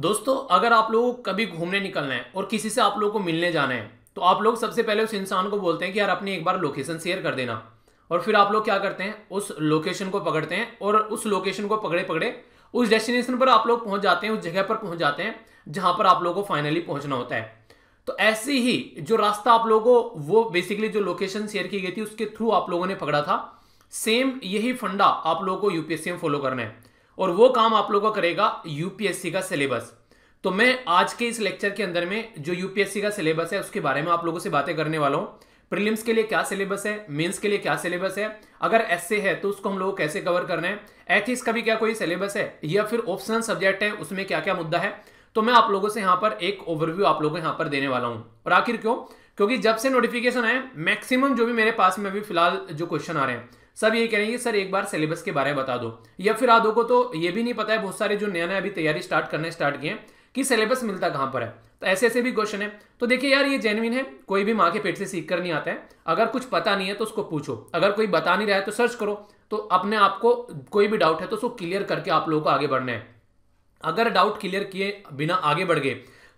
दोस्तों, अगर आप लोगों को कभी घूमने निकलना है और किसी से आप लोगों को मिलने जाना है तो आप लोग सबसे पहले उस इंसान को बोलते हैं कि यार अपनी एक बार लोकेशन शेयर कर देना। और फिर आप लोग क्या करते हैं, उस लोकेशन को पकड़ते हैं और उस लोकेशन को पकड़े पकड़े उस डेस्टिनेशन पर आप लोग पहुंच जाते हैं, उस जगह पर पहुंच जाते हैं जहां पर आप लोगों को फाइनली पहुंचना होता है। तो ऐसे ही जो रास्ता आप लोगों को, वो बेसिकली जो लोकेशन शेयर की गई थी उसके थ्रू आप लोगों ने पकड़ा था, सेम यही फंडा आप लोगों को यूपीएससी में फॉलो करना है। और वो काम आप लोगों को करेगा यूपीएससी का सिलेबस। तो मैं आज के इस लेक्चर के अंदर में जो यूपीएससी का सिलेबस है उसके बारे में आप लोगों से बातें करने वाला हूं। प्रीलिम्स के लिए क्या सिलेबस है, मेंस के लिए क्या सिलेबस है, अगर एसए है तो उसको हम लोग कैसे कवर करना है, एथिक्स का भी क्या कोई सिलेबस है, या फिर ऑप्शनल सब्जेक्ट है उसमें क्या क्या मुद्दा है, तो मैं आप लोगों से यहाँ पर एक ओवरव्यू आप लोगों को यहाँ पर देने वाला हूँ। और आखिर क्यों? क्योंकि जब से नोटिफिकेशन आए मैक्सिमम जो भी मेरे पास में अभी फिलहाल जो क्वेश्चन आ रहे हैं सब ये कह रहे हैं कि सर एक बार सिलेबस के बारे में बता दो, या फिर आधों को तो ये भी नहीं पता है, बहुत सारे जो नया नया अभी तैयारी स्टार्ट किए हैं कि सिलेबस मिलता कहां पर है। तो ऐसे ऐसे भी क्वेश्चन है। तो देखिए यार, ये जेन्युइन है, कोई भी माँ के पेट से सीख कर नहीं आता है। अगर कुछ पता नहीं है तो उसको पूछो, अगर कोई बता नहीं रहा है तो सर्च करो, तो अपने आप को कोई भी डाउट है तो उसको क्लियर करके आप लोगों को आगे बढ़ना है। अगर डाउट क्लियर किए बिना आगे बढ़ गए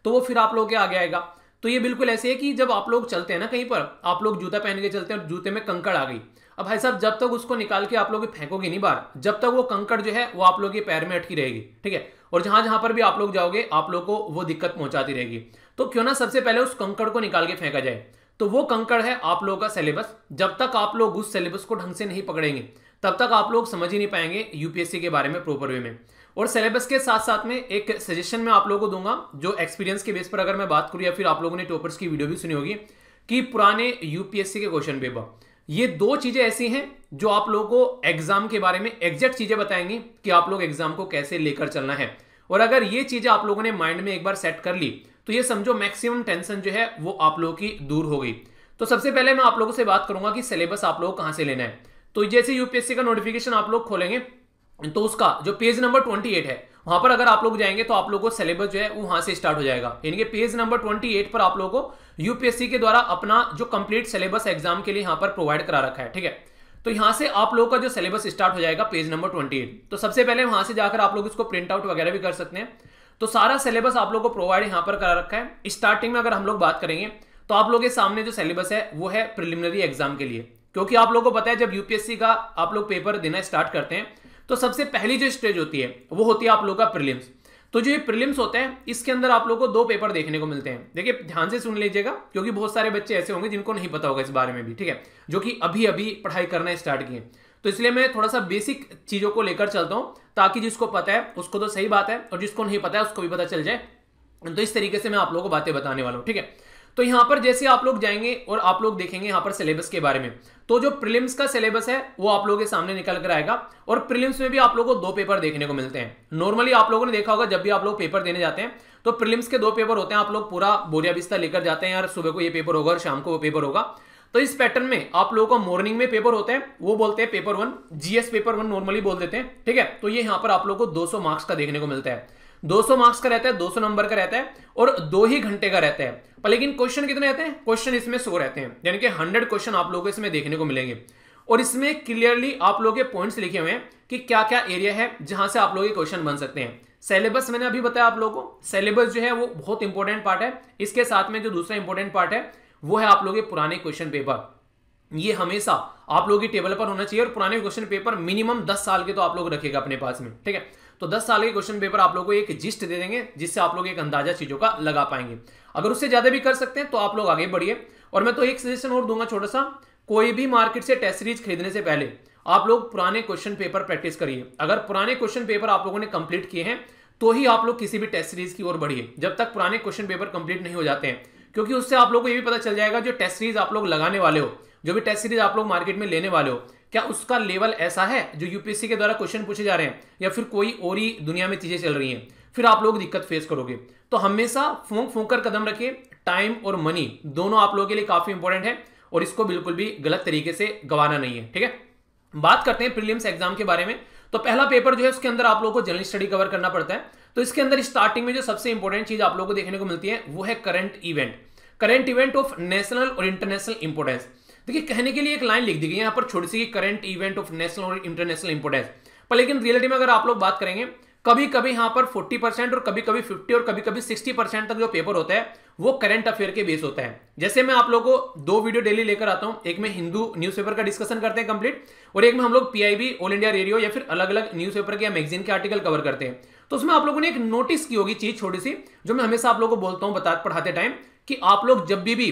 तो वो फिर आप लोगों के आगे आएगा। तो ये बिल्कुल ऐसे है कि जब आप लोग चलते हैं ना कहीं पर, आप लोग जूता पहन के चलते हैं और जूते में कंकड़ आ गई, अब भाई साहब जब तक उसको निकाल के आप लोग फेंकोगे नहीं बाहर, जब तक वो कंकड़ जो है वो आप लोग के पैर में अटकी रहेगी, ठीक है। और जहां जहां पर भी आप लोग जाओगे आप लोग को वो दिक्कत पहुंचाती रहेगी। तो क्यों ना सबसे पहले उस कंकड़ को निकाल के फेंका जाए। तो वो कंकड़ है आप लोगों का सिलेबस। जब तक आप लोग उस सिलेबस को ढंग से नहीं पकड़ेंगे तब तक आप लोग समझ ही नहीं पाएंगे यूपीएससी के बारे में प्रॉपर वे में। और सिलेबस के साथ साथ में एक सजेशन मैं आप लोगों को दूंगा, जो एक्सपीरियंस के बेस पर अगर मैं बात करूं, या फिर आप लोगों ने टॉपर्स की वीडियो भी सुनी होगी, कि पुराने यूपीएससी के क्वेश्चन पेपर, ये दो चीजें ऐसी हैं जो आप लोगों को एग्जाम के बारे में एग्जैक्ट चीजें बताएंगी कि आप लोग एग्जाम को कैसे लेकर चलना है। और अगर ये चीजें आप लोगों ने माइंड में एक बार सेट कर ली तो ये समझो मैक्सिमम टेंशन जो है वो आप लोगों की दूर हो गई। तो सबसे पहले मैं आप लोगों से बात करूंगा कि सिलेबस आप लोगों को कहां से लेना है। तो जैसे यूपीएससी का नोटिफिकेशन आप लोग खोलेंगे तो उसका जो पेज नंबर 28 है वहां पर अगर आप लोग जाएंगे तो आप लोगों को सिलेबस जो है वो वहां से स्टार्ट हो जाएगा। यानी कि पेज नंबर 28 पर आप लोगों को यूपीएससी के द्वारा अपना जो कंप्लीट सिलेबस एग्जाम के लिए यहां पर प्रोवाइड करा रखा है, ठीक है। तो यहां से आप लोगों का जो सिलेबस स्टार्ट हो जाएगा पेज नंबर 28। तो सबसे पहले वहां से जाकर आप लोग इसको प्रिंट आउट वगैरह भी कर सकते हैं। तो सारा सिलेबस आप लोगों को प्रोवाइड यहां पर करा रखा है। स्टार्टिंग में अगर हम लोग बात करेंगे तो आप लोगों के सामने जो सिलेबस है वो है प्रिलिमिनरी एग्जाम के लिए, क्योंकि आप लोगों को पता है जब यूपीएससी का आप लोग पेपर देना स्टार्ट करते हैं तो सबसे पहली जो स्टेज होती है वो होती है आप लोगों का प्रीलिम्स। तो जो ये प्रीलिम्स होते हैं इसके अंदर आप लोगों को दो पेपर देखने को मिलते हैं। देखिए ध्यान से सुन लीजिएगा, क्योंकि बहुत सारे बच्चे ऐसे होंगे जिनको नहीं पता होगा इस बारे में भी, ठीक है, जो कि अभी अभी पढ़ाई करना स्टार्ट किए। तो इसलिए मैं थोड़ा सा बेसिक चीजों को लेकर चलता हूं ताकि जिसको पता है उसको तो सही बात है और जिसको नहीं पता है उसको भी पता चल जाए। तो इस तरीके से मैं आप लोगों को बातें बताने वाला हूं, ठीक है। तो यहां पर जैसे आप लोग जाएंगे और आप लोग देखेंगे यहां पर सिलेबस के बारे में, तो जो प्रीलिम्स का सिलेबस है वो आप लोगों के सामने निकल कर आएगा। और प्रीलिम्स में भी आप लोगों को दो पेपर देखने को मिलते हैं। नॉर्मली आप लोगों ने देखा होगा जब भी आप लोग पेपर देने जाते हैं तो प्रीलिम्स के दो पेपर होते हैं, आप लोग पूरा बोरिया बिस्तर लेकर जाते हैं, यार सुबह को ये पेपर होगा और शाम को वो पेपर होगा। तो इस पैटर्न में आप लोगों को मॉर्निंग में पेपर होते हैं, वो बोलते हैं पेपर 1, जीएस पेपर 1 नॉर्मली बोल देते हैं, ठीक है। तो ये यहां पर आप लोगों को 200 मार्क्स का देखने को मिलता है। 200 मार्क्स का रहता है, 200 नंबर का रहता है और 2 ही घंटे का रहता है। पर लेकिन क्वेश्चन कितने रहते हैं? क्वेश्चन इसमें 100 रहते हैं, यानी कि 100 क्वेश्चन आप लोगों को इसमें देखने को मिलेंगे। और इसमें क्लियरली आप लोगों के पॉइंट्स लिखे हुए हैं कि क्या क्या एरिया है जहां से आप लोगों के क्वेश्चन बन सकते हैं। सिलेबस मैंने अभी बताया आप लोगों को, सिलेबस जो है वो बहुत इंपॉर्टेंट पार्ट है। इसके साथ में जो दूसरा इंपॉर्टेंट पार्ट है वो है आप लोगों के पुराने क्वेश्चन पेपर। ये हमेशा आप लोगों की टेबल पर होना चाहिए और पुराने क्वेश्चन पेपर मिनिमम 10 साल के तो आप लोग रखेगा अपने पास में, ठीक है। तो 10 साल के क्वेश्चन पेपर आप लोगों को एक जिस्ट दे देंगे जिससे आप लोग एक अंदाजा चीजों का लगा पाएंगे। अगर उससे ज्यादा भी कर सकते हैं तो आप लोग आगे बढ़िए। और मैं तो एक सजेशन और दूंगा छोटा सा, कोई भी मार्केट से टेस्ट सीरीज खरीदने से पहले आप लोग पुराने क्वेश्चन पेपर प्रैक्टिस करिए। अगर पुराने क्वेश्चन पेपर आप लोगों ने कंप्लीट किए हैं तो ही आप लोग किसी भी टेस्ट सीरीज की ओर बढ़िए, जब तक पुराने क्वेश्चन पेपर कंप्लीट नहीं हो जाते हैं। क्योंकि उससे आप लोग को यह भी पता चल जाएगा जो टेस्ट सीरीज आप लोग लगाने वाले हो, जो भी टेस्ट सीरीज आप लोग मार्केट में लेने वाले हो, क्या उसका लेवल ऐसा है जो यूपीएससी के द्वारा क्वेश्चन पूछे जा रहे हैं, या फिर कोई और ही दुनिया में चीजें चल रही हैं, फिर आप लोग दिक्कत फेस करोगे। तो हमेशा फूंक फूंक कर कदम रखिए। टाइम और मनी दोनों आप लोगों के लिए काफी इंपॉर्टेंट है और इसको बिल्कुल भी गलत तरीके से गंवाना नहीं है, ठीक है। बात करते हैं प्रीलिम्स एग्जाम के बारे में। तो पहला पेपर जो है उसके अंदर आप लोगों को जनरल स्टडी कवर करना पड़ता है। तो इसके अंदर स्टार्टिंग में जो सबसे इंपॉर्टेंट चीज आप लोगों को देखने को मिलती है वो है करंट इवेंट ऑफ नेशनल और इंटरनेशनल इंपोर्टेंस। देखिए कहने के लिए एक लाइन लिख दी गई है यहां पर छोटी सी, करंट इवेंट ऑफ नेशनल और इंटरनेशनल इंपोर्टेंस, पर लेकिन रियलिटी में अगर आप लोग बात करेंगे कभी कभी यहाँ पर 40% और कभी कभी 50 और कभी कभी 60% तक जो पेपर होता है वो करंट अफेयर के बेस होता है। जैसे मैं आप लोगों को 2 वीडियो डेली लेकर आता हूं, एक में हिंदू न्यूज़पेपर का डिस्कशन करते हैं कंप्लीट, और एक में हम लोग पीआईबी, ऑल इंडिया रेडियो या फिर अलग अलग न्यूज़पेपर के या मैगजीन के आर्टिकल कवर करते हैं। तो उसमें आप लोगों ने एक नोटिस की होगी चीज छोटी सी, जो मैं हमेशा आप लोगों को बोलता हूं पढ़ाते टाइम, कि आप लोग जब भी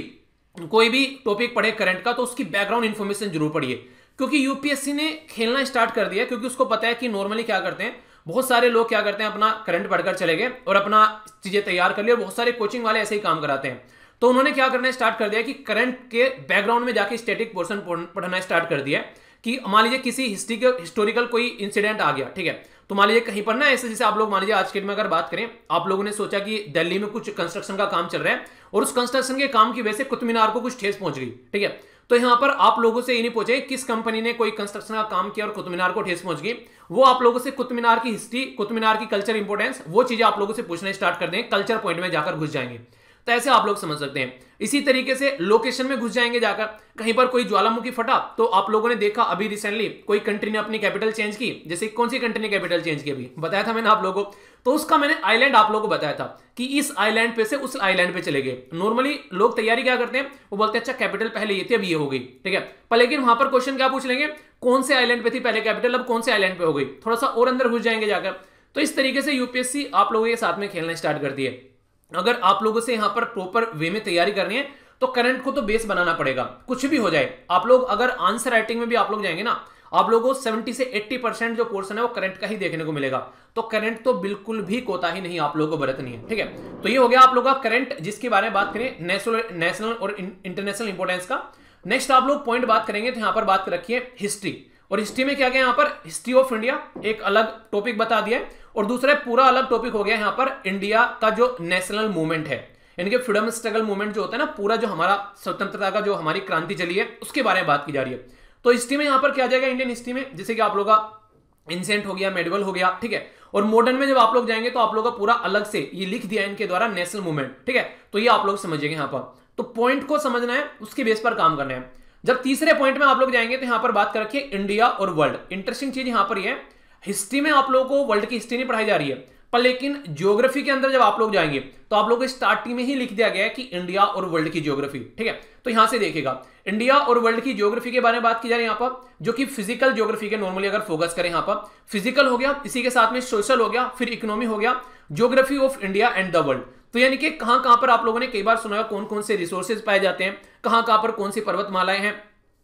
कोई भी टॉपिक पढ़े करंट का तो उसकी बैकग्राउंड इंफॉर्मेशन जरूर पढ़िए, क्योंकि यूपीएससी ने खेलना स्टार्ट कर दिया, क्योंकि उसको पता है कि नॉर्मली क्या करते हैं, बहुत सारे लोग क्या करते हैं, अपना करंट पढ़कर चले गए और अपना चीजें तैयार कर ली, और बहुत सारे कोचिंग वाले ऐसे ही काम कराते हैं। तो उन्होंने क्या करना स्टार्ट कर दिया कि करंट के बैकग्राउंड में जाके स्टैटिक पोर्शन पढ़ना स्टार्ट कर दिया, कि मान लीजिए किसी हिस्टोरिकल कोई इंसिडेंट आ गया, ठीक है, तो मान लीजिए कहीं पर ना ऐसे, जैसे आप लोग मान लीजिए आज के डेट में अगर बात करें, आप लोगों ने सोचा कि दिल्ली में कुछ कंस्ट्रक्शन का काम चल रहा है और उस कंस्ट्रक्शन के काम की वजह से कुतुब मीनार को कुछ ठेस पहुंच गई, ठीक है, तो यहां पर आप लोगों से ये नहीं पूछे किस कंपनी ने कोई कंस्ट्रक्शन का काम किया और कुतुब मीनार को ठेस पहुंच गई, वो आप लोगों से कुतुब मीनार की हिस्ट्री, कुतुब मीनार की कल्चर इंपोर्टेंस, वो चीजें आप लोगों से पूछना स्टार्ट कर देंगे, कल्चर पॉइंट में जाकर घुस जाएंगे। तो ऐसे आप लोग समझ सकते हैं। इसी तरीके से लोकेशन में घुस जाएंगे जाकर, कहीं पर कोई ज्वालामुखी फटा तो आप लोगों ने देखा अभी रिसेंटली कोई कंट्री ने अपनी कैपिटल चेंज की, जैसे कौन सी कंट्री ने कैपिटल चेंज की, अभी बताया था मैंने आप लोगों को, तो उसका मैंने आइलैंड आप लोगों को बताया था कि इस आइलैंड पे से उस आइलैंड पे चले गए। नॉर्मली लोग तैयारी क्या करते हैं, वो बोलते हैं अच्छा कैपिटल पहले ये थी अब ये हो गई, ठीक है, पर लेकिन वहां पर क्वेश्चन क्या पूछ लेंगे, कौन से आइलैंड पे थी पहले कैपिटल, अब कौन से आइलैंड पे हो गई, थोड़ा सा और अंदर घुस जाएंगे जाकर। तो इस तरीके से यूपीएससी आप लोगों के साथ में खेलना स्टार्ट करती है। अगर आप लोगों से यहां पर प्रॉपर वे में तैयारी करनी है तो करंट को तो बेस बनाना पड़ेगा, कुछ भी हो जाए। आप लोग अगर आंसर राइटिंग में भी आप लोग जाएंगे ना, आप लोगों को 70 से 80% जो पोर्शन है वो करंट का ही देखने को मिलेगा, तो करंट तो बिल्कुल भी कोताही नहीं आप लोगों को बरतनी है, ठीक है। तो ये हो गया आप लोग का करंट, जिसके बारे में बात करें नेशनल और इंटरनेशनल इंपोर्टेंस का। नेक्स्ट आप लोग पॉइंट बात करेंगे तो यहां पर बात रखिए हिस्ट्री, और हिस्ट्री में क्या गया, यहां पर हिस्ट्री ऑफ इंडिया एक अलग टॉपिक बता दिया है, और दूसरा पूरा अलग टॉपिक हो गया यहां पर इंडिया का जो नेशनल मूवमेंट है, यानी कि फ्रीडम स्ट्रगल मूवमेंट जो होता है ना, पूरा जो हमारा स्वतंत्रता का जो हमारी क्रांति चली है उसके बारे में बात की जा रही है। तो हिस्ट्री में यहां पर क्या जाएगा, इंडियन हिस्ट्री में जैसे कि आप लोग का एंशिएंट हो गया, मेडिवल हो गया, ठीक है, और मॉडर्न में जब आप लोग जाएंगे तो आप लोग का पूरा अलग से ये लिख दिया इनके द्वारा नेशनल मूवमेंट, ठीक है, तो ये आप लोग समझिएगा यहां पर। तो पॉइंट को समझना है, उसके बेस पर काम करना है। जब तीसरे पॉइंट में आप लोग जाएंगे तो यहां पर बात कर रखिए इंडिया और वर्ल्ड। इंटरेस्टिंग चीज यहां पर ये है, हिस्ट्री में आप लोगों को वर्ल्ड की हिस्ट्री नहीं पढ़ाई जा रही है, पर लेकिन ज्योग्राफी के अंदर जब आप लोग जाएंगे तो आप लोगों को स्टार्टिंग में ही लिख दिया गया है कि इंडिया और वर्ल्ड की ज्योग्राफी, ठीक है। तो यहां से देखिएगा इंडिया और वर्ल्ड की ज्योग्राफी के बारे में बात की जा रही है यहाँ पर, जो कि फिजिकल ज्योग्राफी के नॉर्मली अगर फोकस करें यहाँ पर, फिजिकल हो गया, इसी के साथ में सोशल हो गया, फिर इकोनॉमी हो गया, geography of India and the world. तो यानी कि कहां पर आप लोगों ने कई बार सुना है कौन कौन से रिसोर्सेज पाए जाते हैं, कहां पर कौन सी पर्वतमालाएं हैं,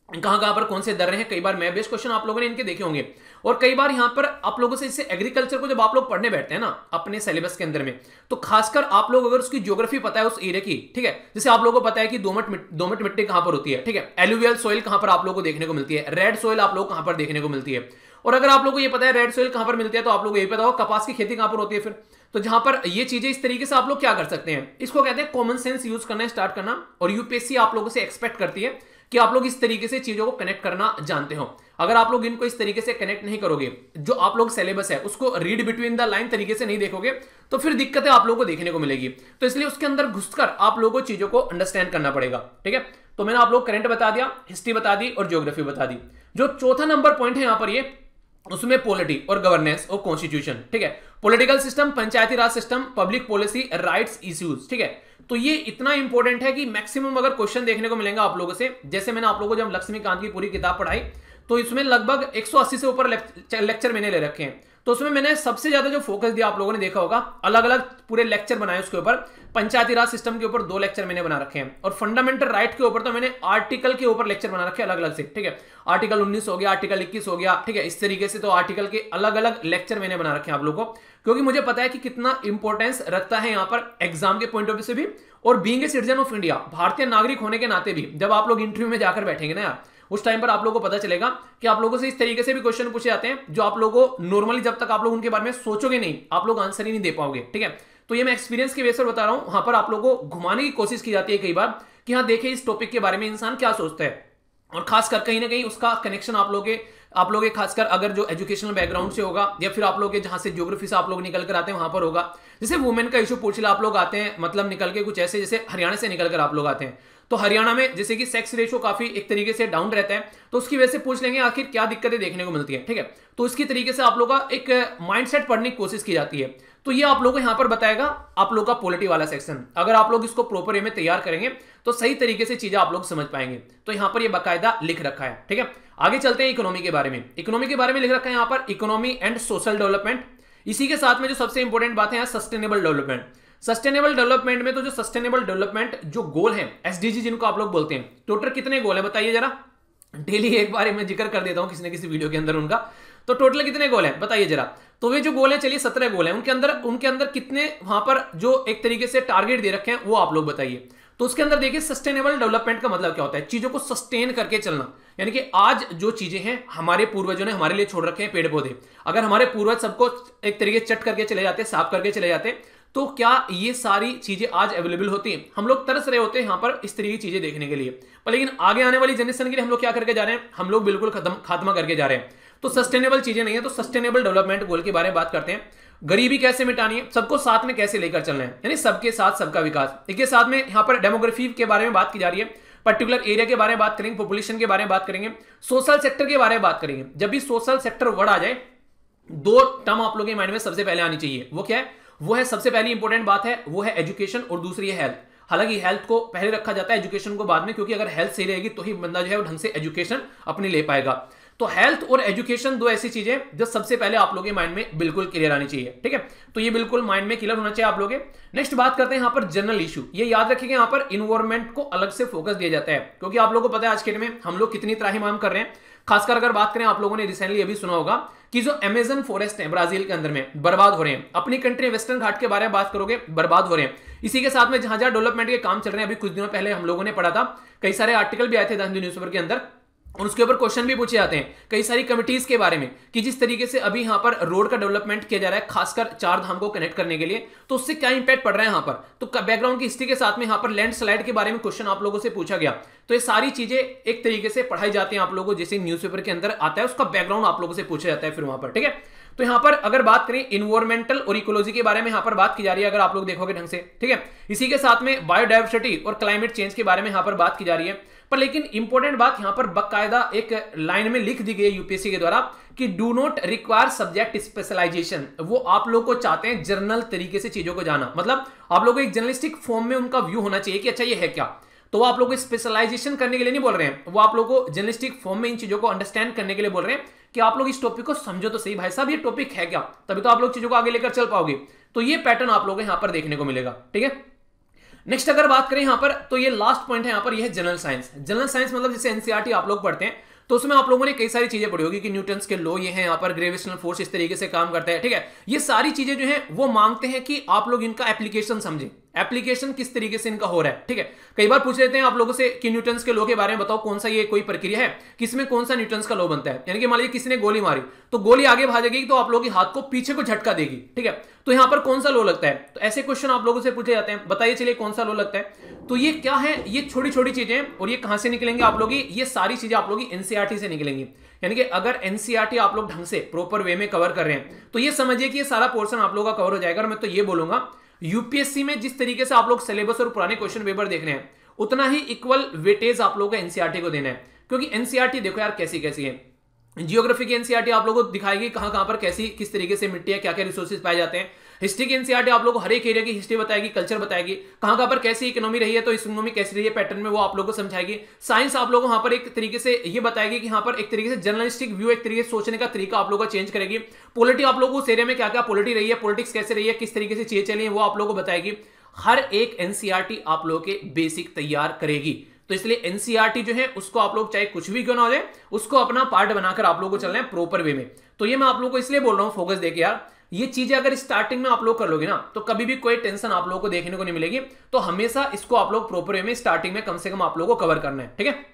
कहां पर कौन से दर्रे हैं, कई बार मैप बेस्ड क्वेश्चन आप लोगों ने इनके देखे होंगे। और कई बार यहां पर आप लोगों से इससे एग्रीकल्चर को जब आप लोग पढ़ने बैठते हैं ना अपने सिलेबस के अंदर में, तो खासकर आप लोग अगर उसकी ज्योग्राफी पता है उस एरिया की, ठीक है, जैसे आप लोगों को पता है कि दोमट मिट्टी कहां पर होती है, ठीक है, एलुवियल सॉइल कहां पर आप लोगों को देखने को मिलती है, रेड सॉइल आप लोग कहां पर देखने को मिलती है, और अगर आप लोगों को ये पता है रेड सॉइल कहां पर मिलती है तो आप लोग ये पता होगा कपास की खेती कहां पर होती है फिर। तो जहां पर ये चीजें इस तरीके से आप लोग क्या कर सकते हैं, इसको कहते हैं कॉमन सेंस यूज करना स्टार्ट करना, और यूपीएससी आप लोगों से एक्सपेक्ट करती है कि आप लोग इस तरीके से चीजों को कनेक्ट करना जानते हो। अगर आप लोग इनको इस तरीके से कनेक्ट नहीं करोगे, जो आप लोग सिलेबस है उसको रीड बिटवीन द लाइन तरीके से नहीं देखोगे, तो फिर दिक्कतें आप लोगों को देखने को मिलेगी। तो इसलिए उसके अंदर घुसकर आप लोगों को चीजों को अंडरस्टैंड करना पड़ेगा, ठीक है। तो मैंने आप लोग करंट बता दिया, हिस्ट्री बता दी और ज्योग्राफी बता दी। जो चौथा नंबर पॉइंट है यहां पर ये, उसमें पॉलिटी और गवर्नेंस और कॉन्स्टिट्यूशन, ठीक है, political system, Panchayati Raj system, public policy, rights issues, ठीक है। तो ये इतना इंपॉर्टेंट है कि मैक्सिमम अगर क्वेश्चन देखने को मिलेगा आप लोगों से, जैसे मैंने आप लोगों को जब लक्ष्मीकांत की पूरी किताब पढ़ाई तो इसमें लगभग 180 से ऊपर लेक्चर मैंने ले रखे हैं। तो उसमें मैंने सबसे ज्यादा जो फोकस दिया आप लोगों ने देखा होगा, अलग अलग पूरे लेक्चर बनाए उसके ऊपर। पंचायती राज सिस्टम के ऊपर 2 लेक्चर मैंने बना रखे हैं, और फंडामेंटल राइट के ऊपर तो मैंने आर्टिकल के ऊपर लेक्चर बना रखे अलग अलग से, ठीक है। आर्टिकल 19 हो गया, आर्टिकल 21 हो गया, ठीक है, इस तरीके से तो आर्टिकल के अलग अलग लेक्चर मैंने बना रखे हैं आप लोगों को, क्योंकि मुझे पता है कि कितना इंपॉर्टेंस रखता है यहाँ पर एग्जाम के पॉइंट ऑफ व्यू से भी, और being a citizen of India, भारतीय नागरिक होने के नाते भी जब आप लोग इंटरव्यू में जाकर बैठेंगे ना यार, उस टाइम पर आप लोगों को पता चलेगा कि आप लोगों से इस तरीके से भी क्वेश्चन पूछे जाते हैं जो आप लोगों को नॉर्मली जब तक आप लोग उनके बारे में सोचोगे नहीं, आप लोग आंसर ही नहीं दे पाओगे, ठीक है। तो ये मैं एक्सपीरियंस के बेस पर बता रहा हूं, वहां पर आप लोगों को घुमाने की कोशिश की जाती है कई बार कि हाँ देखिए इस टॉपिक के बारे में इंसान क्या सोचता है, और खासकर कहीं ना कहीं उसका कनेक्शन आप लोग के खासकर अगर जो एजुकेशनल बैकग्राउंड से होगा, या फिर आप लोग के जहां से ज्योग्राफी से आप लोग निकल कर आते हैं वहां पर होगा। जैसे वुमेन का इशू पूछ लिया आप लोग आते हैं, मतलब निकल के कुछ ऐसे जैसे हरियाणा से निकल कर आप लोग आते हैं, तो हरियाणा में जैसे कि सेक्स रेशो काफी एक तरीके से डाउन रहता है, तो उसकी वजह से पूछ लेंगे आखिर क्या दिक्कतें देखने को मिलती है, ठीक है। तो इसकी तरीके से आप लोग का एक माइंडसेट पढ़ने की कोशिश की जाती है। तो ये आप लोग को यहां पर बताएगा आप लोग का पॉलिटी वाला सेक्शन। अगर आप लोग इसको प्रॉपर वे में तैयार करेंगे तो सही तरीके से चीजें आप लोग समझ पाएंगे। तो यहां पर ये बाकायदा लिख रखा है, ठीक है। आगे चलते हैं इकोनॉमी के बारे में। इकोनॉमी के बारे में लिख रखा है यहां पर इकोनॉमी एंड सोशल डेवलपमेंट। इसी के साथ में जो सबसे इंपॉर्टेंट बात है सस्टेनेबल डेवलपमेंट। सस्टेनेबल डेवलपमेंट में तो जो सस्टेनेबल डेवलपमेंट जो गोल है एसडीजी जिनको आप लोग बोलते हैं, टोटल कितने गोल है बताइए जरा। डेली एक बार मैं जिक्र कर देता हूं किसी न किसी वीडियो के अंदर उनका। तो टोटल कितने गोल हैं बताइए जरा। तो वे जो गोल हैं चलिए 17 गोल हैं, उनके अंदर कितने वहां पर जो एक तरीके से टारगेट दे रखे हैं वो आप लोग बताइए। तो उसके अंदर देखिए सस्टेनेबल डेवलपमेंट का मतलब क्या होता है, चीजों को सस्टेन करके चलना। यानी कि आज जो चीजें हैं हमारे पूर्वजों ने हमारे लिए छोड़ रखे हैं पेड़ पौधे, अगर हमारे पूर्वज सबको एक तरीके चट करके चले जाते, साफ करके चले जाते, तो क्या ये सारी चीजें आज अवेलेबल होती हैं। हम लोग तरस रहे होते हैं यहाँ पर इस तरह की चीजें देखने के लिए, पर लेकिन आगे आने वाली जनरेशन के लिए हम लोग क्या करके जा रहे हैं, हम लोग बिल्कुल खात्मा करके जा रहे हैं। तो सस्टेनेबल चीजें नहीं है। तो सस्टेनेबल डेवलपमेंट गोल के बारे में बात करते हैं। गरीबी कैसे मिटानी है, सबको साथ में कैसे लेकर चलना है, यानी सबके साथ सबका विकास। इसके साथ में यहाँ पर डेमोग्राफी के बारे में बात की जा रही है, पर्टिकुलर एरिया के बारे में बात करेंगे, पॉपुलेशन के बारे में बात करेंगे, सोशल सेक्टर के बारे में बात करेंगे। जब भी सोशल सेक्टर वर्ड आ जाए, दो टर्म आप लोगों के माइंड में सबसे पहले आनी चाहिए। वो क्या है, वो है सबसे पहली इंपॉर्टेंट बात है वो है एजुकेशन और दूसरी है हेल्थ। हालांकि हेल्थ को पहले रखा जाता है, एजुकेशन को बाद में, क्योंकि अगर हेल्थ सही रहेगी तो ही बंदा जो है वो ढंग से एजुकेशन अपनी ले पाएगा। तो हेल्थ और एजुकेशन दो ऐसी चीजें जो सबसे पहले आप लोगों के माइंड में बिल्कुल क्लियर आनी चाहिए, ठीक है। तो ये बिल्कुल माइंड में क्लियर होना चाहिए आप लोग। नेक्स्ट बात करते हैं यहाँ पर जनरल इशू। ये याद रखिएगा यहाँ पर इन्वायरमेंट को अलग से फोकस दिया जाता है, क्योंकि आप लोगों को पता है आज के दिन में हम लोग कितनी त्राहिमाम कर रहे हैं। खासकर अगर बात करें, आप लोगों ने रिसेंटली अभी सुना होगा कि जो अमेजन फॉरेस्ट है ब्राजील के अंदर में बर्बाद हो रहे हैं। अपनी कंट्री वेस्टर्न घाट के बारे में बात करोगे, बर्बाद हो रहे हैं। इसी के साथ में जहां जहां डेवलपमेंट के काम चल रहे हैं, अभी कुछ दिनों पहले हम लोगों ने पढ़ा था, कई सारे आर्टिकल भी आए थे द हिंदू न्यूज़पेपर के अंदर, और उसके ऊपर क्वेश्चन भी पूछे जाते हैं कई सारी कमिटीज के बारे में कि जिस तरीके से अभी यहां पर रोड का डेवलपमेंट किया जा रहा है, खासकर चार धाम को कनेक्ट करने के लिए, तो उससे क्या इंपैक्ट पड़ रहा है यहां पर। तो बैकग्राउंड की हिस्ट्री के साथ में यहां पर लैंडस्लाइड के बारे में क्वेश्चन आप लोगों से पूछा गया। तो ये सारी चीजें एक तरीके से पढ़ाई जाती हैं आप लोगों को, जैसे न्यूज़पेपर के अंदर आता है उसका बैकग्राउंड आप लोगों से पूछा जाता है फिर वहां पर, ठीक है। तो यहां पर अगर बात करें इन्वायरमेंटल और इकोलॉजी के बारे में यहां पर बात की जा रही है, अगर आप लोग देखोगे ढंग से, ठीक है। इसी के साथ में बायोडाइवर्सिटी और क्लाइमेट चेंज के बारे में यहां पर बात की जा रही है। पर लेकिन इंपॉर्टेंट बात यहां पर बाकायदा एक लाइन में लिख दी गई है यूपीएससी के द्वारा कि do not require subject specialization. वो आप लोग को चाहते हैं जर्नल तरीके से चीजों को जाना, मतलब आप लोगों को एक जर्नलिस्टिक फॉर्म में उनका व्यू होना चाहिए कि अच्छा ये है क्या। तो वो आप लोगों को स्पेशलाइजेशन करने के लिए नहीं बोल रहे हैं, वो आप लोगों को जर्नलिस्टिक फॉर्म में इन चीजों को अंडरस्टैंड करने के लिए बोल रहे हैं कि आप लोग इस टॉपिक को समझो तो सही भाई साहब, ये टॉपिक है क्या, तभी तो आप लोग चीजों को आगे लेकर चल पाओगे। तो ये पैटर्न आप लोगों को यहां पर देखने को मिलेगा, ठीक है। नेक्स्ट अगर बात करें यहां पर, तो ये लास्ट पॉइंट है यहां पर, ये है जनरल साइंस। जनरल साइंस मतलब जैसे एनसीईआरटी आप लोग पढ़ते हैं, तो उसमें आप लोगों ने कई सारी चीजें पढ़ी होगी कि न्यूटन्स के लॉ ये हैं, यहाँ पर ग्रेविटेशनल फोर्स इस तरीके से काम करता है, ठीक है। ये सारी चीजें जो हैं वो मांगते हैं कि आप लोग इनका एप्लीकेशन समझें, एप्लीकेशन किस तरीके से इनका हो रहा है, ठीक है। कई बार पूछ लेते हैं आप लोगों से कि न्यूटन्स के लॉ के बारे में बताओ, कौन सा ये कोई प्रक्रिया है किसमें कौन सा न्यूटन्स का लॉ बनता है। यानी कि मान लीजिए किसी ने गोली मारी तो गोली आगे भागेगी तो आप लोगों के हाथ को पीछे को झटका देगी, ठीक है। तो यहां पर कौन सा लॉ लगता है, तो ऐसे क्वेश्चन आप लोगों से पूछे जाते हैं, बताइए चलिए कौन सा लॉ लगता है। तो ये क्या है, ये छोटी छोटी चीजें, और ये कहां से निकलेंगे आप लोग, ये सारी चीजें आप लोग एनसीईआरटी से निकलेंगी। यानी कि अगर एनसीईआरटी आप लोग ढंग से प्रॉपर वे में कवर कर रहे हैं तो ये समझिए कि ये सारा पोर्शन आप लोगों का कवर हो जाएगा। और मैं तो ये बोलूंगा यूपीएससी में जिस तरीके से आप लोग सिलेबस और पुराने क्वेश्चन पेपर देख रहे हैं, उतना ही इक्वल वेटेज आप लोगों को एनसीईआरटी को देना है। क्योंकि एनसीईआरटी देखो यार कैसी कैसी है, जियोग्राफी की एनसीईआरटी आप लोगों को दिखाएगी कहां कहां पर कैसी किस तरीके से मिट्टी है, क्या क्या रिसोर्सेज पाए जाते हैं। हिस्ट्री की एनसीईआरटी आप लोगों को हर एक एरिया की हिस्ट्री बताएगी, कल्चर बताएगी, कहां कहां पर कैसी इकोनॉमी रही है तो इकोनॉमी कैसी रही है पैटर्न में, वो आप लोगों को समझाएगी। साइंस आप लोगों को वहां पर एक तरीके से ये बताएगी कि यहाँ पर एक तरीके से जर्नलिस्टिक व्यू, एक तरीके से सोचने का तरीका आप लोगों का चेंज करेगी। पॉलिटी आप लोगों को उस एरिया में क्या क्या पॉलिटी रही है, पॉलिटिक्स कैसे रही है, किस तरीके से चीजें चली है, वो आप लोगों को बताएगी। हर एक एनसीईआरटी आप लोगों के बेसिक तैयार करेगी। तो इसलिए एनसीईआरटी जो है उसको आप लोग चाहे कुछ भी क्यों ना हो जाए, उसको अपना पार्ट बनाकर आप लोगों को चलना है प्रॉपर वे में। तो ये मैं आप लोगों को इसलिए बोल रहा हूं फोकस देके यार, ये चीजें अगर स्टार्टिंग में आप लोग कर लोगे ना तो कभी भी कोई टेंशन आप लोगों को देखने को नहीं मिलेगी। तो हमेशा इसको आप लोग प्रॉपर वे में स्टार्टिंग में कम से कम आप लोगों को कवर करना है, ठीक है।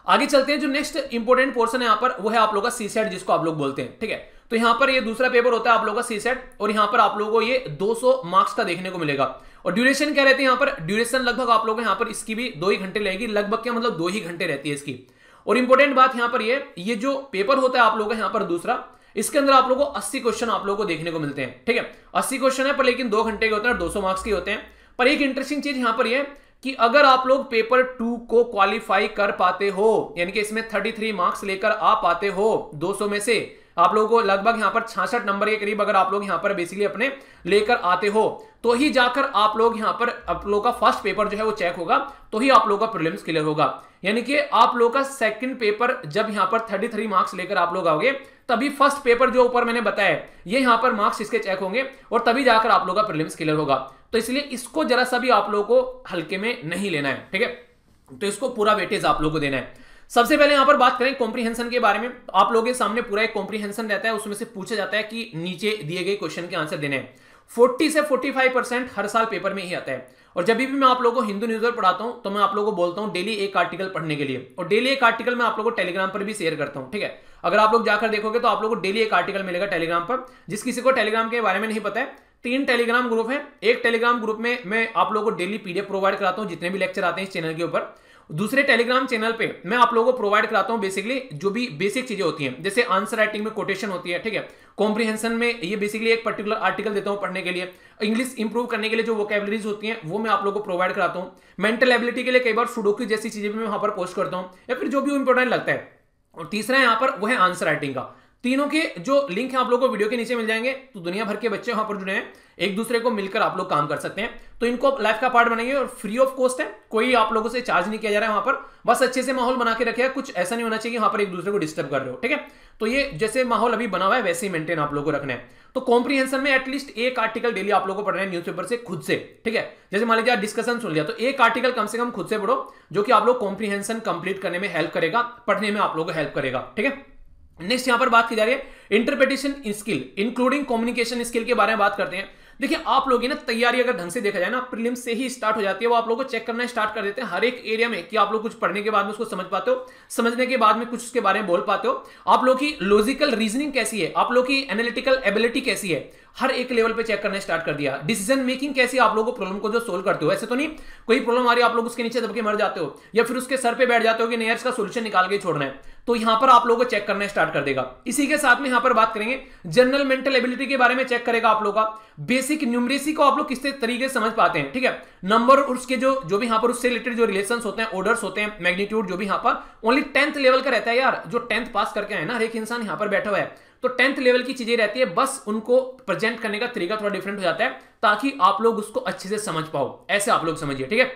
आगे चलते हैं, जो नेक्स्ट इंपॉर्टेंट पोर्शन है यहाँ पर वो है आप लोगों का सीसेट, जिसको आप लोग बोलते हैं, ठीक है। तो यहाँ पर ये दूसरा पेपर होता है आप लोगों का सीसेट, और यहाँ पर आप लोगों को ये 200 मार्क्स का देखने को मिलेगा। और ड्यूरेशन क्या रहती है यहाँ पर, ड्यूरेशन लगभग आप लोगों को यहाँ पर इसकी भी 2 ही घंटे लगेगी, लगभग क्या मतलब 2 ही घंटे रहती है इसकी। और इंपॉर्टेंट बात यहाँ पर ये जो पेपर होता है आप लोगों का यहाँ पर दूसरा, इसके अंदर आप लोगों को 80 क्वेश्चन आप लोगों को देखने को मिलते हैं, ठीक है। 80 क्वेश्चन है पर लेकिन 2 घंटे के होते हैं और 200 मार्क्स के होते हैं। पर एक इंटरेस्टिंग चीज यहाँ पर ये कि अगर आप लोग पेपर 2 को क्वालिफाई कर पाते हो, यानी कि इसमें 33 मार्क्स लेकर आ पाते हो 200 में से, आप लोगों को लगभग यहां पर 66 नंबर के करीब अगर आप लोग यहां पर बेसिकली अपने लेकर आते हो, तो ही जाकर आप लोग यहां पर आप लोग का फर्स्ट पेपर जो है वो चेक होगा, तो ही आप लोग का प्रीलिम्स क्लियर होगा। यानी कि आप लोग का सेकंड पेपर जब यहां पर 33 मार्क्स लेकर आप लोग आओगे, तभी फर्स्ट पेपर जो ऊपर मैंने बताया ये यहां पर मार्क्स इसके चेक होंगे और तभी जाकर आप लोग का प्रीलिम्स क्लियर होगा। तो इसलिए इसको जरा सा भी आप लोगों को हल्के में नहीं लेना है, ठीक है। तो इसको पूरा वेटेज आप लोगों को देना है। सबसे पहले यहां पर बात करें कॉम्प्रीहेंशन के बारे में। आप लोगों के सामने पूरा एक कॉम्प्रीहेंशन रहता है, उसमें से पूछा जाता है कि नीचे दिए गए क्वेश्चन के आंसर देने हैं। 40 से 45% हर साल पेपर में ही आता है। और जब भी मैं आप लोगों को हिंदू न्यूज़पेपर पढ़ाता हूं तो मैं आप लोगों को बोलता हूं डेली एक आर्टिकल पढ़ने के लिए, और डेली एक आर्टिकल मैं आप लोगों को टेलीग्राम पर भी शेयर करता हूं, ठीक है। अगर आप लोग जाकर देखोगे तो आप लोगों को डेली एक आर्टिकल मिलेगा टेलीग्राम पर। जिस किसी को टेलीग्राम के बारे में नहीं पता है, 3 टेलीग्राम ग्रुप है। एक टेलीग्राम ग्रुप में मैं आप लोगों को डेली पीडीएफ प्रोवाइड कराता हूं जितने भी लेक्चर आते हैं इस चैनल के ऊपर। दूसरे टेलीग्राम चैनल पे मैं आप लोगों को प्रोवाइड कराता हूं बेसिकली जो भी बेसिक चीजें होती हैं, जैसे आंसर राइटिंग में कोटेशन होती है, ठीक है। कॉम्प्रीहेंशन में ये बेसिकली एक पर्टिकुलर आर्टिकल देता हूं पढ़ने के लिए। इंग्लिश इंप्रूव करने के लिए जो वोकैबुलरीज होती हैं वो मैं आप लोगों को प्रोवाइड कराता हूं। मेंटल एबिलिटी के लिए कई बार सुडोकू जैसी चीजें भी मैं वहां पर पोस्ट करता हूं, या फिर जो भी इंपॉर्टेंट लगता है। और तीसरा यहां पर वो है आंसर राइटिंग का। तीनों के जो लिंक है आप लोगों को वीडियो के नीचे मिल जाएंगे। तो दुनिया भर के बच्चे वहां पर जुड़े हैं, एक दूसरे को मिलकर आप लोग काम कर सकते हैं। तो इनको लाइफ का पार्ट बनाइए और फ्री ऑफ कॉस्ट है, कोई आप लोगों से चार्ज नहीं किया जा रहा है वहां पर। बस अच्छे से माहौल बना के रखिएगा, कुछ ऐसा नहीं होना चाहिए कि वहां पर एक दूसरे को डिस्टर्ब कर रहे हो, ठीक है। तो ये जैसे माहौल अभी बना हुआ है वैसे ही मेंटेन आप लोगों को रखना है। तो कॉम्प्रीहेंशन में एटलीस्ट एक आर्टिकल डेली आप लोगों को पढ़ना है न्यूज़पेपर से खुद से, ठीक है। जैसे मान लीजिए डिस्कशन सुन लिया तो एक आर्टिकल कम से कम खुद से पढ़ो, जो कि आप लोग कॉम्प्रीहेंशन कंप्लीट करने में हेल्प करेगा, पढ़ने में आप लोगों को हेल्प करेगा, ठीक है। नेक्स्ट यहां पर बात की जा रही है interpretation skill including communication skill के बारे में बात करते हैं। देखिए आप लोग ना तैयारी अगर ढंग से देखा जाए ना प्रीलिम्स से ही स्टार्ट हो जाती है। वो आप लोगों को चेक करना स्टार्ट कर देते हैं हर एक एरिया में कि आप लोग कुछ पढ़ने के बाद में उसको समझ पाते हो, समझने के बाद में कुछ उसके बारे में बोल पाते हो, आप लोग की लॉजिकल रीजनिंग कैसी है, आप लोग की एनालिटिकल एबिलिटी कैसी है, हर एक लेवल पे चेक करना स्टार्ट कर दिया। डिसीजन मेकिंग कैसी है, आप लोगों को प्रॉब्लम को जो सोल्व करते हो। ऐसे तो नहीं कोई प्रॉब्लम आ रही है आप लोग उसके नीचे दबके मर जाते हो या फिर उसके सर पे बैठ जाते हो कि नहीं यार इसका सोल्यूशन निकाल के छोड़ना है। तो यहां पर आप लोगों को चेक करना स्टार्ट कर देगा। इसी के साथ में यहां पर बात करेंगे जनरल मेंटल एबिलिटी के बारे में चेक करेगा आप लोग का। बेसिक न्यूमरेसी को आप लोग किस तरीके से समझ पाते हैं, ठीक है। नंबर और उसके जो भी यहां पर उससे रिलेटेड जो रिलेशंस होते हैं, ऑर्डर्स होते हैं, मैग्नीट्यूड जो भी यहां पर ओनली 10th लेवल का रहता है यार। जो 10th पास करके आए ना हर एक इंसान यहां पर बैठा हुआ है, तो 10th लेवल की चीजें रहती है, बस उनको प्रेजेंट करने का तरीका थोड़ा डिफरेंट हो जाता है ताकि आप लोग उसको अच्छे से समझ पाओ। ऐसे आप लोग समझिए, ठीक है।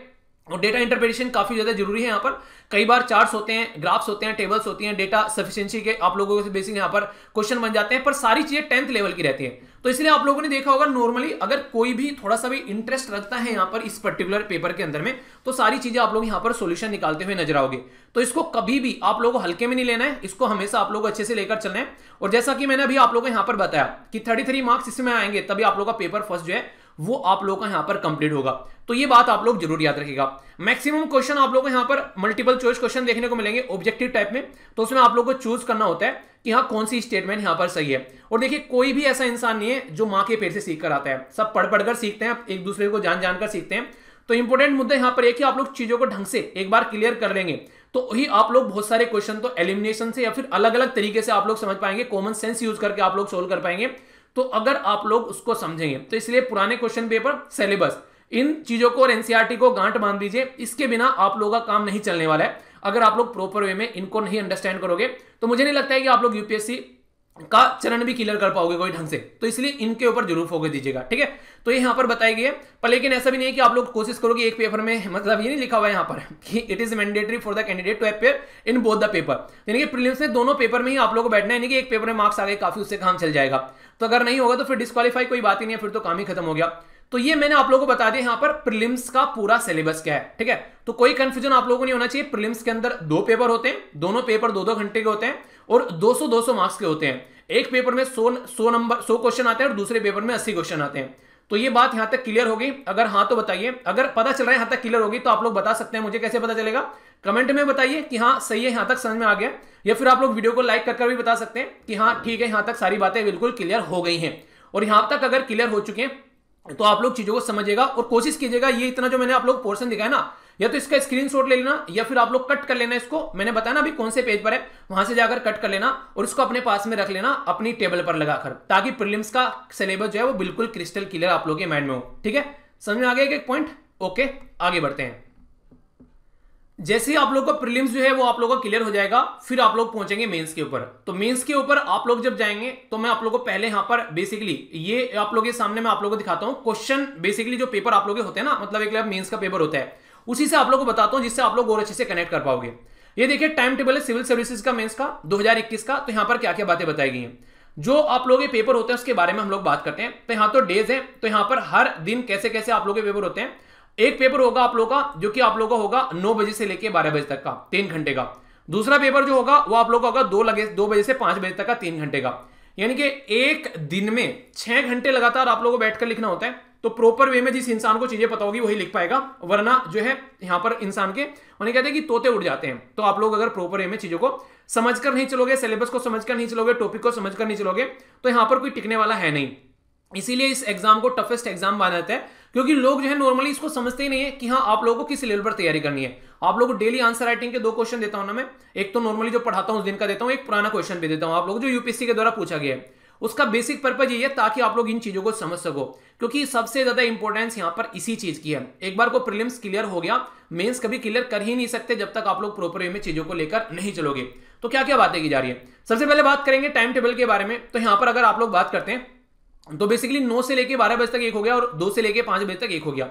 और डेटा इंटरप्रिटेशन काफी ज्यादा जरूरी है। यहाँ पर कई बार चार्ट्स होते हैं, ग्राफ्स होते हैं, टेबल्स होती हैं, डेटा सफिशिएंसी के आप लोगों से बेसिक यहाँ पर क्वेश्चन बन जाते हैं, पर सारी चीजें 10th लेवल की रहती हैं। तो इसलिए आप लोगों ने देखा होगा नॉर्मली अगर कोई भी थोड़ा सा भी इंटरेस्ट रखता है यहाँ पर इस पर्टिकुलर पेपर के अंदर में, तो सारी चीजें आप लोग यहाँ पर सोल्यूशन निकालते हुए नजर आओगे। तो इसको कभी भी आप लोगों को हल्के में नहीं लेना है, इसको हमेशा आप लोग अच्छे से लेकर चलना है। और जैसा कि मैंने अभी आप लोगों को यहाँ पर बताया कि 33 मार्क्स इसमें आएंगे तभी आप लोग का पेपर फर्स्ट जो है वो आप लोगों का यहां पर कंप्लीट होगा। तो ये बात आप लोग जरूर याद रखिएगा। मैक्सिमम क्वेश्चन आप लोगों को यहां पर मल्टीपल चॉइस क्वेश्चन देखने को मिलेंगे ऑब्जेक्टिव टाइप में। तो उसमें आप लोगों को चूज करना होता है कि हाँ कौन सी स्टेटमेंट यहां पर सही है। और देखिए कोई भी ऐसा इंसान नहीं है जो मां के पेट से सीख कर आता है, सब पढ़ पढ़कर सीखते हैं, एक दूसरे को जान जानकर सीखते हैं। तो इंपॉर्टेंट मुद्दा यहां पर एक ही आप लोग चीजों को ढंग से एक बार क्लियर कर लेंगे तो ही आप लोग बहुत सारे क्वेश्चन तो एलिमिनेशन से या फिर अलग अलग तरीके से आप लोग समझ पाएंगे, कॉमन सेंस यूज करके आप लोग सोल्व कर पाएंगे। तो अगर आप लोग उसको समझेंगे तो इसलिए पुराने क्वेश्चन पेपर, सिलेबस, इन चीजों को और एनसीईआरटी को गांठ बांध दीजिए। इसके बिना आप लोगों का काम नहीं चलने वाला है। अगर आप लोग प्रॉपर वे में इनको नहीं अंडरस्टैंड करोगे तो मुझे नहीं लगता है कि आप लोग यूपीएससी का चरण भी क्लियर कर पाओगे कोई ढंग से। तो इसलिए इनके ऊपर जरूर फोकस दीजिएगा, ठीक है। तो ये यहां पर बताई गई है, पर लेकिन ऐसा भी नहीं है कि आप लोग कोशिश करोगे एक पेपर में, मतलब ये नहीं लिखा हुआ है यहां पर कि it is mandatory for the candidate to appear in both the paper. यानी कि प्रीलिम्स में दोनों पेपर में ही आप लोगों को बैठना है, यानी कि एक पेपर में मार्क्स आ गए काफी उससे काम चल जाएगा। तो अगर नहीं होगा तो फिर डिस्क्वालीफाई कोई बात ही नहीं है, फिर तो काम ही खत्म हो गया। तो ये मैंने आप लोगों को बता दिया यहाँ पर प्रीलिम्स का पूरा सिलेबस क्या है, ठीक है। तो कोई कंफ्यूजन आप लोगों को नहीं होना चाहिए। प्रीलिम्स के अंदर 2 पेपर होते हैं, दोनों पेपर 2-2 घंटे के होते हैं और 200-200 मार्क्स के होते हैं। एक पेपर में 100 क्वेश्चन आते हैं और दूसरे पेपर में 80 क्वेश्चन आते हैं। तो ये बात यहां तक क्लियर होगी? अगर हाँ तो बताइए, अगर पता चल रहा है यहां तक क्लियर होगी तो आप लोग बता सकते हैं। मुझे कैसे पता चलेगा? कमेंट में बताइए कि हाँ सही है, यहां तक समझ में आ गया, या फिर आप लोग वीडियो को लाइक करके भी बता सकते हैं कि हाँ ठीक है, यहां तक सारी बातें बिल्कुल क्लियर हो गई हैं। और यहां तक अगर क्लियर हो चुके हैं तो आप लोग चीजों को समझिएगा और कोशिश कीजिएगा ये इतना जो मैंने आप लोग पोर्शन दिखाया ना, या तो इसका स्क्रीनशॉट ले लेना या फिर आप लोग कट कर लेना। इसको मैंने बताया ना अभी कौन से पेज पर है, वहां से जाकर कट कर लेना और इसको अपने पास में रख लेना अपनी टेबल पर लगाकर, ताकि प्रीलिम्स का सिलेबस जो है वो बिल्कुल क्रिस्टल क्लियर आप लोगों के माइंड में हो। ठीक है, समझ में आ गया एक पॉइंट? ओके, आगे बढ़ते हैं। जैसे ही आप लोग का प्रीलिम्स जो है वो आप लोग का क्लियर हो जाएगा, फिर आप लोग पहुंचेंगे मेंस के ऊपर। तो मेंस के ऊपर आप लोग जब जाएंगे तो मैं आप लोगों को पहले यहां पर बेसिकली ये आप लोग के सामने मैं आप लोगों को दिखाता हूं क्वेश्चन, बेसिकली जो पेपर आप लोग के होते हैं ना, मतलब एक मेंस का पेपर होता है, उसी से आप लोग को बताता हूं जिससे आप लोग और अच्छे से कनेक्ट कर पाओगे। ये देखिए टाइम टेबल है सिविल सर्विसेज का मेंस का 2021 का। तो यहां पर क्या क्या बातें बताई गई हैं, जो आप लोग के पेपर होते हैं उसके बारे में हम लोग बात करते हैं। तो यहां तो डेज है, तो यहां पर हर दिन कैसे कैसे आप लोग के पेपर होते हैं। एक पेपर होगा आप लोग का जो कि आप लोग का होगा 9 बजे से लेकर 12 बजे तक का 3 घंटे का। दूसरा पेपर जो होगा वो आप लोग का होगा 2 बजे से 5 बजे तक का 3 घंटे का। यानी कि एक दिन में 6 घंटे लगातार आप लोगों को बैठकर लिखना होता है। तो प्रॉपर वे में जिस इंसान को चीजें पता होगी वही लिख पाएगा, वरना जो है यहां पर इंसान के उन्हें कहते हैं कि तोते उड़ जाते हैं। तो आप लोग अगर प्रॉपर वे में चीजों को समझकर नहीं चलोगे, सिलेबस को समझकर नहीं चलोगे, टॉपिक को समझकर नहीं चलोगे, तो यहां पर कोई टिकने वाला है नहीं। इसीलिए इस एग्जाम को टफेस्ट एग्जाम माना जाता है, क्योंकि लोग जो है नॉर्मली इसको समझते ही नहीं है कि हाँ आप लोगों को किस लेवल पर तैयारी करनी है। आप लोगों को डेली आंसर राइटिंग के 2 क्वेश्चन देता हूं ना मैं, एक तो नॉर्मली जो पढ़ाता हूं उस दिन का देता हूं, एक पुराना क्वेश्चन भी देता हूं आप लोगों जो यूपीएससी के द्वारा पूछा गया है। उसका बेसिक पर्पज ये है ताकि आप लोग इन चीजों को समझ सको, क्योंकि सबसे ज्यादा इंपॉर्टेंस यहां पर इसी चीज की है। एक बार को प्रीलिम्स क्लियर हो गया, मेंस कभी क्लियर कर ही नहीं सकते जब तक आप लोग प्रॉपर वे में चीजों को लेकर नहीं चलोगे। तो क्या क्या बातें की जा रही है, सबसे पहले बात करेंगे टाइम टेबल के बारे में। तो यहां पर अगर आप लोग बात करते हैं तो बेसिकली 9 से लेके 12 बजे तक एक हो गया और 2 से लेके 5 बजे तक एक हो गया।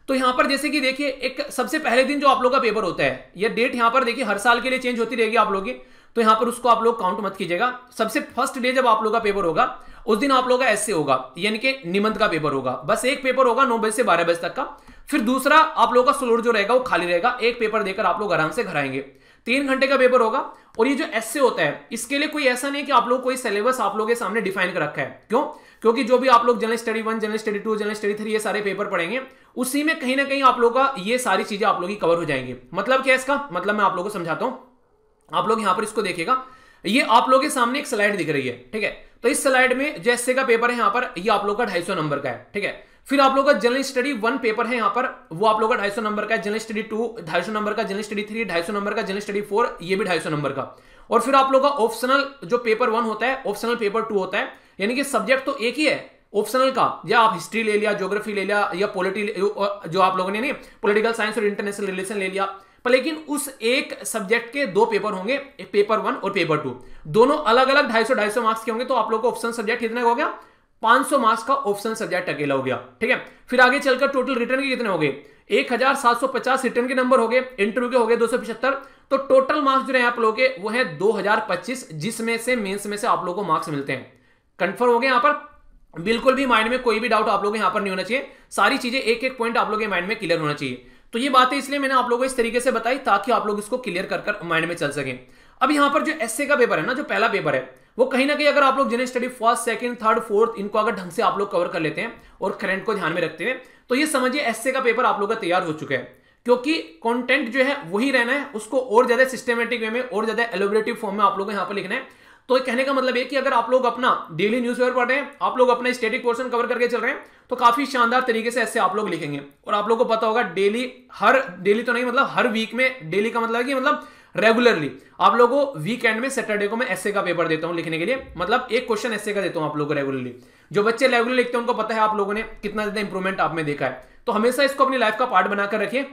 तो यहां पर जैसे कि देखिए एक सबसे पहले दिन जो आप लोग का पेपर होता है, ये डेट यहां पर देखिए हर साल के लिए चेंज होती रहेगी आप लोग की, तो यहां पर उसको आप लोग काउंट मत कीजिएगा। सबसे फर्स्ट डे जब आप लोग का पेपर होगा उस दिन आप लोग का ऐसे होगा, यानी कि निबंध का पेपर होगा, बस एक पेपर होगा 9 बजे से 12 बजे तक का। फिर दूसरा आप लोग का स्लॉट जो रहेगा वो खाली रहेगा, एक पेपर देकर आप लोग आराम से घर आएंगे। 3 घंटे का पेपर होगा। और ये जो एस्से होता है इसके लिए कोई ऐसा नहीं है कि आप लोग कोई सिलेबस आप लोग के सामने डिफाइन कर रखा है। क्यों? क्योंकि जो भी आप लोग general study 1, general study 2, general study 3 ये सारे पेपर पढ़ेंगे, उसी में कहीं ना कहीं आप लोग का ये सारी चीजें आप लोग की कवर हो जाएंगी। मतलब क्या है इसका मतलब, मैं आप लोगों को समझाता हूं। आप लोग यहां पर इसको देखिएगा, ये आप लोग के सामने एक स्लाइड दिख रही है, ठीक है। तो इस स्लाइड में जो एस्से का पेपर है यहां पर, ये आप लोग का 250 नंबर का है, ठीक है। फिर आप लोग का जनरल स्टडी 1 पेपर है यहां पर, वो आप लोग का 250 नंबर का है। जनरल स्टडी 2 250 नंबर का, जनरल स्टडी 3 250 नंबर का, जनरल स्टडी 4 ये भी 250 नंबर का। और फिर आप लोग का ऑप्शनल जो पेपर 1 होता है, ऑप्शनल पेपर 2 होता है, यानी कि सब्जेक्ट तो एक ही है ऑप्शनल का, या आप हिस्ट्री ले लिया, ज्योग्राफी ले लिया, या पॉलिटी जो आप लोगों ने नहीं पॉलिटिकल साइंस और इंटरनेशनल रिलेशन ले लिया, पर लेकिन उस एक सब्जेक्ट के 2 पेपर होंगे, पेपर 1 और पेपर 2, दोनों अलग अलग 250 मार्क्स के होंगे। तो आप लोग को ऑप्शन सब्जेक्ट कितने हो गया, 500 मार्क्स का ऑप्शन सब्जेक्ट अकेला हो गया, ठीक है। फिर आगे चलकर टोटल रिटर्न के कितने हो गए, 1750 रिटर्न के नंबर हो गए, इंटरव्यू के हो गए 275। तो टोटल मार्क्स जो है आप लोग के वो है 2025, जिसमें से मेंस में से आप लोगों को मार्क्स मिलते हैं। कंफर्म हो गए यहां पर, बिल्कुल भी माइंड में कोई भी डाउट आप लोग यहां पर नहीं होना चाहिए, सारी चीजें एक एक पॉइंट आप लोग के माइंड में क्लियर होना चाहिए। तो ये बातें इसलिए मैंने आप लोगों को इस तरीके से बताई ताकि आप लोग इसको क्लियर कर माइंड में चल सकें। अब यहां पर जो एस्से का पेपर है ना, जो पहला पेपर है, वो कहीं ना कहीं अगर आप लोग general study 1st, 2nd, 3rd, 4th इनको अगर ढंग से आप लोग कवर कर लेते हैं और करंट को ध्यान में रखते हैं, तो ये समझिए एस्से का पेपर आप लोग का तैयार हो चुका है। क्योंकि कंटेंट जो है वही रहना है, उसको और ज्यादा सिस्टमेटिक वे में और ज्यादा एलोबरेटिव फॉर्म में आप लोग को यहां पर लिखना है। तो कहने का मतलब है कि अगर आप लोग अपना डेली न्यूज़पेपर पढ़ रहे हैं, आप लोग अपना स्टैटिक पोर्शन कवर करके चल रहे हैं, तो काफी शानदार तरीके से ऐसे आप लोग लिखेंगे। और आप लोग को पता होगा डेली तो नहीं, मतलब हर वीक में, डेली का मतलब है कि मतलब रेगुलरली आप लोगों को वीकेंड में सैटरडे को मैं एस्से का पेपर देता हूं लिखने के लिए, मतलब एक क्वेश्चन एस्से का देता हूं आप लोगों को रेगुलरली। जो बच्चे रेगुलर लिखते हैं उनको पता है आप लोगों ने कितना ज्यादा इंप्रूवमेंट आप में देखा है। तो हमेशा इसको अपनी लाइफ का पार्ट बनाकर रखिए,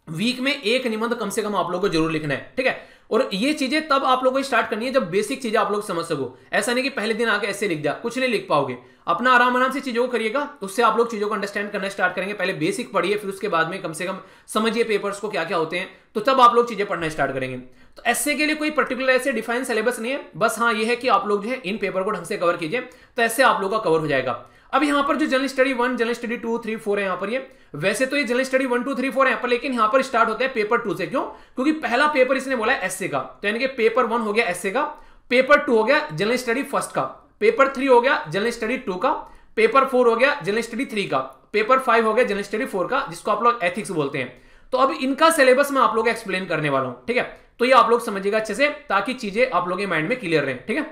वीक में एक निबंध कम से कम आप लोगों को जरूर लिखना है, ठीक है। और ये चीजें तब आप लोगों को स्टार्ट करनी है जब बेसिक चीजें आप लोग समझ सको। ऐसा नहीं कि पहले दिन आके ऐसे लिख दिया, कुछ नहीं लिख पाओगे। अपना आराम से चीजों को करिएगा, उससे आप लोग चीजों को अंडरस्टैंड करना स्टार्ट करेंगे। पहले बेसिक पढ़िए, फिर उसके बाद में कम से कम समझिए पेपर्स को क्या क्या होते हैं, तो तब आप लोग चीजें पढ़ना स्टार्ट करेंगे। तो एस्से के लिए कोई पर्टिकुलर ऐसे डिफाइन सिलेबस नहीं है, बस हाँ ये है कि आप लोग जो है इन पेपर को ढंग से कवर कीजिए, तो ऐसे आप लोग का कवर हो जाएगा। अब यहां पर जो जनरल स्टडी 1, जनरल स्टडी 2, 3, 4 है यहां पर, ये वैसे तो ये जनरल स्टडी 1, 2, 3, 4 है यहां पर, लेकिन यहां पर स्टार्ट होता है पेपर 2 से। क्यों? क्योंकि पहला पेपर इसने बोला है एस्से का, तो यानी कि पेपर 1 हो गया एस्से का, पेपर 2 हो गया जनरल स्टडी 1st का, पेपर 3 हो गया जनरल स्टडी 2 का, पेपर 4 हो गया जनरल स्टडी 3 का, पेपर 5 हो गया जनरल स्टडी 4 का, जिसको आप लोग एथिक्स बोलते हैं। तो अब इनका सिलेबस मैं आप लोग एक्सप्लेन करने वाला हूं, ठीक है। तो ये आप लोग समझिएगा अच्छे से, ताकि चीजें आप लोग के माइंड में क्लियर रहे, ठीक है।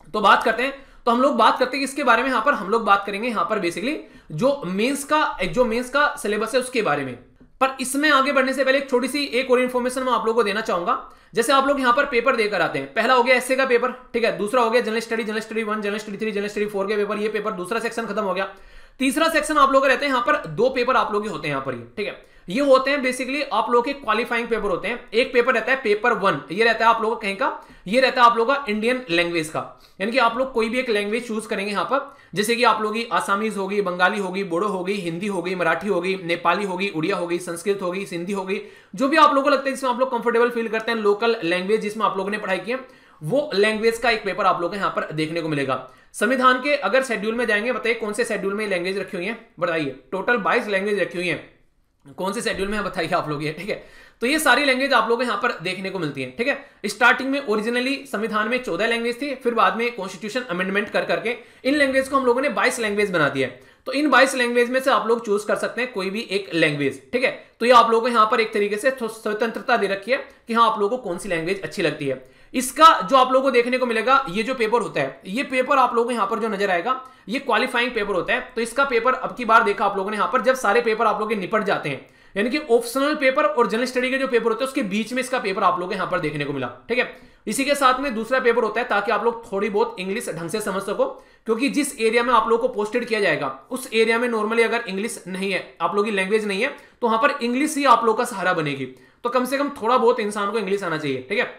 तो बात करते हैं, तो हम लोग बात करते हैं इसके बारे में। यहां पर हम लोग बात करेंगे यहां पर बेसिकली जो मेंस का सिलेबस है उसके बारे में। पर इसमें आगे बढ़ने से पहले एक छोटी सी एक और इंफॉर्मेशन मैं आप लोगों को देना चाहूंगा। जैसे आप लोग यहां पर पेपर देकर आते हैं, पहला हो गया एस्से का पेपर, ठीक है, दूसरा हो गया general study 1, general study 3, general study 4 के पेपर, ये पेपर दूसरा सेक्शन खत्म हो गया। तीसरा सेक्शन आप लोग रहते हैं यहाँ पर, दो पेपर आप लोग के होते हैं यहाँ पर, ये ठीक है, ये होते हैं बेसिकली आप लोग के क्वालिफाइंग पेपर होते हैं। एक पेपर रहता है पेपर 1, ये रहता है आप लोगों का कहीं का, ये रहता है आप लोगों का इंडियन लैंग्वेज का, यानी कि आप लोग कोई भी एक लैंग्वेज चूज करेंगे यहाँ पर, जैसे कि आप लोगों की आसामीज होगी, बंगाली होगी, बोडो होगी, हिंदी होगी, मराठी होगी, नेपाली होगी, उड़िया होगी, संस्कृत होगी, सिंधी होगी, जो भी आप लोगों को लगता है जिसमें आप लोग कंफर्टेबल फील करते हैं, लोकल लैंग्वेज जिसमें आप लोगों ने पढ़ाई की है, वो लैंग्वेज का एक पेपर आप लोग को यहाँ पर देखने को मिलेगा। संविधान के अगर शेड्यूल में जाएंगे, बताइए कौन से शेड्यूल में लैंग्वेज रखी हुई है, बताइए, टोटल 22 लैंग्वेज रखी हुई है, कौन से शेड्यूल में बताइए आप लोग ये, ठीक है। तो ये सारी लैंग्वेज आप लोगों को यहाँ पर देखने को मिलती है, ठीक है। स्टार्टिंग में ओरिजिनली संविधान में 14 लैंग्वेज थी, फिर बाद में कॉन्स्टिट्यूशन अमेंडमेंट कर करके इन लैंग्वेज को हम लोगों ने 22 लैंग्वेज बना दिया है। तो इन 22 लैंग्वेज में से आप लोग चूज कर सकते हैं कोई भी एक लैंग्वेज, ठीक है। तो ये आप लोगों को यहाँ पर एक तरीके से स्वतंत्रता दे रखी है कि हाँ आप लोगों को कौन सी लैंग्वेज अच्छी लगती है। इसका जो आप लोगों को देखने को मिलेगा, ये जो पेपर होता है, ये पेपर आप लोगों को यहाँ पर जो नजर आएगा, ये क्वालिफाइंग पेपर होता है। तो इसका पेपर अब की बार देखा आप लोगों ने यहाँ पर, जब सारे पेपर आप लोग के निपट जाते हैं, यानी कि ऑप्शनल पेपर और जनरल स्टडी के जो पेपर होते हैं उसके बीच में इसका पेपर आप लोग यहां पर देखने को मिला, ठीक है। इसी के साथ में दूसरा पेपर होता है ताकि आप लोग थोड़ी बहुत इंग्लिश ढंग से समझ सको, क्योंकि जिस एरिया में आप लोग को पोस्टेड किया जाएगा उस एरिया में नॉर्मली अगर इंग्लिश नहीं है, आप लोग की लैंग्वेज नहीं है, तो वहां पर इंग्लिश ही आप लोग का सहारा बनेगी। तो कम से कम थोड़ा बहुत इंसान को इंग्लिश आना चाहिए, ठीक है।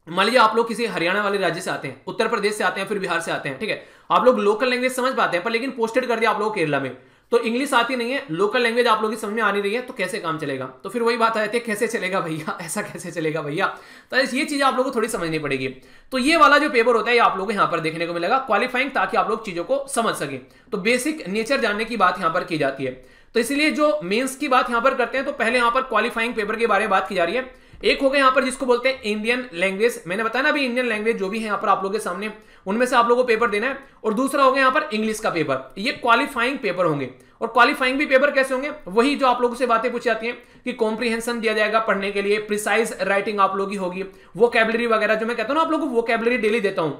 मान लीजिए आप लोग किसी हरियाणा वाले राज्य से आते हैं, उत्तर प्रदेश से आते हैं, फिर बिहार से आते हैं, ठीक है, आप लोग लोकल लैंग्वेज समझ पाते हैं, पर लेकिन पोस्टेड कर दिया आप लोग केरला में, तो इंग्लिश आती नहीं है, लोकल लैंग्वेज आप लोगों की समझ में आ नहीं रही है, तो कैसे काम चलेगा। तो फिर वही बात आ जाती है, कैसे चलेगा भैया, ऐसा कैसे चलेगा भैया। तो ये चीजें आप लोगों को थोड़ी समझनी पड़ेगी। तो ये वाला जो पेपर होता है ये आप लोगों को यहाँ पर देखने को मिलेगा क्वालिफाइंग, ताकि आप लोग चीजों को समझ सके। तो बेसिक नेचर जानने की बात यहाँ पर की जाती है। तो इसलिए जो मेंस की बात यहाँ पर करते हैं, तो पहले यहाँ पर क्वालिफाइंग पेपर के बारे में बात की जा रही है। एक हो गया यहाँ पर जिसको बोलते हैं इंडियन लैंग्वेज, मैंने बताया ना अभी, इंडियन लैंग्वेज जो भी है यहाँ पर आप लोगों के सामने, उनमें से आप लोगों को पेपर देना है। और दूसरा हो गया यहाँ पर इंग्लिश का पेपर, ये क्वालिफाइंग पेपर होंगे। और क्वालिफाइंग भी पेपर कैसे होंगे, वही जो आप लोगों से बातें पूछी जाती हैं कि कॉम्प्रिहेंशन दिया जाएगा पढ़ने के लिए, प्रिसाइज राइटिंग आप लोगों की होगी, वोकैबुलरी वगैरह, जो मैं कहता हूं ना आप लोगों को वोकैबुलरी डेली देता हूं।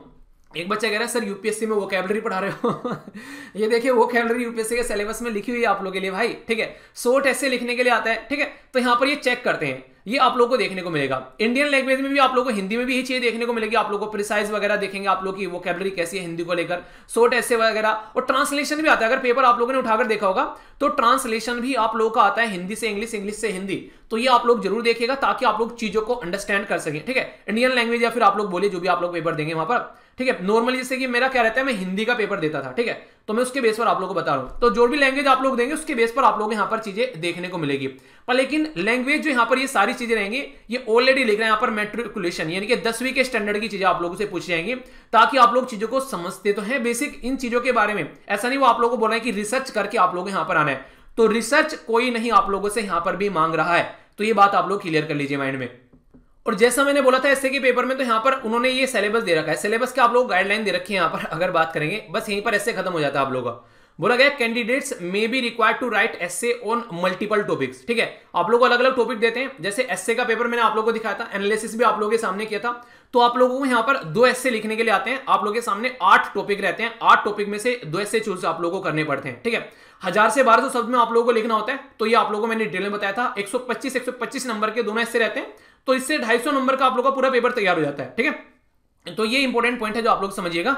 एक बच्चा कह रहा है सर यूपीएससी में वोकैबुलरी पढ़ा रहे हो ये देखिए वोकैबुलरी यूपीएससी के सिलेबस में लिखी हुई है आप लोगों के लिए भाई, ठीक है। शॉर्ट ऐसे लिखने के लिए आता है, ठीक है। तो यहाँ पर ये चेक करते हैं, ये आप लोगों को देखने को मिलेगा। इंडियन लैंग्वेज में भी आप लोगों को, हिंदी में भी ये चीजें देखने को मिलेगी, आप लोगों को प्रिसाइज वगैरह देखेंगे, आप लोग की वोकैबुलरी कैसी है हिंदी को लेकर, शॉर्ट ऐसे वगैरह, और ट्रांसलेशन भी आता है। अगर पेपर आप लोगों ने उठाकर देखा होगा तो ट्रांसलेशन भी आप लोगों का आता है, हिंदी से इंग्लिश, इंग्लिश से हिंदी। तो ये आप लोग जरूर देखिएगा ताकि आप लोग चीजों को अंडरस्टैंड कर सकें, ठीक है। इंडियन लैंग्वेज या फिर आप लोग बोलिए जो भी आप लोग पेपर देंगे वहां पर, ठीक है। नॉर्मली जैसे कि मेरा क्या रहता है, मैं हिंदी का पेपर देता था, ठीक है, तो मैं उसके बेस पर आप लोगों को बता रहा हूं। तो जो भी लैंग्वेज आप लोग देंगे उसके बेस पर आप लोग यहाँ पर चीजें देखने को मिलेगी। पर लेकिन लैंग्वेज जो यहाँ पर ये सारी चीजें रहेंगी, ये ऑलरेडी लिख रहे हैं यहाँ पर मैट्रिकुलेशन, यानी कि 10वीं के स्टैंडर्ड की चीजें आप लोगों से पूछी जाएंगी, ताकि आप लोग चीजों को समझते तो हैं बेसिक इन चीजों के बारे में। ऐसा नहीं वो आप लोगों को बोल रहे हैं कि रिसर्च करके आप लोग यहाँ पर आना है, तो रिसर्च कोई नहीं आप लोगों से यहाँ पर भी मांग रहा है। तो ये बात आप लोग क्लियर कर लीजिए माइंड में। और जैसा मैंने बोला था ऐसे के पेपर में, तो यहाँ पर उन्होंने ये सिलेबस दे रखा है, सिलेबस के आप लोग गाइडलाइन दे रखी है यहाँ पर। अगर बात करेंगे बस यहीं पर ऐसे खत्म हो जाता है आप लोगों का। बोला गया candidates may be required to write essay on multiple topics, ठीक है। आप लोग को अलग अलग टॉपिक देते हैं, जैसे एसे का पेपर मैंने आप लोगों को दिखाया था, एनालिसिस भी आप लोगों के सामने किया था। तो आप लोगों को यहाँ पर 2 एसे लिखने के लिए आते हैं, आप लोगों के सामने 8 टॉपिक रहते हैं, 8 टॉपिक में से 2 एसे चूज आप लोगों को करने पड़ते हैं, ठीक है। 1000 से 1200 शब्द में आप लोगों को लिखना होता है। तो ये आप लोगों को मैंने डिटेल में बताया था, 125 नंबर के दोनों एसे रहते हैं, तो इससे 250 नंबर का आप लोगों का पूरा पेपर तैयार हो जाता है, ठीक है। तो ये इंपॉर्टेंट पॉइंट है जो आप लोग समझिएगा।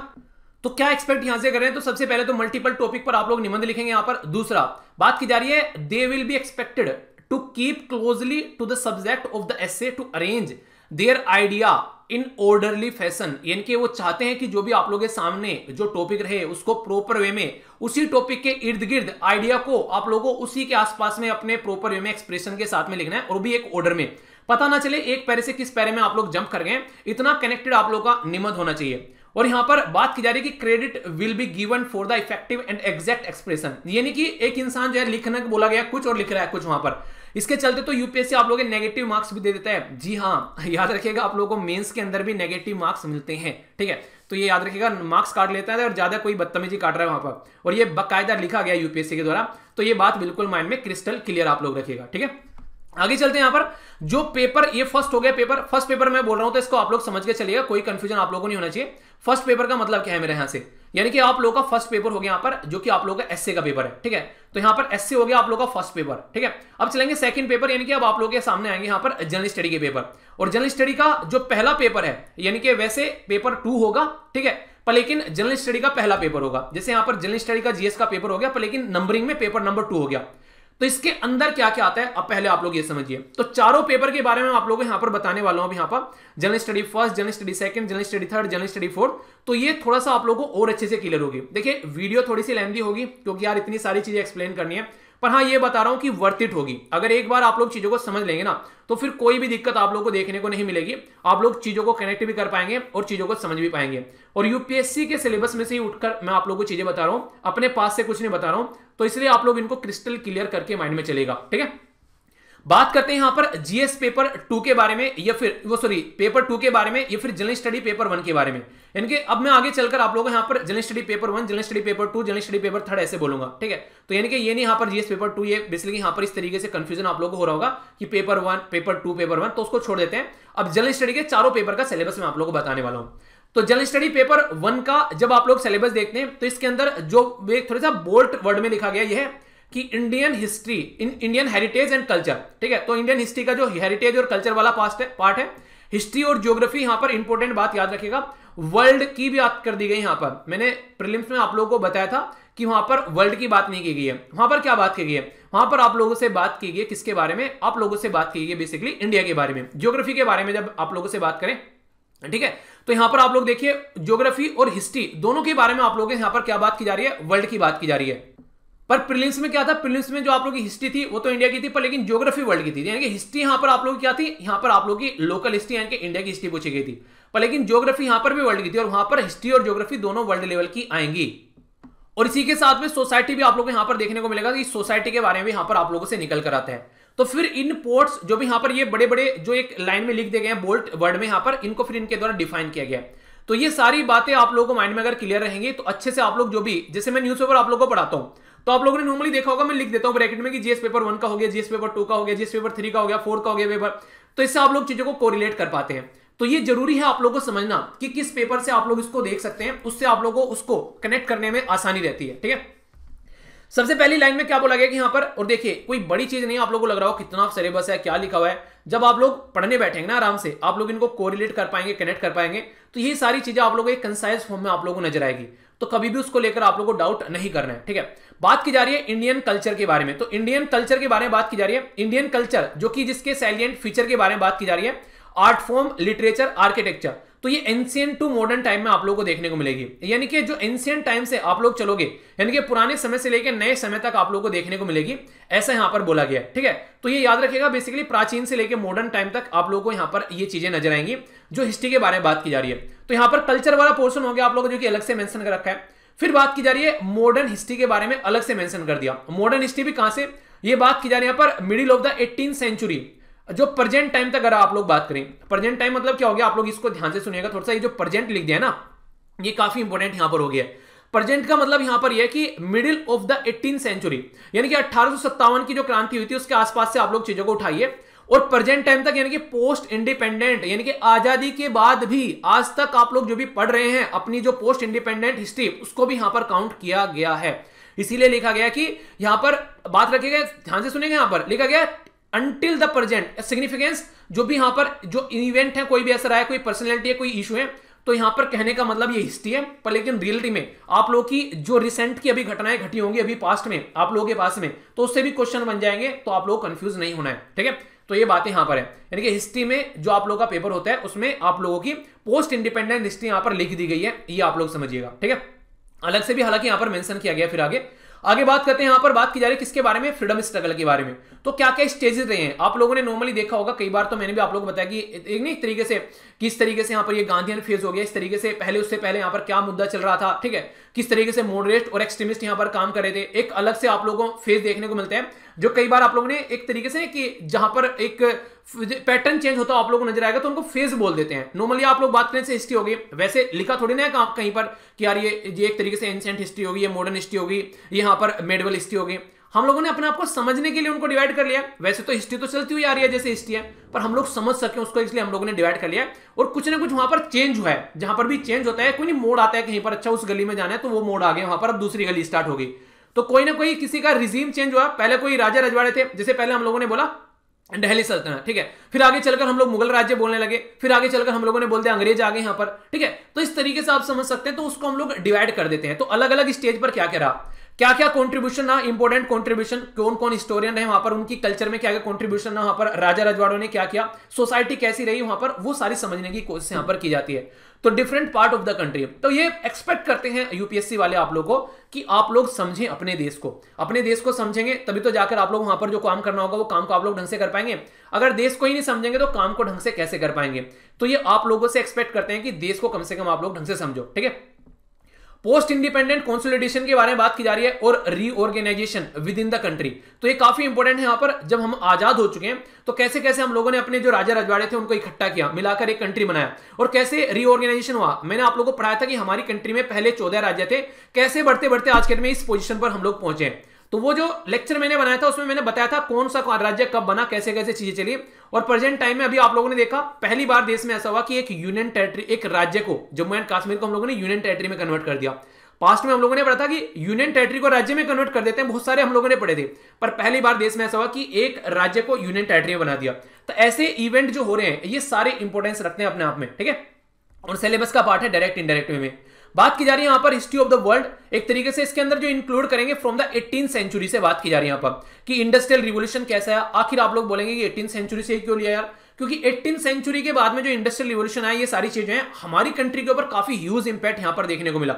तो क्या एक्सपेक्ट यहां से कर रहे हैं, तो सबसे पहले तो मल्टीपल टॉपिक पर आप लोग निबंध लिखेंगे। यहां पर दूसरा बात की जा रही है, they will be expected to keep closely to the subject of the essay to arrange their idea in orderly fashion, यानी कि वो चाहते हैं कि जो भी आप लोगों के सामने जो टॉपिक रहे उसको प्रॉपर वे में, उसी टॉपिक के इर्द गिर्द आइडिया को आप लोगों को उसी के आसपास में अपने प्रॉपर वे में एक्सप्रेशन के साथ में लिखना है, और भी एक ऑर्डर में। पता ना चले एक पैरे से किस पैरे में आप लोग जंप कर गए, इतना कनेक्टेड आप लोग का निबंध होना चाहिए। और यहां पर बात की जा रही है कि credit will be given for the effective and exact expression, यानी कि एक इंसान जो है लिखने को बोला गया कुछ और लिख रहा है कुछ वहां पर, इसके चलते तो यूपीएससी आप लोगों के नेगेटिव मार्क्स भी दे देता है। जी हाँ, याद रखिएगा आप लोगों को मेंस के अंदर भी नेगेटिव मार्क्स मिलते हैं, ठीक है। तो ये याद रखिएगा, मार्क्स काट लेता है और ज्यादा कोई बदतमीजी काट रहा है वहां पर, और ये बाकायदा लिखा गया यूपीएससी के द्वारा। तो ये बात बिल्कुल माइंड में क्रिस्टल क्लियर आप लोग रखिएगा, ठीक है। आगे चलते हैं। यहां पर जो पेपर, ये फर्स्ट हो गया पेपर, फर्स्ट पेपर मैं बोल रहा हूं तो इसको आप लोग समझ के चलिएगा, कोई कंफ्यूजन आप लोगों को नहीं होना चाहिए। फर्स्ट पेपर का मतलब क्या है मेरे यहां से, यानी कि आप लोगों का फर्स्ट पेपर हो गया यहां पर, जो कि आप लोगों का एसए का पेपर है, ठीक है। तो यहां पर एसए हो गया आप लोगों का फर्स्ट पेपर, ठीक है। अब चलेंगे सेकंड पेपर, यानी कि अब आप लोगों के सामने आएंगे यहां पर जनरल स्टडी के पेपर। और जनरल स्टडी का जो पहला पेपर है, यानी कि वैसे पेपर 2 होगा, ठीक है। पर लेकिन जनरल स्टडी का पहला पेपर होगा। जैसे यहां पर जनरल स्टडी का जीएस का पेपर हो गया, पर लेकिन नंबरिंग में पेपर नंबर 2 हो गया। तो इसके अंदर क्या क्या आता है अब पहले आप लोग ये समझिए। तो चारों पेपर के बारे में आप लोगों को यहां पर बताने वाला हूं। यहां पर general study first, general study second, general study third, general study fourth. तो ये थोड़ा सा आप लोगों को और अच्छे से क्लियर होगी। देखिए वीडियो थोड़ी सी लेंथी होगी क्योंकि यार इतनी सारी चीजें एक्सप्लेन करनी है, पर हाँ ये बता रहा हूं कि वर्थ इट होगी। अगर एक बार आप लोग चीजों को समझ लेंगे ना तो फिर कोई भी दिक्कत आप लोग को देखने को नहीं मिलेगी। आप लोग चीजों को कनेक्ट भी कर पाएंगे और चीजों को समझ भी पाएंगे। और यूपीएससी के सिलेबस में से ही उठकर मैं आप लोगों को चीजें बता रहा हूं, अपने पास से कुछ नहीं बता रहा हूं। तो इसलिए आप लोग इनको क्रिस्टल क्लियर करके माइंड में चलेगा। ठीक है, बात करते हैं यहां पर जीएस पेपर 2 के बारे में, या फिर पेपर 2 के बारे में, या फिर जनरल स्टडी पेपर 1 के बारे में। यानी कि अब मैं आगे चलकर आप लोगों को यहां पर general study paper 1, general study paper 2, general study paper 3 ऐसे बोलूंगा। ठीक है, तो यानी कि ये नहीं यहां पर जीएस पेपर 2, ये बेसिकली यहां पर इस तरीके से कंफ्यूजन आप लोगों को हो रहा होगा कि पेपर 1, पेपर 2, पेपर 1, तो उसको छोड़ देते हैं। अब जनरल स्टडी के चारों पेपर का सिलेबस मैं आप लोगों को बताने वाला हूं। तो जनरल स्टडी पेपर 1 का जब आप लोग सिलेबस देखते हैं तो इसके अंदर जो थोड़ा सा बोल्ड वर्ड में लिखा गया यह है कि Indian history, Indian heritage and culture. ठीक है, तो इंडियन हिस्ट्री का जो हेरिटेज और कल्चर वाला पार्ट है, हिस्ट्री और ज्योग्राफी। यहां पर इंपॉर्टेंट बात याद रखिएगा, वर्ल्ड की भी बात कर दी गई। यहां पर मैंने प्रीलिम्स में आप लोगों को बताया था कि वहां पर वर्ल्ड की बात नहीं की गई है। वहां पर क्या बात की गई है, वहां पर आप लोगों से बात की गई किसके बारे में, आप लोगों से बात की गई बेसिकली इंडिया के बारे में। ज्योग्राफी के बारे में जब आप लोगों से बात करें, ठीक है, तो यहां पर आप लोग देखिए ज्योग्राफी और हिस्ट्री दोनों के बारे में आप लोगों से यहां पर क्या बात की जा रही है, वर्ल्ड की बात की जा रही है। पर प्रीलिम्स में क्या था, प्रीलिम्स में जो आप लोगों की हिस्ट्री थी वो तो इंडिया की थी, पर लेकिन ज्योग्राफी वर्ल्ड की थी। यानी कि हिस्ट्री यहां पर आप लोगों की क्या थी, यहां पर आप लोगों की लोकल हिस्ट्री यानी कि इंडिया की हिस्ट्री पूछी गई थी, पर लेकिन ज्योग्राफी यहां पर भी वर्ल्ड की थी। और वहां पर हिस्ट्री और ज्योग्राफी दोनों वर्ल्ड लेवल की आएंगी। और इसी के साथ में सोसाइटी भी आप लोगों को यहां पर देखने को मिलेगा कि सोसाइटी के बारे में यहां पर आप लोगों से निकल कर आते हैं। तो फिर इन पोर्ट्स जो भी यहां पर ये बड़े बड़े जो एक लाइन में लिख दिए गए हैं बोल्ड वर्ड में, यहां पर इनको फिर इनके द्वारा डिफाइन किया गया। तो ये सारी बातें आप लोगों को माइंड में अगर क्लियर रहेंगी तो अच्छे से आप लोग जो भी, जैसे मैं न्यूज़पेपर आप लोगों को पढ़ाता हूं तो आप लोगों ने नॉर्मली देखा होगा, मैं लिख देता हूं ब्रैकेट में कि जीएस पेपर 1 का हो गया, जीएस पेपर 2 का हो गया, जीएस पेपर 3 का हो गया, 4 का हो गया पेपर। तो इससे आप लोग चीजों को कोरिलेट कर पाते हैं। तो ये जरूरी है आप लोगों को समझना कि किस पेपर से आप लोग इसको देख सकते हैं, उससे आप लोगों को उसको कनेक्ट करने में आसानी रहती है। ठीक है, सबसे पहली लाइन में क्या बोला गया कि यहां पर, और देखिए कोई बड़ी चीज नहीं, आप लोगों को लग रहा हो कितना सिलेबस है, क्या लिखा हुआ है, जब आप लोग पढ़ने बैठेंगे ना आराम से आप लोग इनको कोरिलेट कर पाएंगे, कनेक्ट कर पाएंगे, तो ये सारी चीजें आप लोगों को एक कंसाइज फॉर्म में आप लोगों को नजर आएगी। तो कभी भी उसको लेकर आप लोगों को डाउट नहीं करना है। ठीक है, बात की जा रही है इंडियन कल्चर के बारे में। तो इंडियन कल्चर के बारे में बात की जा रही है। इंडियन कल्चर जो कि जिसके सैलिएंट फीचर के बारे में बात की जा रही है, आर्ट फॉर्म, लिटरेचर, आर्किटेक्चर। तो ये एंशिएंट टू मॉडर्न टाइम में आप लोगों को देखने को मिलेगी। यानी कि जो एंशिएंट टाइम से आप लोग चलोगे, यानी कि पुराने समय से लेकर नए समय तक आप लोगों को देखने को मिलेगी, ऐसा यहां पर बोला गया है। ठीक है, तो ये याद रखिएगा, बेसिकली प्राचीन से लेकर मॉडर्न टाइम तक आप लोगों को यहां पर ये चीजें नजर आएंगी जो हिस्ट्री के बारे में बात की जा रही है। तो यहां पर कल्चर वाला पोर्शन हो गया आप लोगों को, जो कि अलग से मेंशन कर रखा है। फिर बात की जा रही है मॉडर्न हिस्ट्री के बारे में, अलग से मेंशन कर दिया। मॉडर्न हिस्ट्री भी कहां से, ये बात की जा रही है यहां पर middle of the 18th century, जो प्रेजेंट टाइम तक अगर आप लोग बात करें, प्रेजेंट टाइम मतलब क्या हो गया, आप लोग इसको ध्यान से सुनिएगा थोड़ा सा। ये जो प्रेजेंट लिख दिया है ना, ये काफी इंपॉर्टेंट यहां पर हो गया है। प्रेजेंट का मतलब यहां पर यह है कि middle of the 18th century, यानी कि 1857 की जो क्रांति हुई थी उसके आसपास से आप लोग चीजों को उठाइए, और प्रेजेंट टाइम तक, यानी कि पोस्ट इंडिपेंडेंट, यानी कि आजादी के बाद भी आज तक आप लोग जो भी पढ़ रहे हैं अपनी जो पोस्ट इंडिपेंडेंट हिस्ट्री, उसको भी यहां पर काउंट किया गया है। इसीलिए लिखा गया कि यहां पर बात रखिएगा, ध्यान से सुनेंगे, यहां पर लिखा गया अंटिल द प्रेजेंट। सिग्निफिकेंस जो भी यहां पर जो इवेंट है, कोई भी ऐसा रहा है, कोई पर्सनैलिटी है, कोई इशू है, तो यहां पर कहने का मतलब ये हिस्ट्री है। पर लेकिन रियलिटी में आप लोगों की जो रिसेंट की अभी घटनाएं घटी होंगी अभी पास्ट में आप लोगों के पास में, तो उससे भी क्वेश्चन बन जाएंगे, तो आप लोग कंफ्यूज नहीं होना है। ठीक है, तो ये बातें यहां पर है, यानी कि हिस्ट्री में जो आप लोगों का पेपर होता है उसमें आप लोगों की पोस्ट इंडिपेंडेंट हिस्ट्री यहां पर लिख दी गई है, ये आप लोग समझिएगा। ठीक है, अलग से भी हालांकि यहां पर मेंशन किया गया। फिर आगे बात करते हैं, यहां पर बात की जा रही है किसके बारे में, फ्रीडम स्ट्रगल के बारे में। तो क्या क्या स्टेजेस रहे हैं आप लोगों ने नॉर्मली देखा होगा, कई बार तो मैंने भी आप लोगों को बताया कि एक नहीं तरीके से किस तरीके से यहां पर ये गांधीयन फेज हो गया, इस तरीके से पहले, उससे पहले यहां पर क्या मुद्दा चल रहा था। ठीक है, किस तरीके से मॉडरेट और एक्सट्रीमिस्ट यहां पर काम कर रहे थे, एक अलग से आप लोगों को फेज देखने को मिलते हैं, जो कई बार आप लोगों ने एक तरीके से कि जहां पर एक पैटर्न चेंज होता है आप लोगों को नजर आएगा, तो उनको फेज बोल देते हैं। नॉर्मली आप लोग बात करने से हिस्ट्री होगी, वैसे लिखा थोड़ी ना है कहीं पर कि यार ये एक तरीके से एंशिएंट हिस्ट्री होगी, ये मॉडर्न हिस्ट्री होगी, यहाँ पर मेडिवल हिस्ट्री होगी। हम लोगों ने अपने आप को समझने के लिए उनको डिवाइड कर लिया। वैसे तो हिस्ट्री तो चलती हुई आ रही है जैसे हिस्ट्री है, पर हम लोग समझ सके उसको, इसलिए हम लोगों ने डिवाइड कर लिया। और कुछ ना कुछ वहां पर चेंज हुआ है, जहां पर भी चेंज होता है, कोई नहीं मोड़ आता है कहीं पर, अच्छा उस गली में जाना है तो वो मोड़ आ गया, वहां पर अब दूसरी गली स्टार्ट होगी। तो कोई ना कोई किसी का रिजीम चेंज हुआ, पहले कोई राजा रजवाड़े थे, जैसे पहले हम लोगों ने बोला दिल्ली सल्तनत, ठीक है। फिर आगे चलकर हम लोग मुगल राज्य बोलने लगे, फिर आगे चलकर हम लोगों ने बोल दिया अंग्रेज आ गए यहाँ पर, ठीक है। तो इस तरीके से आप समझ सकते हैं, तो उसको हम लोग डिवाइड कर देते हैं। तो अलग अलग स्टेज पर क्या क्या रहा, क्या क्या कंट्रीब्यूशन रहा, इंपॉर्टेंट कंट्रीब्यूशन, कौन कौन हिस्टोरियन रहे वहां पर, उनकी कल्चर में क्या क्या कंट्रीब्यूशन रहा, वहां पर राजा रजवाड़ों ने क्या किया, सोसाइटी कैसी रही वहां पर, वो सारी समझने की कोशिश यहां पर की जाती है। तो different part of the country, तो ये एक्सपेक्ट करते हैं यूपीएससी वाले आप लोगों को कि आप लोग समझें अपने देश को, अपने देश को समझेंगे तभी तो जाकर आप लोग वहां पर जो काम करना होगा वो काम को आप लोग ढंग से कर पाएंगे। अगर देश को ही नहीं समझेंगे तो काम को ढंग से कैसे कर पाएंगे। तो ये आप लोगों से एक्सपेक्ट करते हैं कि देश को कम से कम आप लोग ढंग से समझो, ठीक है। पोस्ट इंडिपेंडेंट कंसोलिडेशन के बारे में बात की जा रही है और reorganization within the country. तो ये काफी इंपॉर्टेंट है। यहां पर जब हम आजाद हो चुके हैं तो कैसे कैसे हम लोगों ने अपने जो राजा रजवाड़े थे उनको इकट्ठा किया, मिलाकर एक कंट्री बनाया, और कैसे रीऑर्गेनाइजेशन हुआ। मैंने आप लोगों को पढ़ाया था कि हमारी कंट्री में पहले 14 राज्य थे, कैसे बढ़ते बढ़ते आज के दिन में इस पोजीशन पर हम लोग पहुंचे। तो वो जो लेक्चर मैंने बनाया था उसमें मैंने बताया था कौन सा राज्य कब बना, कैसे कैसे चीजें चली। और प्रेजेंट टाइम में अभी आप लोगों ने देखा पहली बार देश में ऐसा हुआ कि एक यूनियन टेरिटरी, एक राज्य को, जम्मू एंड कश्मीर को हम लोगों ने यूनियन टेरिटरी में कन्वर्ट कर दिया। पास्ट में हम लोगों ने पढ़ा था कि यूनियन टेरिटरी को राज्य में कन्वर्ट कर देते हैं, बहुत सारे हम लोगों ने पढ़े थे, पर पहली बार देश में ऐसा हुआ कि एक राज्य को यूनियन टेरिटरी में बना दिया। तो ऐसे इवेंट जो हो रहे हैं ये सारे इंपॉर्टेंस रखते हैं अपने आप में, ठीक है। और सिलेबस का पार्ट है डायरेक्ट इनडायरेक्ट वे में। बात की जा रही है यहां पर हिस्ट्री ऑफ द वर्ल्ड, एक तरीके से इसके अंदर जो इंक्लूड करेंगे फ्रॉम द 18th सेंचुरी से बात की जा रही है यहां पर कि इंडस्ट्रियल रिवोल्यूशन कैसा है। आखिर आप लोग बोलेंगे कि 18th सेंचुरी से क्यों लिया यार, क्योंकि 18th सेंचुरी के बाद में जो इंडस्ट्रियल रिवोल्यूशन आया, ये सारी चीजें हैं हमारी कंट्री के ऊपर काफी ह्यूज इंपैक्ट यहां पर देखने को मिला।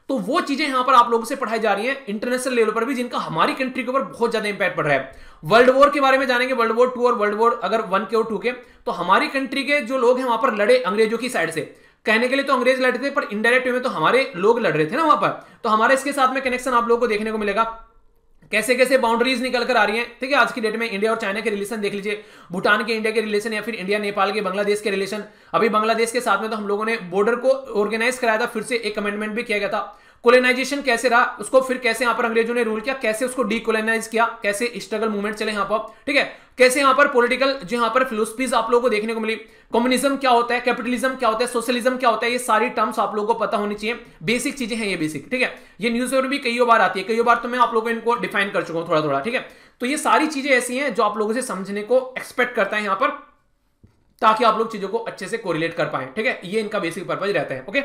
तो वो चीजें यहां पर आप लोगों से पढ़ाई जा रही हैं इंटरनेशनल लेवल पर भी, जिनका हमारी कंट्री के ऊपर बहुत ज्यादा इंपैक्ट पड़ रहा है। वर्ल्ड वॉर के बारे में जानेंगे, वर्ल्ड वॉर 2 और वर्ल्ड वॉर अगर 1 के और 2 के, तो हमारी कंट्री के जो लोग हैं वहां पर लड़े अंग्रेजों की साइड से। कहने के लिए तो अंग्रेज लड़ते थे, पर इनडायरेक्ट वे में तो हमारे लोग लड़ रहे थे ना वहां पर। तो हमारे इसके साथ में कनेक्शन आप लोगों को देखने को मिलेगा, कैसे कैसे बाउंड्रीज निकल कर आ रही हैं, ठीक है। आज की डेट में इंडिया और चाइना के रिलेशन देख लीजिए, भूटान के इंडिया के रिलेशन, या फिर इंडिया नेपाल के बांग्लादेश के रिलेशन। अभी बांग्लादेश के साथ में तो हम लोगों ने बॉर्डर को ऑर्गेनाइज कराया था, फिर से एक अमेंडमेंट भी किया गया था। कोलोनाइजेशन कैसे रहा, उसको फिर कैसे यहां पर अंग्रेजों ने रूल किया, कैसे उसको डीकोलोनाइज किया, कैसे स्ट्रगल मूवमेंट चले यहां पर, ठीक है। कैसे यहां पर पॉलिटिकल जो यहां पर फिलोसफीज आप लोगों को देखने को मिली, कम्युनिज्म क्या होता है, कैपिटलिज्म क्या होता है, सोशलिज्म क्या होता है, ये सारी टर्म्स आप लोगों को पता होनी चाहिए। बेसिक चीजें हैं ये, बेसिक, ठीक है। ये न्यूज़पेपर भी कई बार आती है, कई बार तो मैं आप लोगों को इनको डिफाइन कर चुका हूं थोड़ा थोड़ा, ठीक है। तो ये सारी चीजें ऐसी हैं जो आप लोगों से समझने को एक्सपेक्ट करता है यहां पर, ताकि आप लोग चीजों को अच्छे से कोरिलेट कर पाए, ठीक है। ये इनका बेसिक पर्पज रहता है, ओके।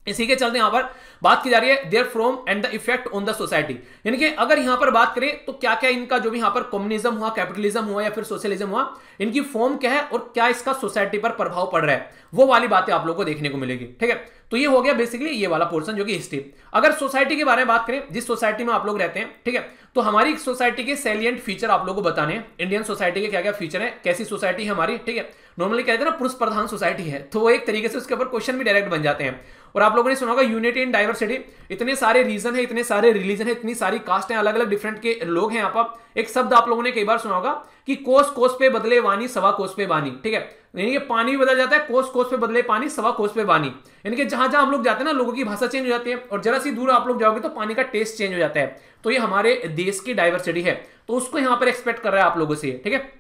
इसी के चलते यहां पर बात की जा रही है there from and the effect on the society, यानी कि अगर यहां पर बात करें तो क्या क्या इनका जो भी यहां पर कम्युनिज्म हुआ, कैपिटलिज्म हुआ या फिर सोशलिज्म हुआ, इनकी फॉर्म क्या है और क्या इसका सोसाइटी पर प्रभाव पड़ रहा है, वो वाली बातें आप लोगों को देखने को मिलेगी, ठीक है। तो ये हो गया बेसिकली ये वाला पोर्शन जो कि हिस्ट्री। अगर सोसाइटी के बारे में बात करें, जिस सोसाइटी में आप लोग रहते हैं, ठीक है, तो हमारी सोसाइटी के सैलिएंट फीचर आप लोगों को बताने हैं। इंडियन सोसाइटी के क्या क्या फीचर है, कैसी सोसाइटी है हमारी, ठीक है। नॉर्मली कहते हैं ना पुरुष प्रधान सोसाइटी है, तो वो एक तरीके से उसके ऊपर क्वेश्चन भी डायरेक्ट बन जाते हैं। और आप लोगों ने सुना होगा यूनिटी इन डाइवर्सिटी, इतने सारे रीजन है, इतने सारे रिलीजन है, इतनी सारी कास्ट है, अलग अलग डिफरेंट के लोग हैं यहाँ पर। एक शब्द आप लोगों ने कई बार सुना होगा कि कोस कोस पे बदले वानी, सवा कोस पे बानी, ठीक है। यानी कि पानी भी बदल जाता है, कोस कोस पे बदले पानी, सवा कोस पे बानी। यानी कि जहां जहां हम लोग जाते हैं ना, लोगों की भाषा चेंज हो जाती है, और जरा सी दूर आप लोग जाओगे तो पानी का टेस्ट चेंज हो जाता है। तो ये हमारे देश की डाइवर्सिटी है, तो उसको यहां पर एक्सपेक्ट कर रहा है आप लोगों से, ठीक है।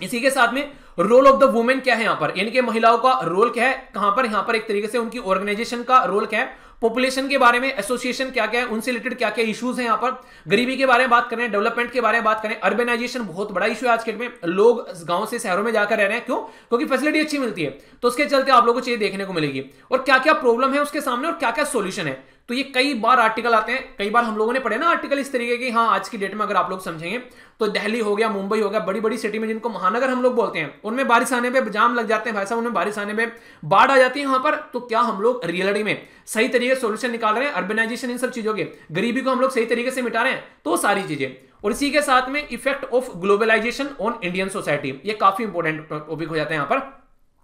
इसी के साथ में रोल ऑफ द वुमेन क्या है यहां पर, यानी कि महिलाओं का रोल क्या है, कहां पर, यहां पर एक तरीके से उनकी ऑर्गेनाइजेशन का रोल क्या है, पॉपुलेशन के बारे में एसोसिएशन क्या क्या है, उनसे रिलेटेड क्या क्या इश्यूज हैं यहाँ पर, गरीबी के बारे में बात करें, डेवलपमेंट के बारे में बात करें, अर्बनाइजेशन बहुत बड़ा इशू है आज के डेट में, लोग गांव से शहरों में जाकर रह रहे हैं, क्यों, क्योंकि फैसिलिटी अच्छी मिलती है। तो उसके चलते आप लोगों को चीजें देखने को मिलेगी, और क्या क्या प्रॉब्लम है उसके सामने और क्या क्या सोल्यूशन है। तो ये कई बार आर्टिकल आते हैं, कई बार हम लोगों ने पढ़े ना आर्टिकल इस तरीके की। हाँ, आज की डेट में अगर आप लोग समझेंगे तो दिल्ली हो गया, मुंबई हो गया, बड़ी बड़ी सिटी में जिनको महानगर हम लोग बोलते हैं, उनमें बारिश आने पे जाम लग जाते हैं भाई साहब, उनमें बारिश आने पे बाढ़ आ जाती है वहां पर। तो क्या हम लोग रियलिटी में सही तरीके से सोल्यूशन निकाल रहे हैं, अर्बनाइजेशन इन सब चीजों के, गरीबी को हम लोग सही तरीके से मिटा रहे हैं, तो सारी चीजें। और इसी के साथ में effect of globalization on Indian society, ये काफी इंपॉर्टेंट टॉपिक हो जाता है यहाँ पर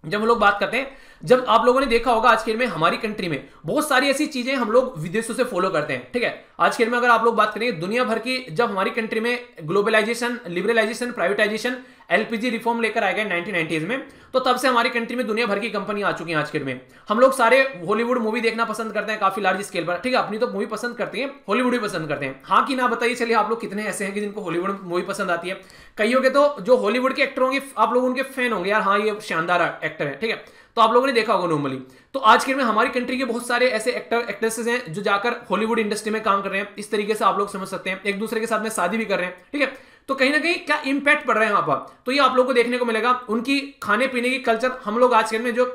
जब हम लोग बात करते हैं। जब आप लोगों ने देखा होगा आज के में हमारी कंट्री में बहुत सारी ऐसी चीजें हम लोग विदेशों से फॉलो करते हैं, ठीक है। आज के में अगर आप लोग बात करें दुनिया भर की, जब हमारी कंट्री में globalization, liberalization, privatization, LPG reform लेकर आए गए 1990s में, तो तब से हमारी कंट्री में दुनिया भर की कंपनी आ चुकी हैं। आज के में हम लोग सारे हॉलीवुड मूवी देखना पसंद करते हैं काफी लार्ज स्केल पर, ठीक है। अपनी तो मूवी पसंद करते हैं, हॉलीवुड भी पसंद करते हैं। हाँ कि ना बताइए, चलिए आप लोग कितने ऐसे हैं कि जिनको हॉलीवुड मूवी पसंद आती है। कईयों के तो जो हॉलीवुड के एक्टर होंगे आप लोग उनके फैन होंगे, यार हाँ ये शानदार एक्टर है, ठीक है। तो आप लोगों ने देखा होगा नॉर्मली। तो आज के में हमारी कंट्री के बहुत सारे ऐसे एक्टर एक्ट्रेसेस हैं जो जाकर हॉलीवुड इंडस्ट्री में काम कर रहे हैं, इस तरीके से आप लोग समझ सकते हैं, एक दूसरे के साथ में शादी भी कर रहे हैं, ठीक है। तो कहीं ना कहीं क्या इंपैक्ट पड़ रहा है यहाँ पर, तो ये आप लोग को देखने को मिलेगा। उनकी खाने पीने की कल्चर, हम लोग आज के में जो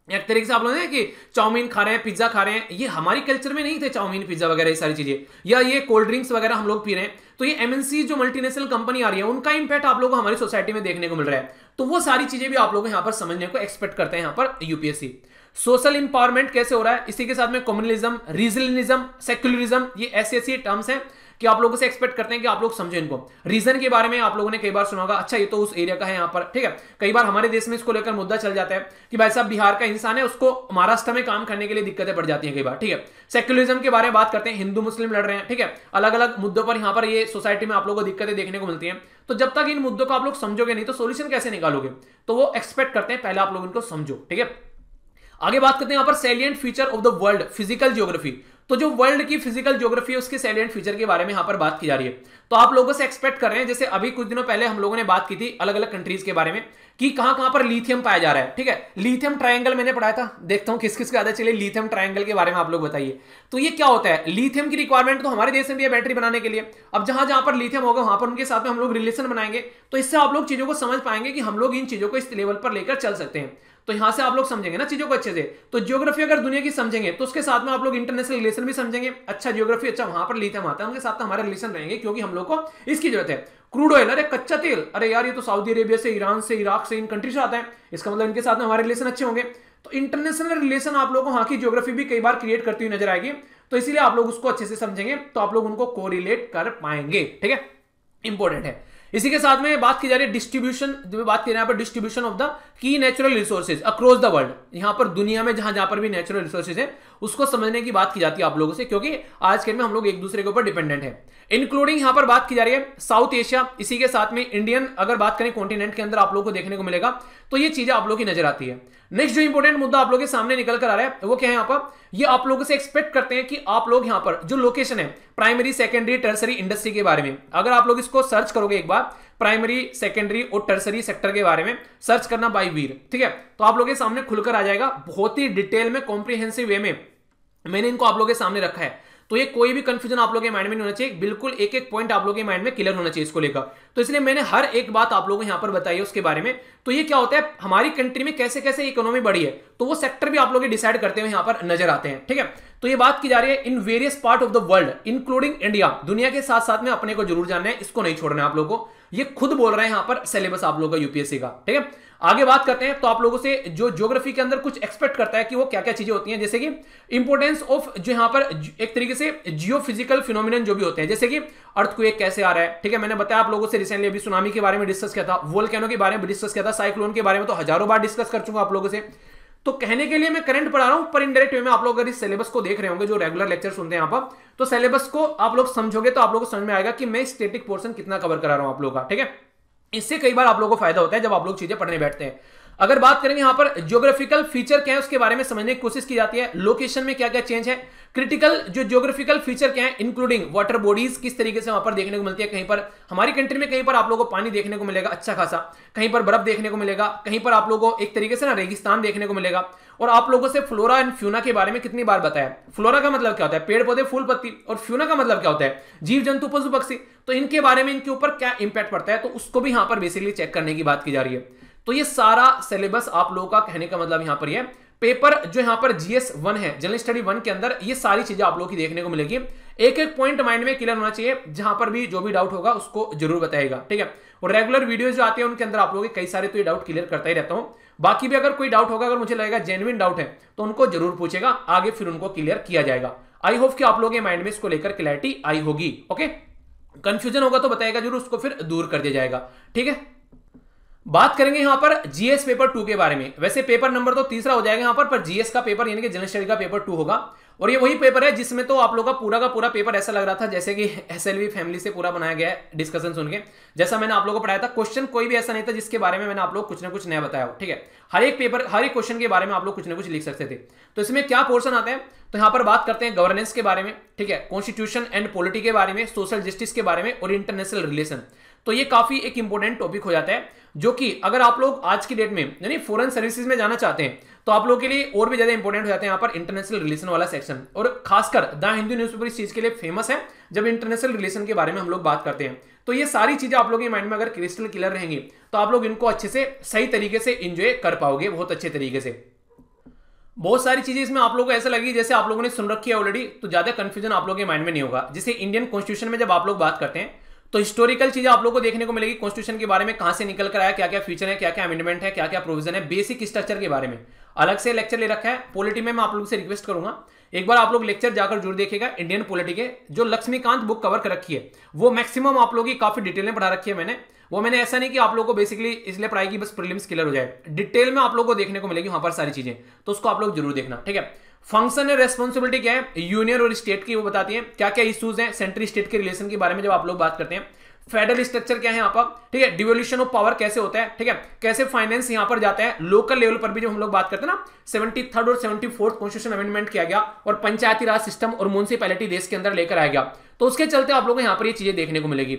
एक तरीके से आप लोग हैं कि चाउमीन खा रहे हैं, पिज्जा खा रहे हैं, ये हमारी कल्चर में नहीं थे चाउमीन पिज्जा वगैरह ये सारी चीजें, या ये कोल्ड ड्रिंक्स वगैरह हम लोग पी रहे हैं। तो ये एमएनसी जो मल्टीनेशनल कंपनी आ रही है उनका इंपैक्ट आप लोगों को हमारी सोसाइटी में देखने को मिल रहा है। तो वो सारी चीजें भी आप लोग यहाँ पर समझने को एक्सपेक्ट करते हैं यहाँ पर यूपीएससी। सोशल इंपावरमेंट कैसे हो रहा है, इसी के साथ में कम्युनलिज्म, रीजनलिज्म, सेक्युलरिज्म, ये ऐसे टर्म्स हैं कि आप लोगों से एक्सपेक्ट करते हैं कि आप लोग समझें इनको। रीजन के बारे में आप लोगों ने कई बार सुना होगा, अच्छा ये तो उस एरिया का है यहाँ पर, ठीक है। कई बार हमारे देश में इसको लेकर मुद्दा चल जाता है कि भाई साहब बिहार का इंसान है, उसको महाराष्ट्र में काम करने के लिए दिक्कतें पड़ जाती हैं कई बार, ठीक है। सेक्युलरिज्म के बारे में बात करते हैं, हिंदू मुस्लिम लड़ रहे हैं, ठीक है। अलग अलग मुद्दों पर यहाँ पर ये सोसाइटी में आप लोगों को दिक्कतें देखने को मिलती हैं। तो जब तक इन मुद्दों को आप लोग समझोगे नहीं तो सोल्यूशन कैसे निकालोगे, तो वो एक्सपेक्ट करते हैं पहले आप लोग इनको समझो, ठीक है। आगे बात करते हैं यहाँ पर salient feature of the world physical geography. तो जो वर्ल्ड की फिजिकल ज्योग्राफी है उसके सैलिएंट फीचर के बारे में यहाँ पर बात की जा रही है। तो आप लोगों से एक्सपेक्ट कर रहे हैं, जैसे अभी कुछ दिनों पहले हम लोगों ने बात की थी अलग अलग कंट्रीज के बारे में कि कहां पर लिथियम पाया जा रहा है, ठीक है। लिथियम ट्रायंगल मैंने पढ़ाया था, देखता हूं किस किस को आदत चले लिथियम ट्रायंगल के बारे में आप लोग बताइए। तो ये क्या होता है, लिथियम की रिक्वायरमेंट तो हमारे देश में भी है बैटरी बनाने के लिए। अब जहां जहां पर लिथियम होगा वहां पर उनके साथ में हम लोग रिलेशन बनाएंगे, तो इससे आप लोग चीजों को समझ पाएंगे कि हम लोग इन चीजों को इस लेवल पर लेकर चल सकते हैं। तो यहां से आप लोग समझेंगे ना चीजों को अच्छे से। तो ज्योग्राफी अगर दुनिया की समझेंगे तो उसके साथ में आप लोग इंटरनेशनल रिलेशन भी समझेंगे। अच्छा ज्योग्राफी, अच्छा वहां पर लिथियम आता है, उनके साथ हमारे रिलेशन रहेंगे क्योंकि हम लोग को इसकी जरूरत है। क्रूड ऑयल, अरे कच्चा तेल, अरे यार ये तो सऊदी अरेबिया से, ईरान से, इराक से, इन कंट्री से आता है, इसका मतलब इनके साथ में हमारे रिलेशन अच्छे होंगे। तो इंटरनेशनल रिलेशन आप लोगों को वहां की ज्योग्राफी भी कई बार क्रिएट करती हुई नजर आएगी। तो इसीलिए आप लोग उसको अच्छे से समझेंगे तो आप लोग उनको कोरिलेट कर पाएंगे, ठीक है। इंपॉर्टेंट है। इसी के साथ में बात की जा रही है डिस्ट्रीब्यूशन, जो बात की यहाँ पर distribution of the key natural resources across the world. यहाँ पर दुनिया में जहां जहां पर भी नेचुरल रिसोर्सेज है उसको समझने की बात की जाती है आप लोगों से, क्योंकि आज के में हम लोग एक दूसरे के ऊपर डिपेंडेंट है। इंक्लूडिंग यहाँ पर बात की जा रही है साउथ एशिया, इसी के साथ में इंडियन अगर बात करें कॉन्टिनेंट के अंदर आप लोग को देखने को मिलेगा। तो ये चीजें आप लोग की नजर आती है। नेक्स्ट जो इंपॉर्टेंट मुद्दा आप लोग के सामने निकल कर आ रहा है वो क्या है, यहाँ पर ये आप लोगों से एक्सपेक्ट करते हैं कि आप लोग यहाँ पर जो लोकेशन है प्राइमरी सेकेंडरी टर्सरी इंडस्ट्री के बारे में, अगर आप लोग इसको सर्च करोगे एक बार प्राइमरी सेकेंडरी और टर्सरी सेक्टर के बारे में सर्च करना बाय वीर, ठीक है। तो आप लोगों के सामने खुलकर आ जाएगा, बहुत ही डिटेल में कॉम्प्रिहेंसिव वे में मैंने इनको आप लोगों के सामने रखा है। तो ये कोई भी कंफ्यूजन आप लोगों के माइंड में नहीं होना चाहिए, बिल्कुल एक एक पॉइंट आप लोगों के माइंड में क्लियर होना चाहिए इसको लेकर। तो इसलिए मैंने हर एक बात आप लोगों को यहां पर बताई है उसके बारे में। तो ये क्या होता है, हमारी कंट्री में कैसे कैसे इकोनॉमी बढ़ी है, तो वो सेक्टर भी आप लोग डिसाइड करते हुए यहां पर नजर आते हैं, ठीक है। तो ये बात की जा रही है in various part of the world including India, दुनिया के साथ साथ में अपने को जरूर जानना है, इसको नहीं छोड़ना है आप लोगों को। ये खुद बोल रहे हैं यहां पर सिलेबस आप लोगों का यूपीएससी का, ठीक है। आगे बात करते हैं तो आप लोगों से जो ज्योग्राफी के अंदर कुछ एक्सपेक्ट करता है कि वो क्या क्या चीजें होती हैं, जैसे कि इंपोर्टेंस ऑफ जो यहां पर एक तरीके से जियोफिजिकल फिनोमिनन जो भी होते हैं, जैसे कि अर्थक्वेक कैसे आ रहा है, ठीक है। मैंने बताया आप लोगों से रिसेंटली अभी सुनामी के बारे में डिस्कस किया था, वोल्केनो के बारे में डिस्कस किया था, साइक्लोन के बारे में तो हजारों बार डिस्कस कर चुका आप लोगों से। तो कहने के लिए मैं करंट पढ़ा रहा हूं, पर इनडायरेक्ट वे में आप लोग अगर इस सिलेबस को देख रहे होंगे जो रेगुलर लेक्चर सुनते हैं यहां पर, तो सिलेबस को आप लोग समझोगे तो आप लोगों को समझ में आएगा कि मैं स्टैटिक पोर्शन कितना कवर करा रहा हूं आप लोगों का, ठीक है। इससे कई बार आप लोगों को फायदा होता है जब आप लोग चीजें पढ़ने बैठते हैं। अगर बात करेंगे यहां पर ज्योग्राफिकल फीचर क्या है उसके बारे में समझने की कोशिश की जाती है, लोकेशन में क्या क्या चेंज है, क्रिटिकल जो ज्योग्राफिकल फीचर क्या है इंक्लूडिंग वाटर बॉडीज किस तरीके से वहां पर देखने को मिलती है। कहीं पर हमारी कंट्री में कहीं पर आप लोगों को पानी देखने को मिलेगा अच्छा खासा, कहीं पर बर्फ देखने को मिलेगा, कहीं पर आप लोगों को एक तरीके से ना रेगिस्तान देखने को मिलेगा। और आप लोगों से फ्लोरा एंड फ्यूना के बारे में कितनी बार बताया, फ्लोरा का मतलब क्या होता है पेड़ पौधे फूल पत्ती, और फ्यूना का मतलब क्या होता है जीव जंतु पशु पक्षी। तो इनके बारे में इनके ऊपर क्या इंपैक्ट पड़ता है तो उसको भी यहां पर बेसिकली चेक करने की बात की जा रही है। तो ये सारा सिलेबस आप लोगों का कहने का मतलब यहां पर ये पेपर जो यहां पर जीएस 1 है जनरल स्टडी 1 के अंदर ये सारी चीजें आप लोगों की देखने को मिलेगी। एक एक पॉइंट माइंड में क्लियर होना चाहिए, जहां पर भी जो भी डाउट होगा उसको जरूर बताएगा, ठीक है। और रेगुलर वीडियोस जो आते हैं उनके अंदर आप लोगों के कई सारे तो ये डाउट क्लियर करता ही रहता हूं। बाकी भी अगर कोई डाउट होगा, अगर मुझे लगेगा जेन्युइन डाउट है तो उनको जरूर पूछेगा, आगे फिर उनको क्लियर किया जाएगा। आई होप कि आप लोगों के माइंड में इसको लेकर क्लैरिटी आई होगी। ओके, कंफ्यूजन होगा तो बताएगा जरूर, उसको फिर दूर कर दिया जाएगा, ठीक है। बात करेंगे यहां पर जीएस पेपर 2 के बारे में। वैसे पेपर नंबर तो तीसरा हो जाएगा यहां पर जीएस का पेपर यानी कि जनरल स्टडी का पेपर 2 होगा। और ये वही पेपर है जिसमें तो आप लोग का पूरा पेपर ऐसा लग रहा था जैसे कि एसएलवी फैमिली से पूरा बनाया गया है डिस्कशन सुन के। जैसा मैंने आप लोगों को पढ़ाया था, क्वेश्चन कोई भी ऐसा नहीं था जिसके बारे में मैंने आप लोग कुछ ना कुछ नया बताया हो, ठीक है। हर एक क्वेश्चन के बारे में आप लोग कुछ ना कुछ लिख सकते थे। तो इसमें क्या पोर्शन आता है, तो यहां पर बात करते हैं गवर्नेंस के बारे में, ठीक है, कॉन्स्टिट्यूशन एंड पॉलिटी के बारे में, सोशल जस्टिस के बारे में और इंटरनेशनल रिलेशन। तो ये काफी एक इंपॉर्टेंट टॉपिक हो जाता है, जो कि अगर आप लोग आज की डेट में यानी फॉरेन सर्विसेज में जाना चाहते हैं तो आप लोगों के लिए और भी ज्यादा इंपॉर्टेंट हो जाते हैं यहाँ पर इंटरनेशनल रिलेशन वाला सेक्शन। और खासकर द हिंदू न्यूज़पेपर इस चीज के लिए फेमस है जब इंटरनेशनल रिलेशन के बारे में हम लोग बात करते हैं। तो ये सारी चीजें आप लोगों के माइंड में अगर क्रिस्टल क्लियर रहेंगी तो आप लोग इनको अच्छे से सही तरीके से एंजॉय कर पाओगे, बहुत अच्छे तरीके से। बहुत सारी चीजें इसमें आप लोगों को ऐसा लगी जैसे आप लोगों ने सुन रखी है ऑलरेडी, तो ज्यादा कंफ्यूजन आप लोगों के माइंड में नहीं होगा। जैसे इंडियन कॉन्स्टिट्यूशन में जब आप लोग बात करते हैं तो हिस्टोरिकल चीजें आप लोगों को देखने को मिलेगी कॉन्स्टिट्यूशन के बारे में, कहां से निकल कर आया, क्या क्या फीचर है, क्या क्या अमेंडमेंट है, क्या क्या प्रोविजन है, बेसिक स्ट्रक्चर के बारे में अलग से लेक्चर ले रखा है। पॉलिटी में मैं आप लोगों से रिक्वेस्ट करूंगा एक बार आप लोग लेक्चर जाकर जरूर देखिएगा। इंडियन पॉलिटी के जो लक्ष्मीकांत बुक कवर कर रखी है वो मैक्सिमम आप लोगों की काफी डिटेल में पढ़ा रखी है मैंने ऐसा नहीं कि आप लोगों को बेसिकली इसलिए पढ़ाई की बस प्रीलिम्स क्लियर हो जाए, डिटेल में आप लोगों को देखने को मिलेगी वहां पर सारी चीजें, तो उसको आप लोग जरूर देखना, ठीक है। फंक्शन एंड रेस्पॉन्सिबिलिटी क्या है यूनियन और स्टेट की, वो बताती है क्या क्या इश्यूज हैं सेंट्रल स्टेट के रिलेशन के बारे में जब आप लोग बात करते हैं। फेडरल स्ट्रक्चर क्या है यहाँ पर, ठीक है, डिवोल्यूशन ऑफ पावर कैसे होता है, ठीक है, कैसे फाइनेंस यहाँ पर जाता है, लोकल लेवल पर भी जब हम लोग बात करते हैं ना 73rd और 74th कॉन्स्टिट्यूशन अमेंडमेंट किया गया और पंचायती राज सिस्टम और म्युनिसिपैलिटी देश के अंदर लेकर आया गया, तो उसके चलते आप लोगों को यहाँ पर ये चीजें देखने को मिलेगी।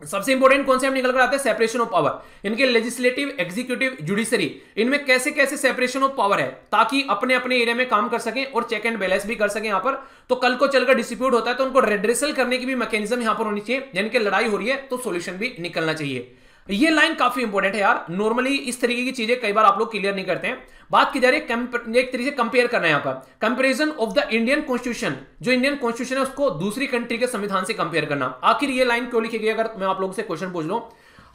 सबसे इंपॉर्टेंट कॉन्सेप्ट निकल कर आता है सेपरेशन ऑफ पावर, इनके लेजिस्लेटिव, एग्जीक्यूटिव, जुडिशरी, इनमें कैसे कैसे सेपरेशन ऑफ पावर है ताकि अपने अपने एरिया में काम कर सकें और चेक एंड बैलेंस भी कर सकें यहाँ पर। तो कल को चलकर डिस्प्यूट होता है तो उनको रेड्रेसल करने की भी मैकेनिज्म यहाँ पर होनी चाहिए, यानी कि लड़ाई हो रही है तो सॉल्यूशन भी निकलना चाहिए। ये लाइन काफी इंपॉर्टेंट है यार, नॉर्मली इस तरीके की चीजें कई बार आप लोग क्लियर नहीं करते हैं। बात की जा रही है एक तरीके से कंपेयर करना है यहाँ पर, comparison of the Indian constitution, जो इंडियन कॉन्स्टिट्यूशन है उसको दूसरी कंट्री के संविधान से कंपेयर करना। आखिर ये लाइन क्यों लिखी गई, अगर मैं आप लोगों से क्वेश्चन पूछ लूं,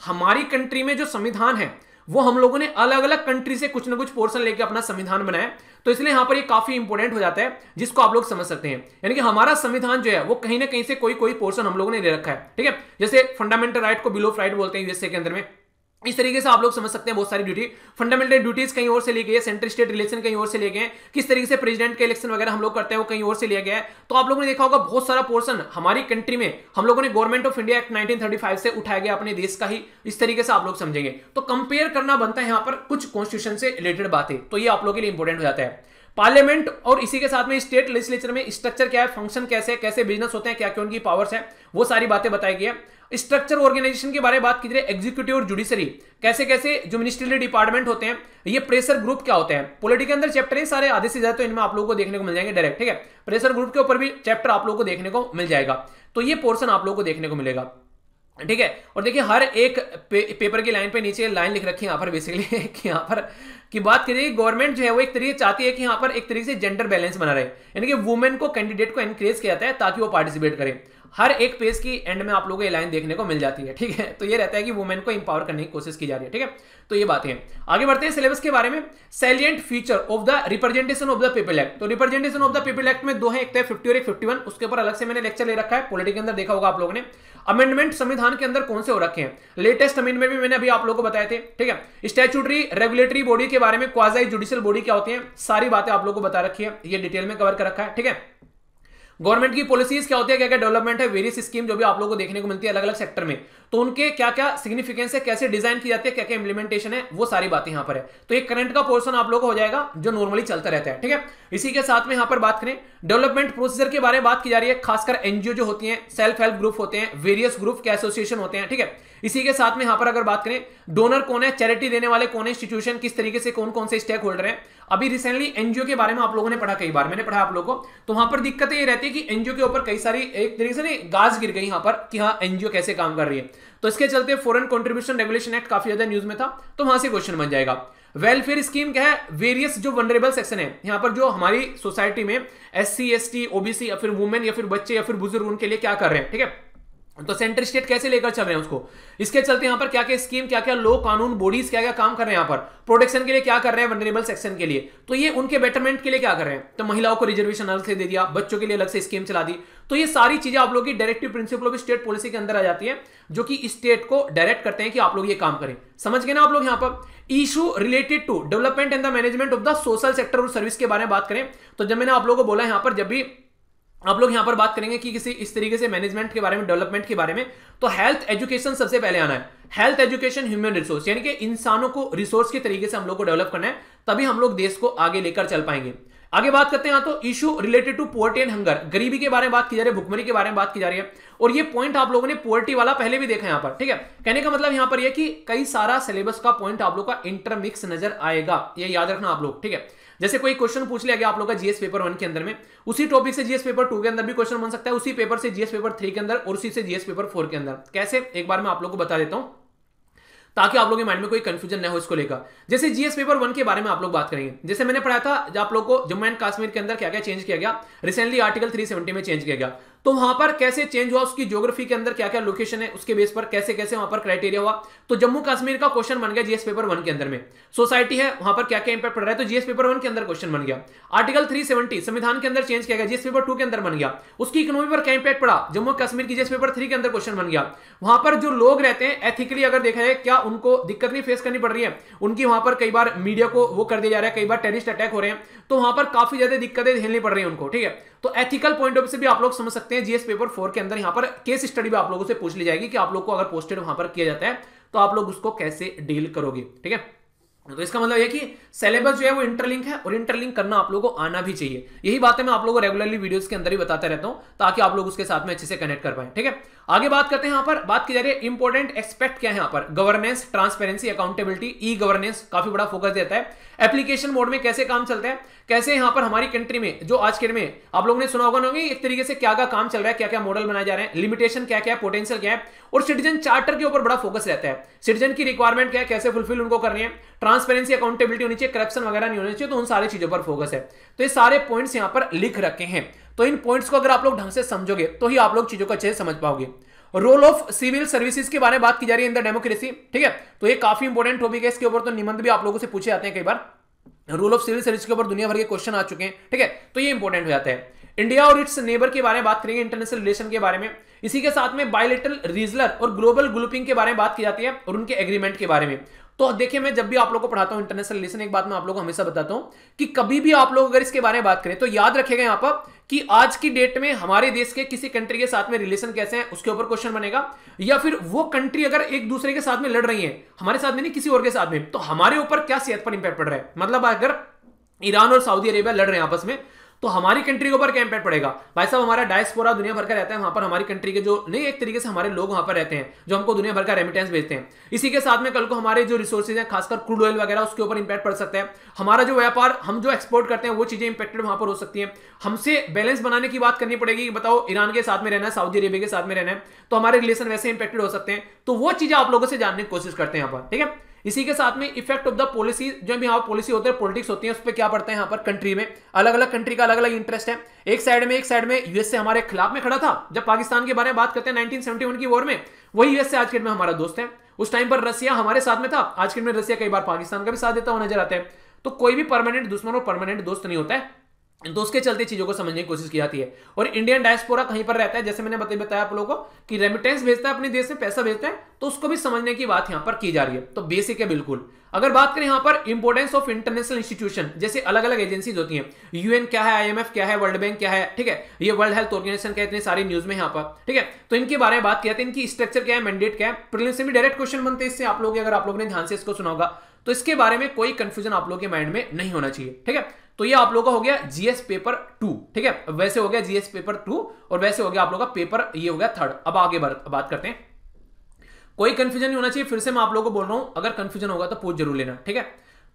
हमारी कंट्री में जो संविधान है वो हम लोगों ने अलग अलग कंट्री से कुछ ना कुछ पोर्शन लेकर अपना संविधान बनाया, तो इसलिए यहां पर ये काफी इंपॉर्टेंट हो जाता है जिसको आप लोग समझ सकते हैं। यानी कि हमारा संविधान जो है वो कहीं ना कहीं से कोई पोर्शन हम लोगों ने ले रखा है, ठीक है। जैसे फंडामेंटल राइट को बिल ऑफ राइट बोलते हैं यूएसए के अंदर में, इस तरीके से आप लोग समझ सकते हैं बहुत सारी ड्यूटी, फंडामेंटल ड्यूटीज कहीं और से ली गई है, सेंट्रल स्टेट रिलेशन कहीं और से लिए गए हैं, किस तरीके से प्रेसिडेंट के इलेक्शन वगैरह हम लोग करते हैं वो कहीं और से लिया गया है। तो आप लोगों ने देखा होगा बहुत सारा पोर्शन हमारी कंट्री में हम लोगों ने गवर्नमेंट ऑफ इंडिया एक्ट 1935 से उठाया गया अपने देश का ही, इस तरीके से आप लोग समझेंगे। तो कंपेयर करना बनता है यहाँ पर कुछ कॉन्स्टिट्यूशन से रिलेटेड बातें, तो ये आप लोगों के लिए इंपॉर्टेंट हो जाता है। पार्लियामेंट और इसी के साथ में स्टेट लेजिस्लेचर में स्ट्रक्चर क्या है, फंक्शन कैसे, कैसे बिजनेस होते हैं, क्या क्या उनकी पावर्स है, वो सारी बातें बताई गई है। स्ट्रक्चर ऑर्गेनाइजेशन के बारे में बात की जाए, एग्जीक्यूटिव और जुडिशरी, कैसे कैसे जो मिनिस्ट्रियल डिपार्टमेंट होते हैं, ये प्रेशर ग्रुप क्या होते हैं, पॉलिटी के अंदर चैप्टर है सारे आधे से ज्यादा, तो इनमें आप लोगों को देखने को मिल जाएंगे डायरेक्ट, ठीक है। प्रेशर ग्रुप के ऊपर भी चैप्टर आप लोगों को देखने को मिल जाएगा, तो ये पोर्शन आप लोगों को देखने को मिलेगा, ठीक है। और देखिए हर एक पेपर की लाइन पे नीचे लाइन लिख रखी है यहाँ पर बेसिकली कि यहाँ पर की बात करिए, गवर्नमेंट जो है वो एक तरीके चाहती है कि यहाँ पर एक तरीके से जेंडर बैलेंस बना रहे, यानी कि वुमेन को कैंडिडेट को एनकरेज किया जाता है ताकि वो पार्टिसिपेट करें। हर एक पेज की एंड में आप लोगों को ये लाइन देखने को मिल जाती है, ठीक है। तो ये रहता है कि वुमेन को इंपावर करने की कोशिश की जा रही है, ठीक है। तो ये बातें हैं। आगे बढ़ते हैं सिलेबस के बारे में। Salient feature of the representation of the people act, तो representation of the people act में दो है, एक तो 50 और एक 51, उसके ऊपर अलग से मैंने लेक्चर ले रखा है, पॉलिटी के अंदर देखा होगा आप लोगों ने। अमेंडमेंट संविधान के अंदर कौन से हो रखे हैं, लेटेस्ट अमेंडमेंट भी मैंने अभी आप लोगों को बताए थे, ठीक है। स्टैट्यूटरी रेगुलेटरी बॉडी के बारे में, क्वाजी जुडिशियल बॉडी क्या होती है, सारी बातें आप लोगों को बता रखी है, ये डिटेल में कवर कर रखा है, ठीक है। गवर्नमेंट की पॉलिसीज क्या होती है, क्या क्या डेवलपमेंट है, वेरियस स्कीम जो भी आप लोगों को देखने को मिलती है अलग अलग सेक्टर में, तो उनके क्या क्या सिग्निफिकेंस है, कैसे डिजाइन की जाती है, क्या क्या इंप्लीमेंटेशन है, वो सारी बातें यहां पर है। तो एक करंट का पोर्शन आप लोगों को हो जाएगा जो नॉर्मली चलता रहता है, ठीक है। इसी के साथ में यहां पर बात करें डेवलपमेंट प्रोसीजर के बारे में बात की जा रही है, खासकर एनजीओ जो होती है, सेल्फ हेल्प ग्रुप होते हैं, वेरियस ग्रुप के एसोसिएशन होते हैं, ठीक है। इसी के साथ में यहां पर अगर बात करें डोनर कौन है, चैरिटी देने वाले कौन है, इंस्टीट्यूशन किस तरीके से कौन कौन से स्टेक होल्डर हैं। अभी रिसेंटली एनजीओ के बारे में आप लोगों ने पढ़ा, कई बार मैंने पढ़ा आप लोगों को, तो वहां पर दिक्कतें ये रहती है कि एनजीओ के ऊपर कई सारी एक तरीके से गाज गिर गई यहां पर कि हाँ एनजीओ कैसे काम कर रही है, तो इसके चलते फॉरेन कंट्रीब्यूशन रेगुलेशन एक्ट काफी ज्यादा न्यूज में था, तो वहां से क्वेश्चन बन जाएगा। वेलफेयर स्कीम क्या है, वेरियस जो वनरेबल सेक्शन है यहां पर, जो हमारी सोसाइटी में SC ST OBC या फिर वुमेन या फिर बच्चे या फिर बुजुर्ग, उनके लिए क्या कर रहे हैं, ठीक है। तो सेंटर स्टेट कैसे लेकर चल रहे हैं उसको, इसके चलते यहां पर क्या क्या स्कीम, क्या क्या लो कानून बॉडीज क्या क्या काम कर रहे हैं, यहां पर प्रोटेक्शन के लिए क्या कर रहे हैं, वनरेबल सेक्शन के लिए, तो ये उनके बेटरमेंट के लिए क्या कर रहे हैं, तो महिलाओं को रिजर्वेशन अलग से दे दिया, बच्चों के लिए अलग से स्कीम चला दी। तो ये सारी चीजें आप लोग की directive principle of state policy के अंदर आ जाती है, जो कि स्टेट को डायरेक्ट करते हैं कि आप लोग ये काम करें। समझ गए ना आप लोग। यहां पर issue related to development and the management of the social sector और सर्विस के बारे में बात करें, तो जब मैंने आप लोगों को बोला यहां पर जब भी आप लोग यहां पर बात करेंगे कि किसी इस तरीके से मैनेजमेंट के बारे में, डेवलपमेंट के बारे में, तो हेल्थ एजुकेशन सबसे पहले आना है। हेल्थ एजुकेशन ह्यूमन रिसोर्स, यानी कि इंसानों को रिसोर्स के तरीके से हम लोग को डेवलप करना है, तभी हम लोग देश को आगे लेकर चल पाएंगे। आगे बात करते हैं तो issue related to poverty and hunger, गरीबी के बारे में बात की जा रही है, भुखमरी के बारे में बात की जा रही है। और ये पॉइंट आप लोगों ने पोवर्टी वाला पहले भी देखा यहां पर, ठीक है। कहने का मतलब यहां पर ये कि कई सारा सिलेबस का पॉइंट आप लोग का इंटरमिक्स नजर आएगा, ये याद रखना आप लोग, ठीक है। जैसे कोई क्वेश्चन पूछ लिया गया आप लोग का जीएस पेपर 1 के अंदर में, उसी टॉपिक से जीएस पेपर 2 के अंदर भी क्वेश्चन बन सकता है, उसी पेपर से जीएस पेपर 3 के अंदर, और उसी से जीएस पेपर 4 के अंदर। कैसे, एक बार मैं आप लोग को बता देता हूं ताकि आप लोगों के माइंड में कोई कंफ्यूजन न हो इसको लेकर। जैसे जीएस पेपर 1 के बारे में आप लोग बात करेंगे, जैसे मैंने पढ़ाया था आप लोग को जम्मू एंड कश्मीर के अंदर क्या क्या चेंज किया गया, रिसेंटली आर्टिकल 370 में चेंज किया गया, तो वहां पर कैसे चेंज हुआ, उसकी ज्योग्राफी के अंदर क्या क्या लोकेशन है, उसके बेस पर कैसे कैसे वहां पर क्राइटेरिया हुआ। तो जम्मू कश्मीर का क्वेश्चन बन गया जीएस पेपर 1 के अंदर में, सोसाइटी है वहां पर क्या क्या इंपैक्ट पड़ रहा है, तो जीएस पेपर 1 के अंदर क्वेश्चन बन गया। आर्टिकल 370 संविधान के अंदर चेंज किया गया, जीएस पेपर 2 के अंदर बन गया, उसकी इकोनॉमी पर क्या इंपैक्ट पड़ा, जम्मू कश्मीर की जीएस पेपर 3 के अंदर क्वेश्चन बन गया। वहां पर जो लोग रहते हैं एथिकली अगर देखा जाए, क्या उनको दिक्कत नहीं फेस करनी पड़ रही है, उनकी वहां पर कई बार मीडिया को वो कर दिया जा रहा है, कई बार टेररिस्ट अटैक हो रहे हैं, तो वहां पर काफी ज्यादा दिक्कतें झेलनी पड़ रही है उनको, ठीक है। तो एथिकल पॉइंट ऑफ व्यू से भी आप लोग समझ सकते हैं, जीएस पेपर 4 के अंदर यहां पर केस स्टडी भी आप लोगों से पूछ ली जाएगी कि आप लोग को अगर पोस्टेड वहां पर किया जाता है तो आप लोग उसको कैसे डील करोगे, ठीक है। तो इसका मतलब है कि सिलेबस जो है वो इंटरलिंक है, और इंटरलिंक करना आप लोगों को आना भी चाहिए। यही बातें मैं आप लोगों को रेगुलरली वीडियोस के अंदर ही बताता रहता हूं, ताकि आप लोग उसके साथ में अच्छे से कनेक्ट कर पाए, ठीक है। आगे बात करते हैं, यहां पर बात की जा रही है इंपॉर्टेंट एक्सपेक्ट क्या है, यहां पर governance, transparency, accountability, e governance काफी बड़ा फोकस देता है। एप्लीकेशन मोड में कैसे काम चलता है, कैसे यहां पर हमारी कंट्री में जो आज के डेट में आप लोगों ने सुना होगा ना, एक तरीके से क्या क्या काम चल रहा है, क्या क्या मॉडल बनाए जा रहे हैं, लिमिटेशन क्या क्या है, पोटेंशियल क्या है, और सिटीजन चार्टर के ऊपर बड़ा फोकस रहता है। सिटीजन की रिक्वायरमेंट क्या है, कैसे फुलफिल उनको करनी है, ट्रांसपेरेंसी, अकाउंटेबिलिटी होनी चाहिए, करप्शन वगैरह नहीं होनी चाहिए, तो उन सारी चीजों पर फोकस है। तो ये सारे पॉइंट्स यहां पर लिख रखे हैं, तो इन पॉइंट्स को अगर आप लोग ढंग से समझोगे तो ही आप लोग चीजों को अच्छे से समझ पाओगे। रोल ऑफ सिविल सर्विसेज के बारे में बात की जा रही है इन द डेमोक्रेसी, ठीक है। तो ये काफी इंपॉर्टेंट टॉपिक है, इसके ऊपर तो निबंध भी आप लोगों से पूछे जाते हैं कई बार, रूल ऑफ सिविल सर्विस के ऊपर दुनिया भर के क्वेश्चन आ चुके हैं, ठीक है। तो ये इंपॉर्टेंट हो जाता है। इंडिया और इट्स नेबर के बारे में बात करेंगे, इंटरनेशनल रिलेशन के बारे में, इसी के साथ में बायलैटरल, रीजनल और ग्लोबल ग्रुपिंग के बारे में बात की जाती है, और उनके एग्रीमेंट के बारे में। तो देखिए, मैं जब भी आप लोगों को पढ़ाता हूं इंटरनेशनल रिलेशन, एक बात मैं आप लोगों को हमेशा बताता हूं कि कभी भी आप लोग अगर इसके बारे में बात करें तो याद रखिएगा यहां पर कि आज की डेट में हमारे देश के किसी कंट्री के साथ में रिलेशन कैसे हैं, उसके ऊपर क्वेश्चन बनेगा। या फिर वो कंट्री अगर एक दूसरे के साथ में लड़ रही है, हमारे साथ में नहीं किसी और के साथ में, तो हमारे ऊपर क्या सेहत पर इंपैक्ट पड़ रहा है। मतलब अगर ईरान और सऊदी अरेबिया लड़ रहे हैं आपस में, तो हमारी कंट्री के ऊपर क्या इंपैक्ट पड़ेगा। भाई साहब, हमारा डायस्पोरा दुनिया भर का रहता है, वहां पर हमारी कंट्री के जो नहीं, एक तरीके से हमारे लोग वहां पर रहते हैं, जो हमको दुनिया भर का रेमिटेंस भेजते हैं। इसी के साथ में कल को हमारे जो रिसोर्सेज हैं, खासकर क्रूड ऑयल वगैरह, उसके ऊपर इंपैक्ट पड़ सकता है। हमारा जो व्यापार, हम जो एक्सपोर्ट करते हैं, वो चीजें इंपैक्टेड वहां पर हो सकती है। हमसे बैलेंस बनाने की बात करनी पड़ेगी, बताओ ईरान के साथ में रहना है, सऊदी अरेबिया के साथ में रहना है, तो हमारे रिलेशन वैसे इंपैक्टेड हो सकते हैं। तो वो चीजें आप लोगों से जानने की कोशिश करते हैं यहाँ पर, ठीक है। इसी के साथ में इफेक्ट ऑफ द पॉलिसी, जो भी यहाँ पॉलिसी होते हैं, पॉलिटिक्स होती है, उस पर क्या पड़ता है यहाँ पर कंट्री में। अलग अलग कंट्री का अलग अलग इंटरेस्ट है। एक साइड में यूएसए हमारे खिलाफ में खड़ा था, जब पाकिस्तान के बारे में बात करते हैं 1971 की वॉर में, वही यूएसए आज के डेट में हमारा दोस्त है। उस टाइम पर रसिया हमारे साथ में था, आज के डेट में रसिया कई बार पाकिस्तान का भी साथ देता हुआ नजर आता है। तो कोई भी परमानेंट दुश्मन और परमानेंट दोस्त नहीं होता है, तो उसके चलते चीजों को समझने की कोशिश की जाती है। और इंडियन डायस्पोरा कहीं पर रहता है, जैसे मैंने बताया आप लोगों को कि रेमिटेंस भेजता है, अपने देश में पैसा भेजता है, तो उसको भी समझने की बात यहां पर की जा रही है। तो बेसिक है बिल्कुल। अगर बात करें यहां पर इंपोर्टेंस ऑफ इंटरनेशनल इंस्टीट्यूशन, जैसे अलग अलग एजेंसीज होती हैं, यूएन क्या है, आईएमएफ क्या है, वर्ल्ड बैंक क्या है, ठीक है, ये वर्ल्ड हेल्थ ऑर्गेनाइजेशन क्या है, इतने सारी न्यूज में यहाँ पर, ठीक है। तो इनके बारे में बात किया, इनकी स्ट्रक्चर क्या है, मैंडेट क्या है, प्रीलिम्स से भी डायरेक्ट क्वेश्चन बनते हैं इससे आप लोग, अगर आप लोगों ने ध्यान से इसको सुना होगा, तो इसके बारे में कोई कंफ्यूजन आप लोगों के माइंड में नहीं होना चाहिए, ठीक है। तो ये आप लोगों का हो गया जीएस पेपर 2, ठीक है। वैसे हो गया जीएस पेपर 2, और वैसे हो गया आप लोगों का पेपर, ये हो गया 3rd। अब आगे बात करते हैं, कोई कंफ्यूजन नहीं होना चाहिए। फिर से मैं आप लोगों को बोल रहा हूं, अगर कंफ्यूजन होगा तो पूछ जरूर लेना, ठीक है।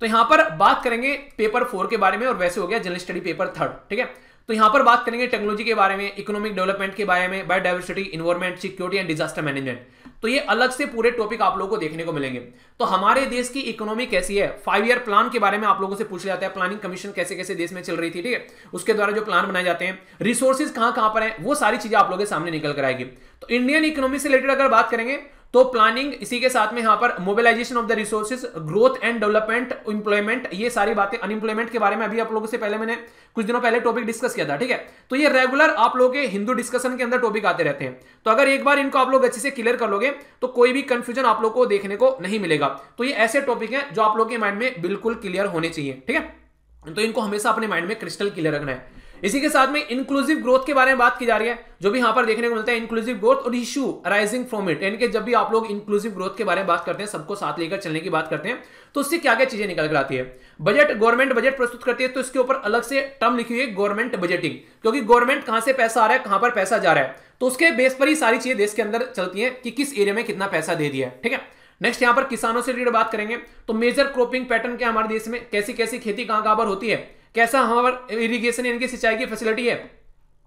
तो यहां पर बात करेंगे पेपर 4 के बारे में, और वैसे हो गया जनरल स्टडी पेपर 3rd, ठीक है। तो यहां पर बात करेंगे टेक्नोलॉजी के बारे में, इकोनॉमिक डेवलपमेंट के बारे में, biodiversity, environment, security and disaster management. तो ये अलग से पूरे टॉपिक आप लोगों को देखने को मिलेंगे। तो हमारे देश की इकोनॉमी कैसी है, 5 ईयर प्लान के बारे में आप लोगों से पूछ जाता है, प्लानिंग कमीशन कैसे कैसे देश में चल रही थी, ठीक है, उसके द्वारा जो प्लान बनाए जाते हैं, रिसोर्सेज कहां कहां पर है, वो सारी चीजें आप लोगों के सामने निकल कर आएगी। तो इंडियन इकोनॉमी से रिलेटेड अगर बात करेंगे तो प्लानिंग, इसी के साथ में यहां पर mobilization of the resources, growth and development, employment, ये सारी बातें, अनएम्प्लॉयमेंट के बारे में अभी आप लोगों से पहले मैंने कुछ दिनों पहले टॉपिक डिस्कस किया था, ठीक है। तो ये रेगुलर आप लोगों के हिंदू डिस्कशन के अंदर टॉपिक आते रहते हैं। तो अगर एक बार इनको आप लोग अच्छे से क्लियर कर लोगे तो कोई भी कंफ्यूजन आप लोग को देखने को नहीं मिलेगा। तो ये ऐसे टॉपिक हैं जो आप लोग के माइंड में बिल्कुल क्लियर होने चाहिए, ठीक है। तो इनको हमेशा अपने माइंड में क्रिस्टल क्लियर रखना है। इसी के साथ में इंक्लूसिव ग्रोथ के बारे में बात की जा रही है, जो भी यहां पर देखने को मिलता है इंक्लूसिव ग्रोथ और इशू अराइजिंग फ्रॉम इट, यानी कि जब भी आप लोग इंक्लूसिव ग्रोथ के बारे में बात करते हैं, सबको साथ लेकर चलने की बात करते हैं, तो उससे क्या क्या चीजें निकल कर आती है। बजट, गवर्नमेंट बजट प्रस्तुत करती है, तो इसके ऊपर अलग से टर्म लिखी हुई है गवर्नमेंट बजटिंग, क्योंकि गवर्नमेंट कहां से पैसा आ रहा है, कहां पर पैसा जा रहा है, तो उसके बेस पर ही सारी चीजें देश के अंदर चलती है कि किस एरिया में कितना पैसा दे दिया है, ठीक है। नेक्स्ट यहां पर किसानों से रिलेटेड बात करेंगे, तो मेजर क्रॉपिंग पैटर्न क्या हमारे देश में, कैसी कैसी खेती कहां कहां पर होती है, कैसा हमारा इरिगेशन यानी कि सिंचाई की फैसिलिटी है,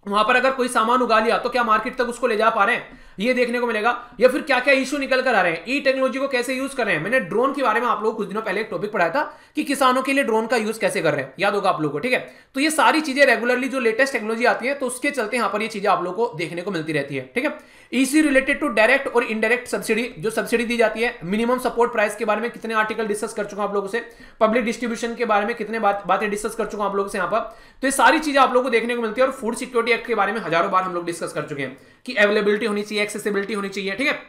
वहां पर अगर कोई सामान उगा लिया तो क्या मार्केट तक उसको ले जा पा रहे हैं, ये देखने को मिलेगा। या फिर क्या क्या इशू निकल कर आ रहे हैं, ई टेक्नोलॉजी को कैसे यूज कर रहे हैं। मैंने ड्रोन के बारे में आप लोगों को कुछ दिनों पहले एक टॉपिक पढ़ाया था कि किसानों के लिए ड्रोन का यूज कैसे कर रहे हैं, याद होगा आप लोगों को, ठीक है। तो ये सारी चीजें रेगुलरली जो लेटेस्ट टेक्नोलॉजी आती है तो उसके चलते यहां पर ये चीजें आप लोगों को देखने को मिलती रहती है, ठीक है। इसी रिलेटेड टू डायरेक्ट और इनडायरेक्ट सब्सिडी, जो सब्सिडी दी जाती है, मिनिमम सपोर्ट प्राइस के बारे में कितने आर्टिकल डिस्कस कर चुका हूं आप लोगों से, पब्लिक डिस्ट्रीब्यूशन के बारे में कितने बातें डिस्कस कर चुका हूं आप लोगों से यहां पर। तो ये सारी चीजें आप लोगों को देखने को मिलती है। और फूड सिक्योरिटी एक्ट के बारे में हजारों बार हम लोग डिस्कस कर चुके हैं कि अवेलेबिलिटी होनी चाहिए, एक्सेसिबिलिटी होनी चाहिए, ठीक है,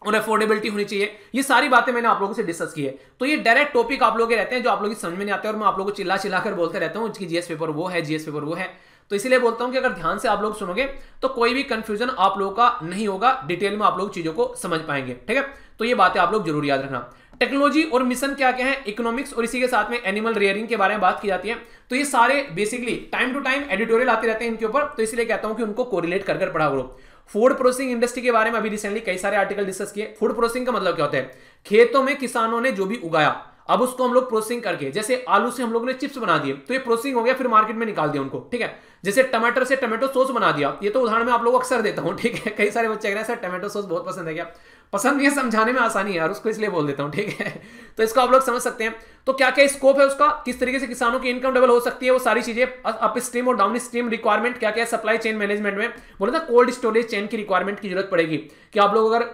और अफोर्डेबिलिटी होनी चाहिए। ये सारी बातें मैंने आप लोगों से डिस्कस की है। तो ये डायरेक्ट टॉपिक आप लोग के रहते हैं जो आप लोगों की समझ में नहीं आते हैं, और मैं आप लोगों को चिल्ला चिल्ला कर बोलते रहता हूं कि जीएस पेपर वो है, जीएस पेपर वो है। तो इसलिए बोलता हूं कि अगर ध्यान से आप लोग सुनोगे तो कोई भी कंफ्यूजन आप लोगों का नहीं होगा, डिटेल में आप लोग चीजों को समझ पाएंगे, ठीक है। तो ये बातें आप लोग जरूर याद रखना। टेक्नोलॉजी और मिशन क्या क्या है, इकोनॉमिक्स और इसी के साथ में एनिमल रियरिंग के बारे में बात की जाती है। तो ये सारे basically time to time editorial आते रहते हैं इनके ऊपर, तो इसलिए कहता हूं कि उनको कोरिलेट कर पढ़ा करो। फूड प्रोसेसिंग इंडस्ट्री के बारे में अभी रिसेंटली कई सारे आर्टिकल डिस्कस किए। फूड प्रोसेसिंग का मतलब क्या होता है, खेतों में किसानों ने जो भी उगाया अब उसको हम लोग प्रोसेसिंग करके, जैसे आलू से हम लोगों ने चिप्स बना दिए तो ये प्रोसेसिंग हो गया, फिर मार्केट में निकाल दिया उनको, ठीक है। जैसे टमाटर से टमाटो सॉस बना दिया, ये तो उदाहरण मैं आप लोगों को अक्सर देता हूं, ठीक है। कई सारे बच्चे कह रहे हैं सर टमाटो सॉस बहुत पसंद है, क्या पसंद नहीं है, समझाने में आसानी है यार, उसको इसलिए बोल देता हूं, ठीक है। तो इसको आप लोग समझ सकते हैं। तो क्या क्या स्कोप है उसका, किस तरीके से किसानों की इनकम डबल हो सकती है, वो सारी चीजें, अप स्ट्रीम और डाउन स्ट्रीम रिक्वायरमेंट क्या क्या है, सप्लाई चेन मैनेजमेंट में बोले ना कोल्ड स्टोरेज चेन की रिक्वायरमेंट की जरूरत पड़ेगी कि आप लोग अगर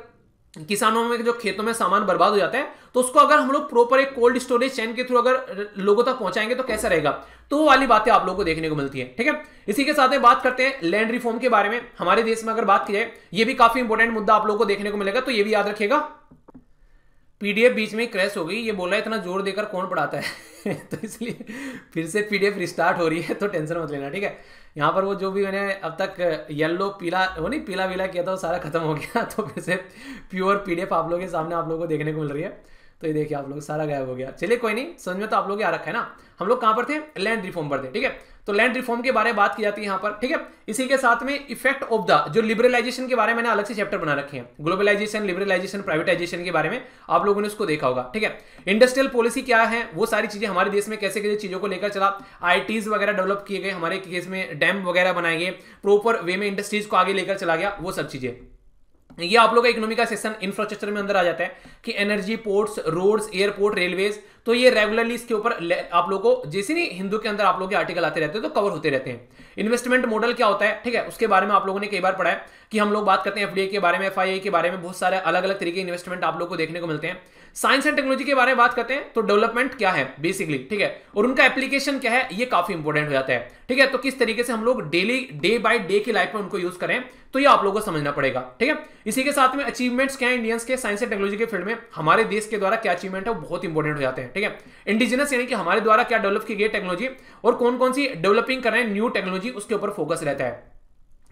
किसानों में जो खेतों में सामान बर्बाद हो जाता है तो उसको अगर हम लोग प्रॉपर एक कोल्ड स्टोरेज चेन के थ्रू अगर लोगों तक पहुंचाएंगे तो कैसा रहेगा, तो वो वाली बातें आप लोगों को देखने को मिलती है, ठीक है। इसी के साथ में बात करते हैं लैंड रिफॉर्म के बारे में। हमारे देश में अगर बात की जाए, ये भी काफी इंपॉर्टेंट मुद्दा आप लोगों को देखने को मिलेगा, तो ये भी याद रखिएगा। पीडीएफ बीच में क्रैश हो गई, ये बोला इतना जोर देकर कौन पढ़ाता है तो इसलिए फिर से पीडीएफ रिस्टार्ट हो रही है, तो टेंशन मत लेना, ठीक है। यहाँ पर वो जो भी मैंने अब तक येलो पीला वो नहीं पीला वीला किया था वो सारा खत्म हो गया, तो फिर से प्योर पीडीएफ आप लोगों के सामने आप लोगों को देखने को मिल रही है। तो ये देखिए आप लोग सारा गायब हो गया। चलिए कोई नहीं, समझ में तो आप लोग आ रखा है ना। हम लोग कहाँ पर थे, लैंड रिफॉर्म पर थे, ठीक है। तो लैंड रिफॉर्म के बारे में बात की जाती है यहाँ पर, ठीक है। इसी के साथ में इफेक्ट ऑफ द जो लिबरलाइजेशन के बारे में मैंने अलग से चैप्टर बना रखे हैं, ग्लोबलाइजेशन, लिबरलाइजेशन, प्राइवेटाइजेशन के बारे में आप लोगों ने उसको देखा होगा, ठीक है। इंडस्ट्रियल पॉलिसी क्या है, वो सारी चीजें हमारे देश में कैसे कैसे चीजों को लेकर चला, आईटीज वगैरह डेवलप किए गए, हमारे केस में डैम वगैरह बनाए गए, प्रॉपर वे में इंडस्ट्रीज को आगे लेकर चला गया, वो सब चीजें। ये आप लोग का इकोनॉमी का सेक्शन इंफ्रास्ट्रक्चर में अंदर आ जाता है कि energy, ports, roads, airport, railways. तो ये रेगुलरली इसके ऊपर आप लोगों को जैसे नहीं हिंदू के अंदर आप लोग के आर्टिकल आते रहते हैं तो कवर होते रहते हैं। इन्वेस्टमेंट मॉडल क्या होता है, ठीक है, उसके बारे में आप लोगों ने कई बार पढ़ा है कि हम लोग बात करते हैं एफडीआई के बारे में, एफआईआई के बारे में, बहुत सारे अलग अलग तरीके के इन्वेस्टमेंट आप लोग को देखने को मिलते हैं। साइंस एंड टेक्नोलॉजी के बारे में बात करते हैं तो डेवलपमेंट क्या है बेसिकली, ठीक है, और उनका एप्लीकेशन क्या है, ये काफी इंपॉर्टेंट हो जाता है, ठीक है। तो किस तरीके से हम लोग डेली डे बाय डे की लाइफ में उनको यूज करें, तो ये आप लोगों को समझना पड़ेगा, ठीक है। इसी के साथ में अचीवमेंट्स क्या है इंडियंस के साइंस एंड टेक्नोलॉजी के फील्ड में, हमारे देश के द्वारा क्या अचीवमेंट है वो बहुत इंपॉर्टेंट हो जाते हैं, ठीक है। इंडिजिनस यानी कि हमारे द्वारा क्या डेवलप की गई टेक्नोलॉजी और कौन कौन सी डेवलपिंग कर रहे हैं न्यू टेक्नोलॉजी, उसके ऊपर फोकस रहता है।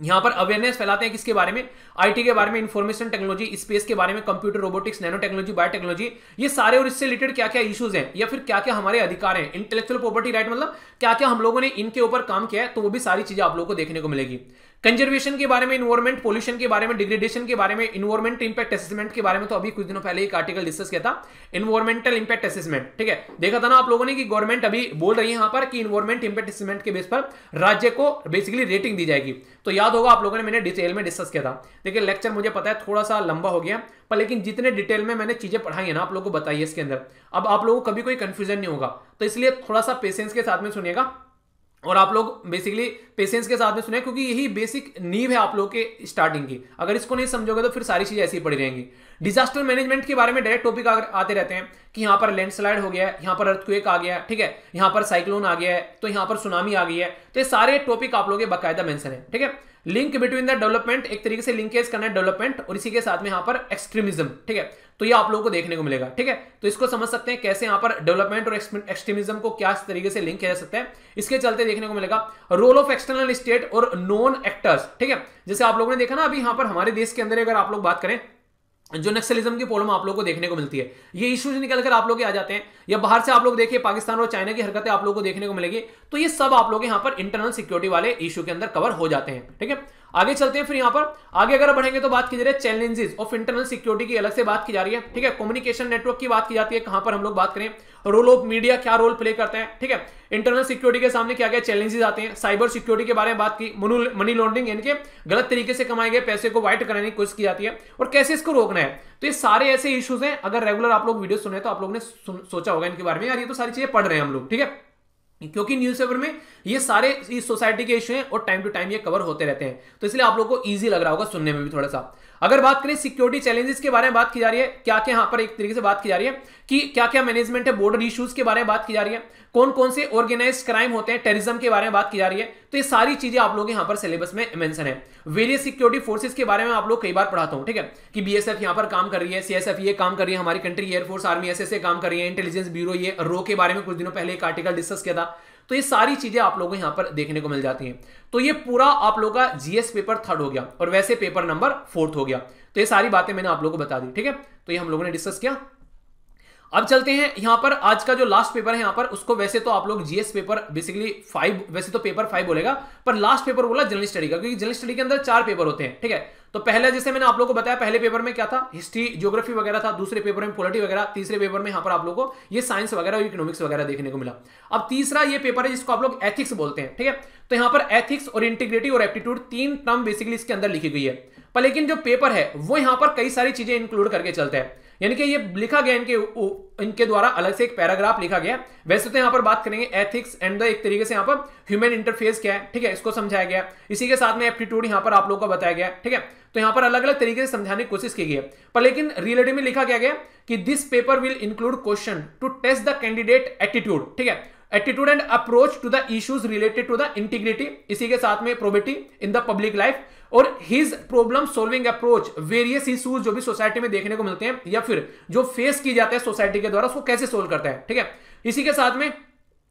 यहां पर अवेयरनेस फैलाते हैं किसके बारे में, आईटी के बारे में, इंफॉर्मेशन टेक्नोलॉजी, स्पेस के बारे में, computer, robotics, nano technology, biotechnology, ये सारे और इससे रिलेटेड क्या क्या इश्यूज हैं या फिर क्या क्या हमारे अधिकार हैं, इंटेलेक्चुअल प्रॉपर्टी राइट, मतलब क्या क्या हम लोगों ने इनके ऊपर काम किया है, तो वो भी सारी चीजें आप लोगों को देखने को मिलेगी। कंजर्वेशन के बारे में, इन्वायरमेंट पोल्यूशन के बारे में, डिग्रेडेशन के बारे में, इन्वायरमेंट इंपैक्ट असेसमेंट के बारे में तो अभी कुछ दिनों पहले एक आर्टिकल डिस्कस किया था, इन्वायरमेंटल इंपैक्ट असेसमेंट, ठीक है। देखा था ना आप लोगों ने कि गवर्नमेंट अभी बोल रही है यहां पर कि इन्वायरमेंट इंपैक्ट असेसमेंट के बेस पर राज्य को बेसिकली रेटिंग दी जाएगी। तो याद होगा आप लोगों ने, मैंने डिटेल में डिस्कस किया था। देखिए लेक्चर मुझे पता है थोड़ा सा लंबा हो गया, पर लेकिन जितने डिटेल में मैंने चीजें पढ़ाई है ना आप लोगों को बताइए इसके अंदर, अब आप लोगों को कभी कोई कंफ्यूजन नहीं होगा। तो इसलिए थोड़ा सा पेशेंस के साथ में सुनिएगा और आप लोग बेसिकली पेशेंस के साथ में सुने, क्योंकि यही बेसिक नींव है आप लोग के स्टार्टिंग की। अगर इसको नहीं समझोगे तो फिर सारी चीजें ऐसी ही पड़ी रहेंगी। डिजास्टर मैनेजमेंट के बारे में डायरेक्ट टॉपिक आते रहते हैं कि यहाँ पर लैंडस्लाइड हो गया है, यहाँ पर अर्थक्वेक आ गया, ठीक है, यहाँ पर साइक्लोन आ गया है, तो यहाँ पर सुनामी आ गई है। तो ये सारे टॉपिक आप लोग के बाकायदा मेंशन है, ठीक है। लिंक बिटवीन द डेवलपमेंट, एक तरीके से लिंकेज करना है डेवलपमेंट और इसी के साथ में यहाँ पर एक्सट्रीमिज्म, ठीक है। तो ये आप लोगों को देखने को मिलेगा, ठीक है। तो इसको समझ सकते हैं कैसे यहाँ पर डेवलपमेंट और एक्सट्रीमिज्म को क्या तरीके से लिंक किया जा सकता है, इसके चलते देखने को मिलेगा। रोल ऑफ एक्सटर्नल स्टेट और नॉन एक्टर्स, ठीक है। जैसे आप लोगों ने देखा ना अभी यहाँ पर हमारे देश के अंदर अगर आप लोग बात करें, जो नक्सलिज्म की प्रॉब्लम आप लोगों को देखने को मिलती है, ये इश्यूज निकलकर आप लोग आ जाते हैं, या बाहर से आप लोग देखिए पाकिस्तान और चाइना की हरकतें आप लोगों को देखने को मिलेगी। तो ये सब आप लोग यहाँ पर इंटरनल सिक्योरिटी वाले इशू के अंदर कवर हो जाते हैं, ठीक है। आगे चलते हैं, फिर यहाँ पर आगे अगर बढ़ेंगे तो बात की जा रही है चैलेंजेस ऑफ इंटरनल सिक्योरिटी की, अलग से बात की जा रही है, ठीक है। कम्युनिकेशन नेटवर्क की बात की जाती है, कहां पर हम लोग बात करें रोल ऑफ मीडिया क्या रोल प्ले करता है, ठीक है। इंटरनल सिक्योरिटी के सामने क्या क्या चैलेंजेस आते हैं, साइबर सिक्योरिटी के बारे में बात की, मनी लॉन्ड्रिंग यानी कि गलत तरीके से कमाए गए पैसे को व्हाइट कराने की कोशिश की जाती है और कैसे इसको रोकना है। तो ये सारे ऐसे इश्यूज हैं, अगर रेगुलर आप लोग वीडियो सुने तो आप लोग ने सोचा होगा इनके बारे में, यार ये तो सारी चीजें पढ़ रहे हैं हम लोग, ठीक है, क्योंकि न्यूज़पेपर में ये सारे इस सोसाइटी के इशू हैं और टाइम टू टाइम ये कवर होते रहते हैं। तो इसलिए आप लोग को इजी लग रहा होगा सुनने में भी थोड़ा सा। अगर बात करें सिक्योरिटी चैलेंजेस के बारे में बात की जा रही है, क्या क्या यहाँ पर एक तरीके से बात की जा रही है कि क्या क्या मैनेजमेंट है, बॉर्डर इश्यूज के बारे में बात की जा रही है, कौन कौन से ऑर्गेनाइज्ड क्राइम होते हैं, टेररिज्म के बारे में बात की जा रही है। तो ये सारी चीजें आप लोग यहाँ पर सिलेबस में मेंशन है। वेरियस सिक्योरिटी फोर्सेस के बारे में आप लोग कई बार पढ़ाता हूँ, ठीक है, कि बीएसएफ यहाँ पर काम कर रही है, सीएसएफ ये काम कर रही है, हमारी कंट्री एयरफोर्स आर्मी एसएसए काम कर रही है, इंटेलिजेंस ब्यूरो ये रो के बारे में कुछ दिनों पहले एक आर्टिकल डिस्कस किया था। तो ये सारी चीजें आप लोगों को यहाँ पर देखने को मिल जाती हैं। तो ये पूरा आप लोगों का जीएस पेपर 3rd हो गया और वैसे पेपर नंबर 4th हो गया। तो ये सारी बातें मैंने आप लोगों को बता दी, ठीक है। तो ये हम लोगों ने डिस्कस किया। अब चलते हैं यहाँ पर आज का जो लास्ट पेपर है यहाँ पर, उसको वैसे तो आप लोग जीएस पेपर बेसिकली 5, वैसे तो पेपर 5 बोलेगा, पर लास्ट पेपर बोला जनरल स्टडी का, क्योंकि जनरल स्टडी के अंदर 4 पेपर होते हैं, ठीक है। तो पहले जैसे मैंने आप लोगों को बताया, पहले पेपर में क्या था, हिस्ट्री ज्योग्राफी वगैरह था, दूसरे पेपर में पॉलिटी वगैरह, तीसरे पेपर में यहाँ पर आप लोगों को ये साइंस वगैरह और इकोनॉमिक्स वगैरह देखने को मिला। अब तीसरा ये पेपर है जिसको आप लोग एथिक्स बोलते हैं, ठीक है। तो यहाँ पर एथिक्स और इंटीग्रिटी और एप्टीट्यूड 3 टर्म बेसिकली इसके अंदर लिखी गई है, पर लेकिन जो पेपर है वो यहाँ पर कई सारी चीजें इंक्लूड करके चलते हैं, यानी कि ये लिखा गया इनके द्वारा अलग से एक पैराग्राफ लिखा गया। वैसे तो यहाँ पर बात करेंगे एथिक्स एंड द एक तरीके से यहाँ पर ह्यूमन इंटरफेस क्या है, ठीक है, इसको समझाया गया। इसी के साथ में एप्टीट्यूड यहाँ पर आप लोगों को बताया गया, ठीक है। तो यहाँ पर अलग अलग तरीके से समझाने की कोशिश की गई है, पर लेकिन रियलिटी में लिखा क्या गया कि this paper will include question to test the candidate attitude, ठीक है, attitude and approach to the issues related to the integrity, इसी के साथ में probity in the public life और his problem solving approach, various issues जो भी society में देखने को मिलते हैं या फिर जो फेस की जाते हैं सोसाइटी के द्वारा, उसको कैसे सोल्व करता है, ठीक है। इसी के साथ में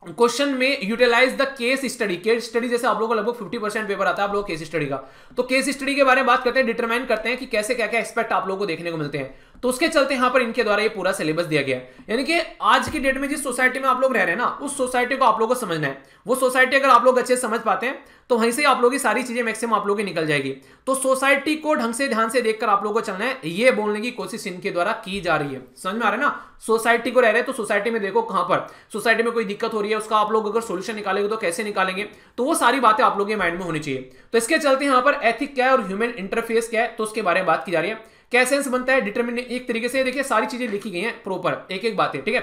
क्वेश्चन में utilize the case study, case study जैसे आप लोगों को लगभग 50% पेपर आता है आप लोग केस स्टडी का, तो केस स्टडी के बारे में बात करते हैं, डिटरमाइन करते हैं कि कैसे क्या क्या एक्सपेक्ट आप लोगों को देखने को मिलते हैं। तो उसके चलते यहाँ पर इनके द्वारा ये पूरा सिलेबस दिया गया है, यानी कि आज की डेट में जिस सोसाइटी में आप लोग रह रहे हैं ना, उस सोसाइटी को आप लोगों को समझना है। वो सोसाइटी अगर आप लोग अच्छे से समझ पाते हैं तो वहीं से आप लोगों की सारी चीजें मैक्सिमम आप लोगों की निकल जाएगी। तो सोसाइटी को ढंग से ध्यान से देखकर आप लोगों को चलना है, ये बोलने की कोशिश इनके द्वारा की जा रही है। समझ में आ रहा है ना, सोसाइटी को रह रहे हैं तो सोसाइटी में देखो कहां पर सोसाइटी में कोई दिक्कत हो रही है, उसका आप लोग अगर सोल्यूशन निकालेंगे तो कैसे निकालेंगे, तो वो सारी बातें आप लोगों के माइंड में होनी चाहिए। तो इसके चलते यहाँ पर एथिक क्या है और ह्यूमन इंटरफेस क्या है, तो उसके बारे में बात की जा रही है। क्या सेंस बनता है, डिटरमिन, एक तरीके से देखिए सारी चीजें लिखी गई हैं प्रॉपर, एक एक बातें, ठीक है,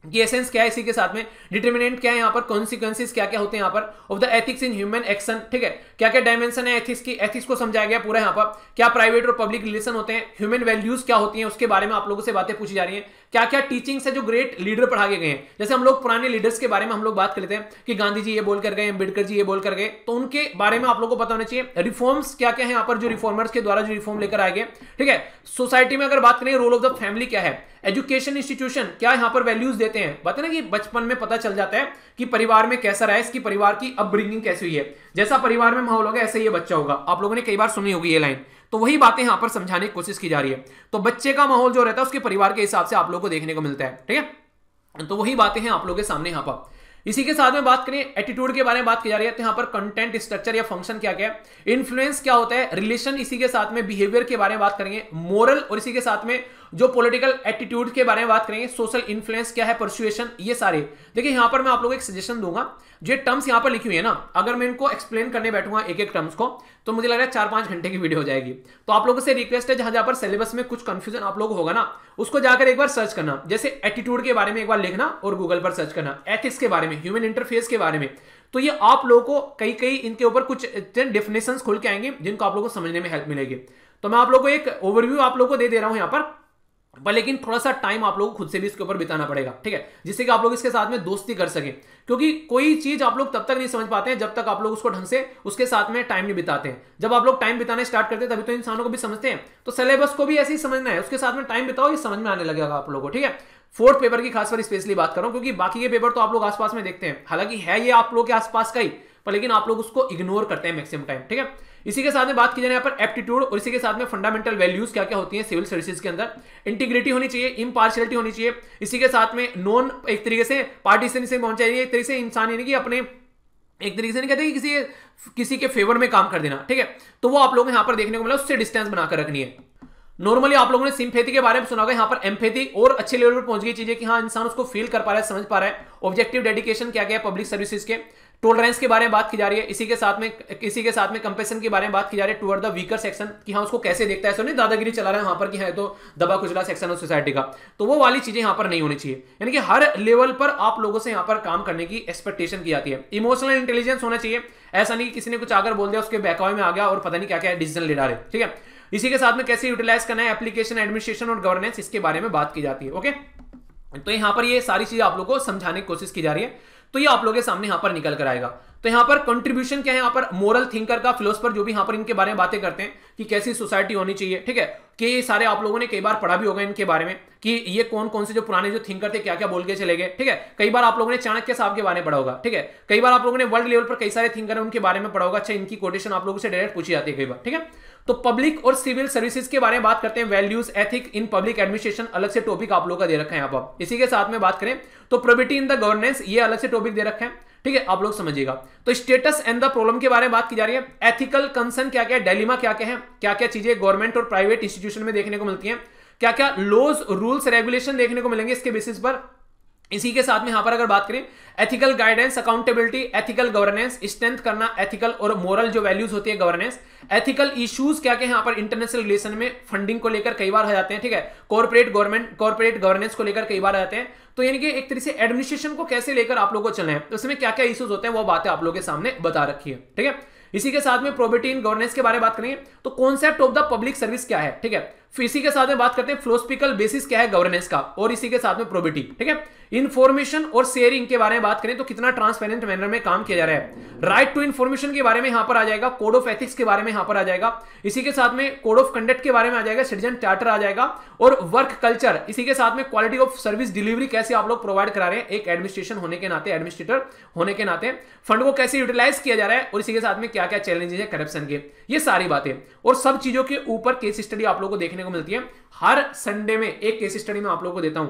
कि एसेंस क्या है, इसी के साथ में डिटरमिनेंट क्या है, यहाँ पर कॉन्सिक्वेंसेस क्या क्या होते हैं यहाँ पर of the ethics in human action, ठीक है, क्या क्या डायमेंशन है एथिक्स की, एथिक्स को समझाया गया पूरा यहाँ पर, क्या प्राइवेट और पब्लिक रिलेशन होते हैं, ह्यूमन वैल्यूज क्या होती हैं, उसके बारे में आप लोगों से बातें पूछी जा रही हैं। क्या क्या टीचिंग्स है जो ग्रेट लीडर पढ़ा के गए हैं, जैसे हम लोग पुराने लीडर्स के बारे में हम लोग बात करते हैं कि गांधी जी ये बोल कर गए, अम्बेडकर जी ये बोल कर गए, तो उनके बारे में आप लोगों को पता होना चाहिए। रिफॉर्म्स क्या क्या है यहाँ पर, जो रिफॉर्मर्स के द्वारा जो रिफॉर्म लेकर आए गए, ठीक है। सोसाइटी में अगर बात करें रोल ऑफ द फैमिली क्या है, एजुकेशन इंस्टीट्यूशन क्या यहाँ पर वैल्यूज देते हैं, बात है ना कि बचपन में पता चल जाता है कि परिवार में कैसा रहा है, इसकी परिवार की अपब्रिंगिंग कैसी हुई है, जैसा परिवार में माहौल होगा ऐसा ही बच्चा होगा। आप लोगों ने कई बार सुनी होगी ये लाइन, तो वही बातें यहाँ पर समझाने की कोशिश की जा रही है। तो बच्चे का माहौल जो रहता है उसके परिवार के हिसाब से आप लोगों को देखने को मिलता है, ठीक है। तो वही बातें हैं आप लोगों के सामने यहाँ पर। इसी के साथ में बात करें एटीट्यूड के बारे में बात की जा रही है, तो यहां पर कंटेंट, स्ट्रक्चर या फंक्शन क्या क्या है, इन्फ्लुएंस क्या होता है, रिलेशन, इसी के साथ में बिहेवियर के बारे में बात करेंगे, मोरल, और इसी के साथ में जो पॉलिटिकल एटीट्यूड के बारे में बात करेंगे, सोशल इन्फ्लुएंस क्या है, परसुएशन, ये सारे। देखिए यहां पर मैं आप लोगों को एक सजेशन दूंगा, जो टर्म्स यहां पर लिखी हुई है ना, अगर मैं इनको एक्सप्लेन करने बैठूंगा एक एक टर्म्स को, तो मुझे लग रहा है 4-5 घंटे की वीडियो हो जाएगी। तो आप लोगों से रिक्वेस्ट है, जहां पर सिलेबस में कुछ कंफ्यूजन आप लोग होगा ना, उसको जाकर एक बार सर्च करना, जैसे एटीट्यूड के बारे में एक बार लिखना और गूगल पर सर्च करना, एथिक्स के बारे में, ह्यूमन इंटरफेस के बारे में, तो ये आप लोगों को कई कई इनके ऊपर कुछ डेफिनेशंस खुल के आएंगे जिनको आप लोगों को समझने में हेल्प मिलेगी। तो मैं आप लोगों को एक ओवरव्यू आप लोगों को दे रहा हूं यहां पर लेकिन थोड़ा सा टाइम आप लोगों को खुद से भी इसके ऊपर बिताना पड़ेगा, ठीक है, जिससे कि आप लोग इसके साथ में दोस्ती कर सकें, क्योंकि कोई चीज आप लोग तब तक नहीं समझ पाते हैं जब तक आप लोग उसको ढंग से उसके साथ में टाइम नहीं बिताते हैं। जब आप लोग टाइम बिताने स्टार्ट करते हैं तभी तो इंसानों को भी समझते हैं। तो सिलेबस को भी ऐसे ही समझना है, उसके साथ में टाइम बिताओ, ये समझ में आने लगेगा आप लोगों को, ठीक है। फोर्थ पेपर की खासकर स्पेशली बात कर रहा हूं, क्योंकि बाकी के पेपर तो आप लोग आसपास में देखते हैं, हालांकि है ये आप लोग के आसपास का ही, पर लेकिन आप लोग उसको इग्नोर करते हैं मैक्सिमम टाइम, ठीक है। इसी के साथ में बात की जाए यहाँ पर एप्टीट्यूड, और इसी के साथ में फंडामेंटल वैल्यूज क्या क्या होती हैं सिविल सर्विसेज के अंदर, इंटीग्रिटी होनी चाहिए, इम्पार्शियलिटी होनी चाहिए, इसी के साथ में नॉन एक तरीके से पार्टीशन से पहुंचा चाहिए, एक तरीके से इंसान यानी कि अपने एक तरीके से नहीं कहते कि किसी के फेवर में काम कर देना, ठीक है, तो वो आप लोगों को यहाँ पर देखने को मिला, उससे डिस्टेंस बनाकर रखनी है। नॉर्मली आप लोगों ने सिंपैथी के बारे में सुना होगा, यहां पर एम्पैथी और अच्छे लेवल पर पहुंच गई चीजें कि हाँ इंसान उसको फील कर पा रहा है, समझ पा रहा है। ऑब्जेक्टिव डेडिकेशन क्या क्या है पब्लिक सर्विसेज के, टॉलरेंस के बारे में बात की जा रही है, इसी के साथ में कंपैशन के बारे में बात की जा रही है टुवर्ड द वीकर सेक्शन, कि हाँ उसको कैसे देखता है, सो नहीं दादागिरी चला रहा है वहां पर कि है तो दबा कुचला सेक्शन ऑफ सोसाइटी का, तो वो वाली चीजें यहां पर नहीं होनी चाहिए। यानी कि हर लेवल पर आप लोगों से यहां पर काम करने की एक्सपेक्टेशन की जाती है। इमोशनल इंटेलिजेंस होना चाहिए, ऐसा नहीं कि किसी ने कुछ आकर बोल दिया उसके बहकावे में आ गया और पता नहीं क्या क्या डिसीजन ले डाले, ठीक है। इसी के साथ में कैसे यूटिलाइज करना है एप्लीकेशन, एडमिनिस्ट्रेशन और गवर्नेंस, इसके बारे में बात की जाती है, ओके। तो यहां पर ये सारी चीजें आप लोगों को समझाने की कोशिश की जा रही है, तो ये आप लोगों के सामने यहां पर निकल कर आएगा। तो यहां पर कंट्रीब्यूशन क्या है, यहां पर मोरल थिंकर का, फिलोसफर जो भी यहां पर इनके बारे में बातें करते हैं कि कैसी सोसाइटी होनी चाहिए, ठीक है, कि ये सारे आप लोगों ने कई बार पढ़ा भी होगा इनके बारे में कि ये कौन कौन से जो पुराने जो थिंकर थे क्या क्या बोल के चले गए, ठीक है। कई बार आप लोगों ने चाणक्य साहब के बारे में पढ़ा होगा, ठीक है, कई बार आप लोगों ने वर्ल्ड लेवल पर कई सारे थिंकर है उनके बारे में पढ़ा होगा, अच्छा इनकी कोटेशन आप लोगों से डायरेक्ट पूछी जाती है कई बार, ठीक है। तो पब्लिक और सिविल सर्विसेज के बारे में बात करते हैं, values, ethic in public administration, अलग से टॉपिक आप लोगों का दे रखा है यहाँ पर। इसी के साथ में बात करें तो प्रोबेबिलिटी इन द गवर्नेंस, ये अलग से टॉपिक दे रखा है, ठीक है, आप लोग समझिएगा। तो स्टेटस एंड द प्रॉब्लम के बारे में बात की जा रही है, एथिकल कंसर्न क्या क्या है, डिलेमा क्या क्या है, क्या क्या चीजें गवर्नमेंट और प्राइवेट इंस्टीट्यूशन में देखने को मिलती हैं, क्या क्या लॉज, रूल्स, रेगुलेशन देखने को मिलेंगे इसके बेसिस पर। इसी के साथ में यहां पर अगर बात करें ethical guidance, accountability, ethical governance, strength करना एथिकल और मोरल जो वैल्यूज होती है गवर्नेंस, एथिकल इश्यूज क्या क्या यहां पर इंटरनेशनल रिलेशन में फंडिंग को लेकर कई बार आ जाते हैं, ठीक है, कॉर्पोरेट गवर्नेंस को लेकर कई बार आ जाते हैं। तो यानी कि एक तरह से एडमिनिस्ट्रेशन को कैसे लेकर आप लोगों को चलना है, तो उसमें क्या क्या इश्यूज होते हैं वो बातें आप लोगों के सामने बता रखी है, ठीक है। इसी के साथ में प्रोबेबिलिटी इन गवर्नेंस के बारे में बात करेंगे तो concept of the public service क्या है, ठीक है। फिर इसी के साथ में बात करते हैं फिलोसफिकल बेसिस क्या है गवर्नेंस का, और इसी के साथ में प्रोबेबिलिटी, ठीक है। इंफॉर्मेशन और शेयरिंग के बारे में बात करें तो कितना ट्रांसपेरेंट मैनर में काम किया जा रहा है, राइट टू इंफॉर्मेशन के बारे में यहां पर आ जाएगा, कोड ऑफ एथिक्स के बारे में यहां पर आ जाएगा, इसी के साथ में कोड ऑफ कंडक्ट के बारे में आ जाएगा, सिटीजन चार्टर आ जाएगा, और वर्क कल्चर, इसी के साथ में क्वालिटी ऑफ सर्विस डिलीवरी कैसे आप लोग प्रोवाइड करा रहे हैं एक एडमिनिस्ट्रेशन होने के नाते, एडमिनिस्ट्रेटर होने के नाते, फंड को कैसे यूटिलाइज किया जा रहा है, और इसी के साथ में क्या क्या चैलेंजेस है करप्शन के, ये सारी बातें और सब चीजों के ऊपर केस स्टडी आप लोगों को देखने को मिलती है। हर संडे में एक केस स्टडी में आप लोगों को देता हूं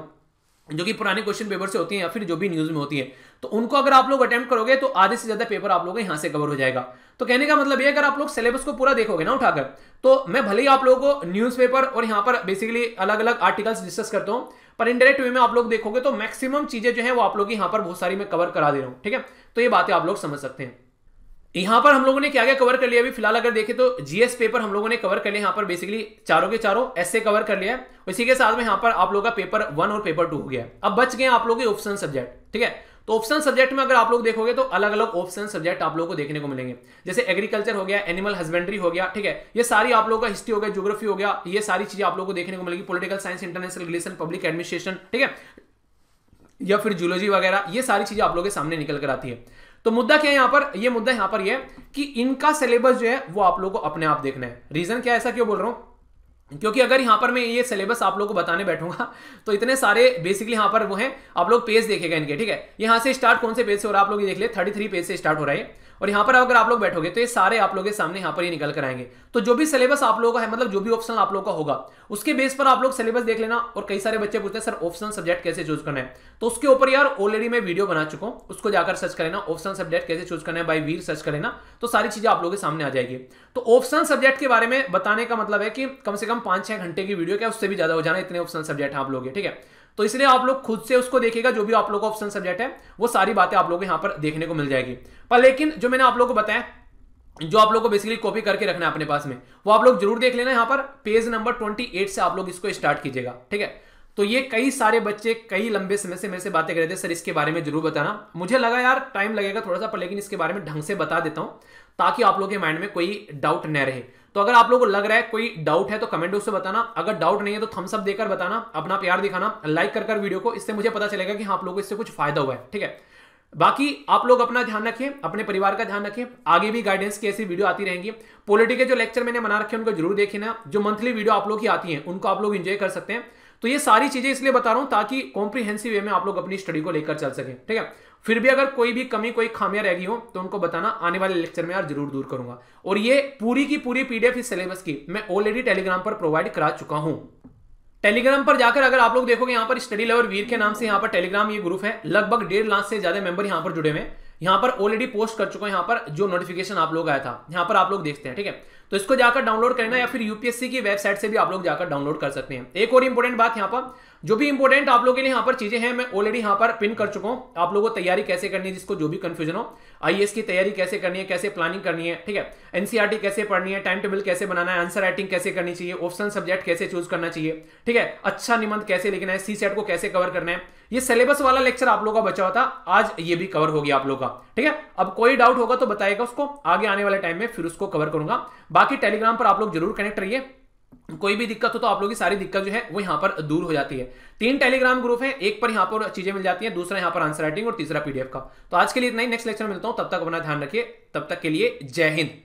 जो कि पुराने क्वेश्चन पेपर से होती है या फिर जो भी न्यूज में होती है, तो उनको अगर आप लोग अटेम्प्ट करोगे तो आधे से ज्यादा पेपर आप लोगों को यहां से कवर हो जाएगा। तो कहने का मतलब ये, अगर आप लोग सिलेबस को पूरा देखोगे ना उठाकर, तो मैं भले ही आप लोगों को न्यूज़पेपर और यहां पर बेसिकली अलग अलग आर्टिकल्स डिस्कस करता हूं, पर इनडायरेक्ट वे में आप लोग देखोगे तो मैक्सिमम चीजें जो है वो आप लोग यहां पर बहुत सारी मैं कवर करा दे रहा हूं, ठीक है। तो ये बातें आप लोग समझ सकते हैं। यहां पर हम लोगों ने क्या क्या कवर कर लिया अभी फिलहाल अगर देखें तो जीएस पेपर हम लोगों ने कवर कर लिया, यहां पर बेसिकली चारों के चारों एसए कवर कर लिया है, इसी के साथ में यहां पर आप लोगों का पेपर 1 और पेपर 2 हो गया। अब बच गए आप लोगों के ऑप्शन सब्जेक्ट, ठीक है। तो ऑप्शन सब्जेक्ट में अगर आप लोग देखोगे तो अलग अलग ऑप्शन सब्जेक्ट आप लोगों को देखने को मिलेंगे, जैसे एग्रीकल्चर हो गया, एनिमल हस्बेंड्री हो गया, ठीक है, ये सारी आप लोगों का हिस्ट्री हो गया, ज्योग्राफी हो गया, ये सारी चीजें आप लोगों को देखने को मिलेगी, political science, international relation, public administration, ठीक है, या फिर जूलॉजी वगैरह, ये सारी चीजें आप लोगों के सामने निकल कर आती है। तो मुद्दा क्या है यहां पर, ये मुद्दा यहां पर ये है कि इनका सिलेबस जो है वो आप लोगों को अपने आप देखना है। रीजन क्या है, ऐसा क्यों बोल रहा हूं, क्योंकि अगर यहां पर मैं ये सिलेबस आप लोगों को बताने बैठूंगा तो इतने सारे बेसिकली यहां पर वो हैं, आप लोग पेज देखेगा इनके, ठीक है, यहां से स्टार्ट कौन से पेज से हो रहा है आप लोग ये देख ले, 33 पेज से स्टार्ट हो रहा है, और यहाँ पर अगर आप लोग बैठोगे तो ये सारे आप लोगों के सामने यहाँ पर ये निकल कर आएंगे। तो जो भी सिलेबस आप लोगों का है, मतलब जो भी ऑप्शनल आप लोगों का होगा, उसके बेस पर आप लोग सिलेबस देख लेना। और कई सारे बच्चे पूछते हैं सर ऑप्शनल सब्जेक्ट कैसे चूज करना है, तो उसके ऊपर यार ऑलरेडी मैं वीडियो बना चुका हूं, उसको जाकर सर्च कर लेना। ऑप्शनल सब्जेक्ट कैसे चूज करना है बाय वीर सर्च कर लेना, तो सारी चीजें आप लोगों के सामने आ जाएगी। तो ऑप्शनल सब्जेक्ट के बारे में बताने का मतलब है कि कम से कम 5-6 घंटे की वीडियो, क्या उससे भी ज्यादा हो जाना, इतने ऑप्शनल सब्जेक्ट आप लोग, ठीक है। तो इसलिए आप लोग खुद से उसको देखिएगा, जो भी आप लोग का ऑप्शनल सब्जेक्ट है वो सारी बातें आप लोगों को यहाँ पर देखने को मिल जाएगी। पर लेकिन जो मैंने आप लोगों को बताया, जो आप लोग को बेसिकली कॉपी करके रखना है अपने पास में, वो आप लोग जरूर देख लेना। यहाँ पर पेज नंबर 28 से आप लोग इसको स्टार्ट कीजिएगा, ठीक है। तो ये कई सारे बच्चे कई लंबे समय से मेरे से बातें कर रहे थे, सर इसके बारे में जरूर बताना। मुझे लगा यार टाइम लगेगा थोड़ा सा, पर लेकिन इसके बारे में ढंग से बता देता हूं ताकि आप लोगों के माइंड में कोई डाउट न रहे। तो अगर आप लोगों को लग रहा है कोई डाउट है तो कमेंट बॉक्स में बताना, अगर डाउट नहीं है तो थम्स अप देकर बताना, अपना प्यार दिखाना, लाइक कर वीडियो को, इससे मुझे पता चलेगा कि हाँ आप लोगों को इससे कुछ फायदा हुआ है, ठीक है। बाकी आप लोग अपना ध्यान रखें, अपने परिवार का ध्यान रखें, आगे भी गाइडेंस की ऐसी वीडियो आती रहेंगी। पॉलिटी के जो लेक्चर मैंने बना रखे हैं उनको जरूर देखना, जो मंथली वीडियो आप लोग की आती हैं उनको आप लोग एंजॉय कर सकते हैं। तो ये सारी चीजें इसलिए बता रहा हूं ताकि कॉम्प्रिहेंसिव वे में आप लोग अपनी स्टडी को लेकर चल सकें, ठीक है। फिर भी अगर कोई भी कमी, कोई खामियां रह गई हो तो उनको बताना, आने वाले लेक्चर में यार जरूर दूर करूंगा। और ये पूरी की पूरी पीडीएफ इस सिलेबस की मैं ऑलरेडी टेलीग्राम पर प्रोवाइड करा चुका हूं। टेलीग्राम पर जाकर अगर आप लोग देखोगे, यहाँ पर स्टडी लवर वीर के नाम से यहाँ पर टेलीग्राम ये ग्रुप है, लगभग 1.5 लाख से ज्यादा मेंबर यहाँ पर जुड़े हुए हैं। यहाँ पर ऑलरेडी पोस्ट कर चुका हूं, यहाँ पर जो नोटिफिकेशन आप लोग आया था यहाँ पर आप लोग देखते हैं, ठीक है। तो इसको जाकर डाउनलोड करना, या फिर यूपीएससी की वेबसाइट से भी आप लोग जाकर डाउनलोड कर सकते हैं। एक और इंपॉर्टेंट बात, यहाँ पर जो भी इंपॉर्टेंट आप लोगों के लिए यहाँ पर चीजें हैं मैं ऑलरेडी यहाँ पर पिन कर चुका हूँ। आप लोगों को तैयारी कैसे करनी है, जिसको जो भी कंफ्यूजन हो, आईएएस की तैयारी कैसे करनी है, कैसे प्लानिंग करनी है, ठीक है, एनसीईआरटी कैसे पढ़नी है, टाइम टेबल कैसे बनाना है, आंसर राइटिंग कैसे करनी चाहिए, ऑप्शनल सब्जेक्ट कैसे चूज करना चाहिए, ठीक है, अच्छा निबंध कैसे लिखना है, सी सेट को कैसे कवर करना है, ये सिलेबस वाला लेक्चर आप लोगों का बचा हुआ था, आज ये भी कवर हो गया आप लोग का, ठीक है। अब कोई डाउट होगा तो बताइएगा, उसको आगे आने वाले टाइम में फिर उसको कवर करूंगा। बाकी टेलीग्राम पर आप लोग जरूर कनेक्ट रहिए, कोई भी दिक्कत हो तो आप लोगों की सारी दिक्कत जो है वो यहां पर दूर हो जाती है। 3 टेलीग्राम ग्रुप है, एक पर यहां पर चीजें मिल जाती हैं, दूसरा यहां पर आंसर राइटिंग और तीसरा पीडीएफ का। तो आज के लिए इतना ही, नेक्स्ट लेक्चर मिलता हूं, तब तक अपना ध्यान रखिए, तब तक के लिए जय हिंद।